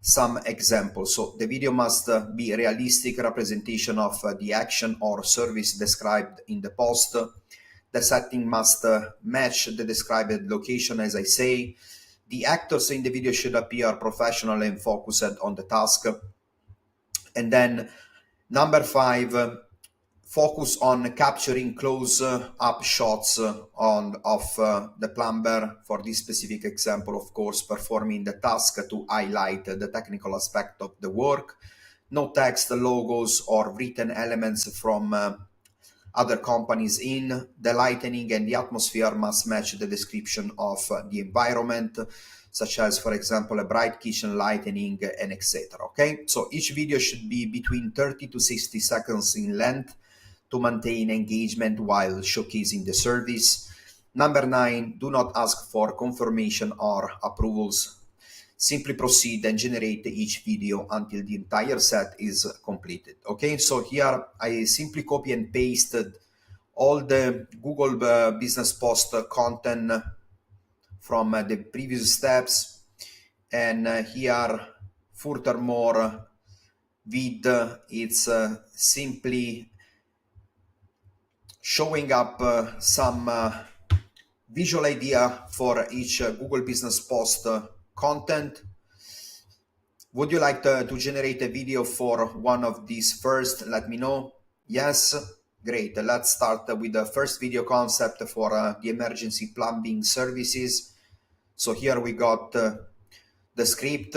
some examples. So the video must be a realistic representation of the action or service described in the post. The setting must match the described location, as I say. The actors in the video should appear professional and focused on the task. And then number 5, focus on capturing close-up shots of the plumber, for this specific example, of course, performing the task to highlight the technical aspect of the work. No text, logos, or written elements from other companies in. The lighting and the atmosphere must match the description of the environment, such as, for example, a bright kitchen lighting and etc. Okay, so each video should be between 30 to 60 seconds in length to maintain engagement while showcasing the service. Number 9, do not ask for confirmation or approvals. Simply proceed and generate each video until the entire set is completed. Okay, so here I simply copy and pasted all the Google Business Post content from the previous steps, and here furthermore with it's simply showing up some visual idea for each Google Business Post content. Would you like to generate a video for one of these first? Let me know. Yes, great. Let's start with the first video concept for the emergency plumbing services. So here we got the script.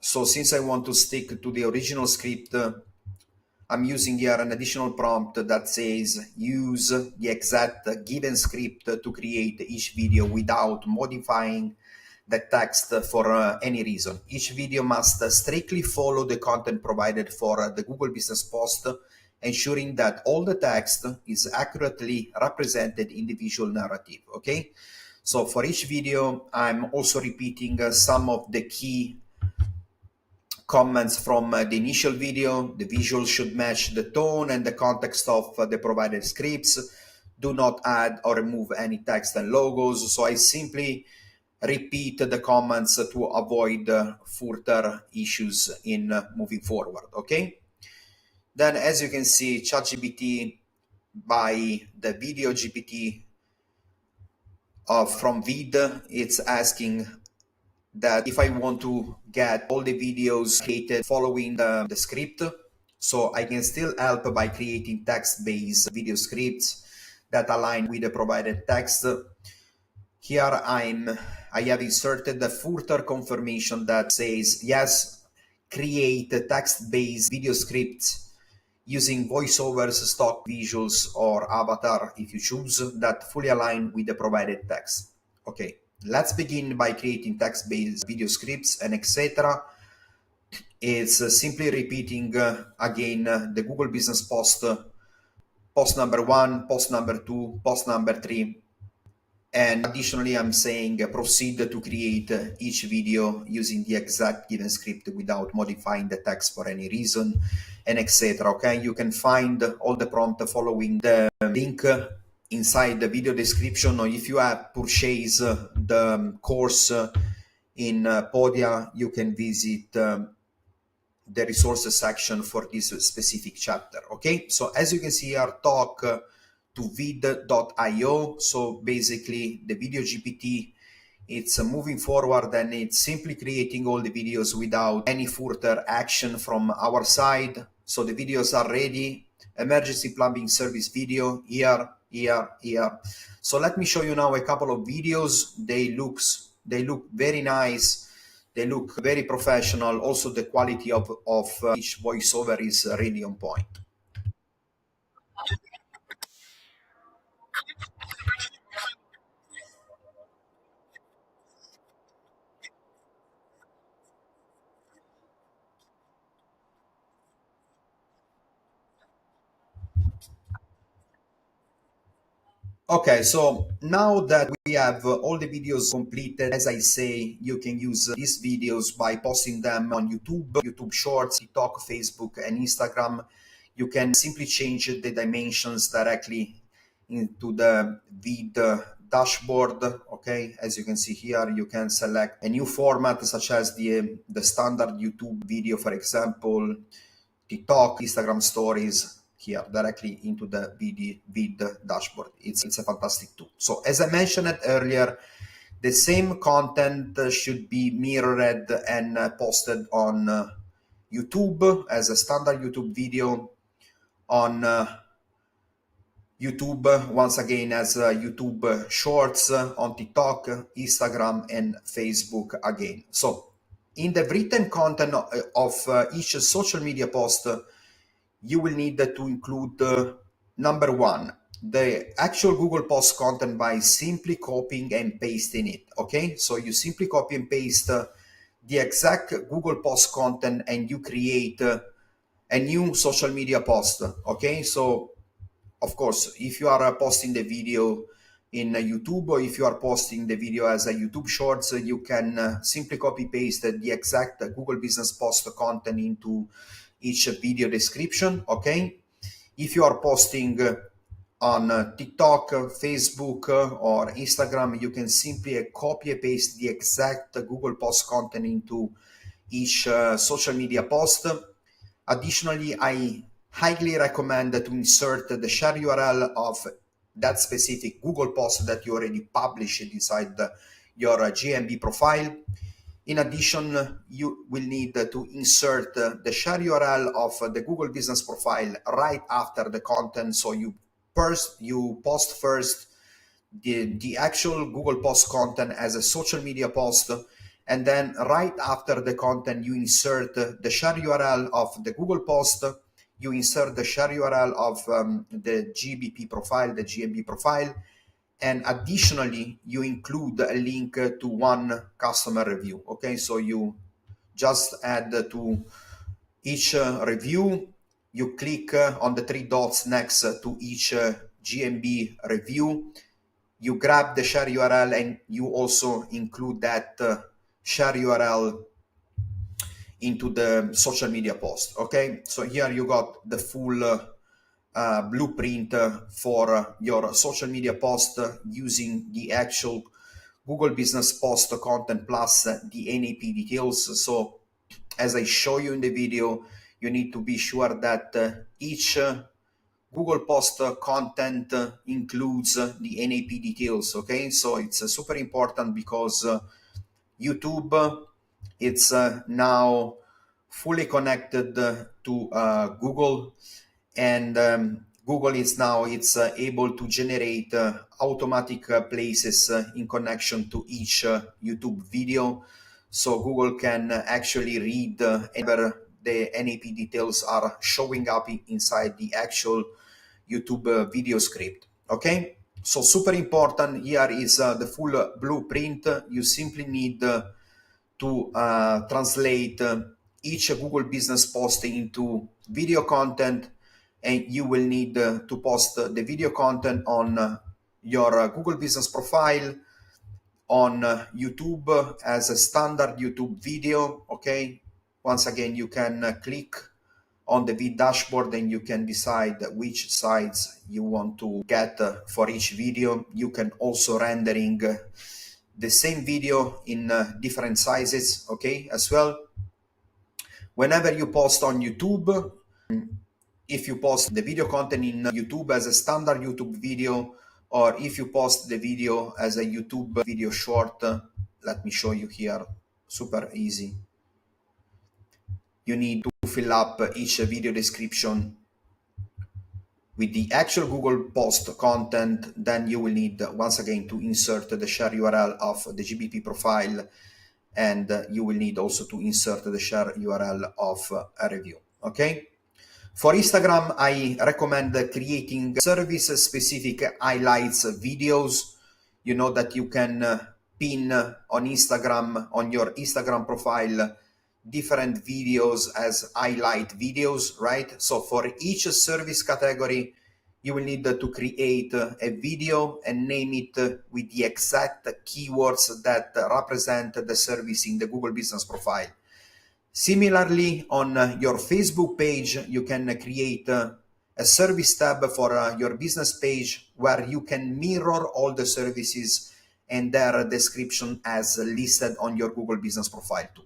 So since I want to stick to the original script, I'm using here an additional prompt that says use the exact given script to create each video without modifying the text for any reason. Each video must strictly follow the content provided for the Google Business Post, ensuring that all the text is accurately represented in the visual narrative. Okay, so for each video, I'm also repeating some of the key comments from the initial video. The visual should match the tone and the context of the provided scripts. Do not add or remove any text and logos. So I simply repeat the comments to avoid further issues in moving forward. Okay. Then, as you can see, ChatGPT by the video GPT from Vid, it's asking that if I want to get all the videos created following the script, so I can still help by creating text-based video scripts that align with the provided text. Here I have inserted the further confirmation that says, yes, create text-based video scripts using voiceovers, stock visuals, or avatar, if you choose, that fully align with the provided text. Okay, let's begin by creating text-based video scripts and etc. It's simply repeating again the Google Business Post, post number 1, post number 2, post number 3. And additionally, I'm saying proceed to create each video using the exact given script without modifying the text for any reason, and etc. Okay, you can find all the prompt following the link inside the video description, or if you have purchased the course in Podia, you can visit the resources section for this specific chapter. Okay, so as you can see here, talk to vid.io. So basically the video GPT, it's moving forward and it's simply creating all the videos without any further action from our side. So the videos are ready. Emergency plumbing service video here, here, here. So let me show you now a couple of videos. They look very nice. They look very professional. Also, the quality of each voiceover is really on point. Okay, so now that we have all the videos completed, as I say, you can use these videos by posting them on YouTube Shorts, TikTok, Facebook, and Instagram. You can simply change the dimensions directly into the vid dashboard. Okay, as you can see here, you can select a new format such as the standard YouTube video, for example, TikTok, Instagram stories, here directly into the vid dashboard. It's a fantastic tool. So as I mentioned it earlier, the same content should be mirrored and posted on YouTube as a standard YouTube video on YouTube, once again, as YouTube Shorts on TikTok, Instagram, and Facebook again. So in the written content of each social media post, you will need to include number one, the actual Google Post content by simply copying and pasting it. Okay, so you simply copy and paste the exact Google Post content and you create a new social media post. Okay, so of course, if you are posting the video in YouTube, or if you are posting the video as a YouTube Shorts, you can simply copy paste the exact Google Business Post content into each video description. Okay, if you are posting on TikTok, Facebook, or Instagram, you can simply copy and paste the exact Google Post content into each social media post. Additionally, I highly recommend to insert the share URL of that specific Google post that you already published inside your GMB profile. In addition, you will need to insert the share URL of the Google Business Profile right after the content. So you post first the actual Google Post content as a social media post, and then right after the content you insert the share URL of the Google Post, you insert the share URL of the GBP profile, the GMB profile, and additionally you include a link to one customer review. Okay, so you just add to each review, you click on the three dots next to each GMB review, you grab the share URL and you also include that share URL into the social media post. Okay, so here you got the full blueprint for your social media post using the actual Google Business Post content plus the NAP details. So as I show you in the video, you need to be sure that each Google Post content includes the NAP details. Okay, so it's super important because YouTube, it's now fully connected to Google, and Google is now able to generate automatic places in connection to each YouTube video. So Google can actually read whenever the NAP details are showing up inside the actual YouTube video script. Okay, so super important here is the full blueprint. You simply need to translate each Google Business Post into video content, and you will need to post the video content on your Google Business Profile, on YouTube as a standard YouTube video. Okay, once again, you can click on the V dashboard and you can decide which size you want to get for each video. You can also rendering the same video in different sizes, okay, as well. Whenever you post on YouTube, if you post the video content in YouTube as a standard YouTube video, or if you post the video as a YouTube video short, let me show you here, super easy. You need to fill up each video description with the actual Google Post content. Then you will need once again to insert the share URL of the GBP profile, and you will need also to insert the share URL of a review. Okay. For Instagram, I recommend creating service-specific highlights videos. You know that you can pin on Instagram, on your Instagram profile, different videos as highlight videos, right? So for each service category, you will need to create a video and name it with the exact keywords that represent the service in the Google Business Profile. Similarly, on your Facebook page, you can create a service tab for your business page where you can mirror all the services and their description as listed on your Google Business Profile too.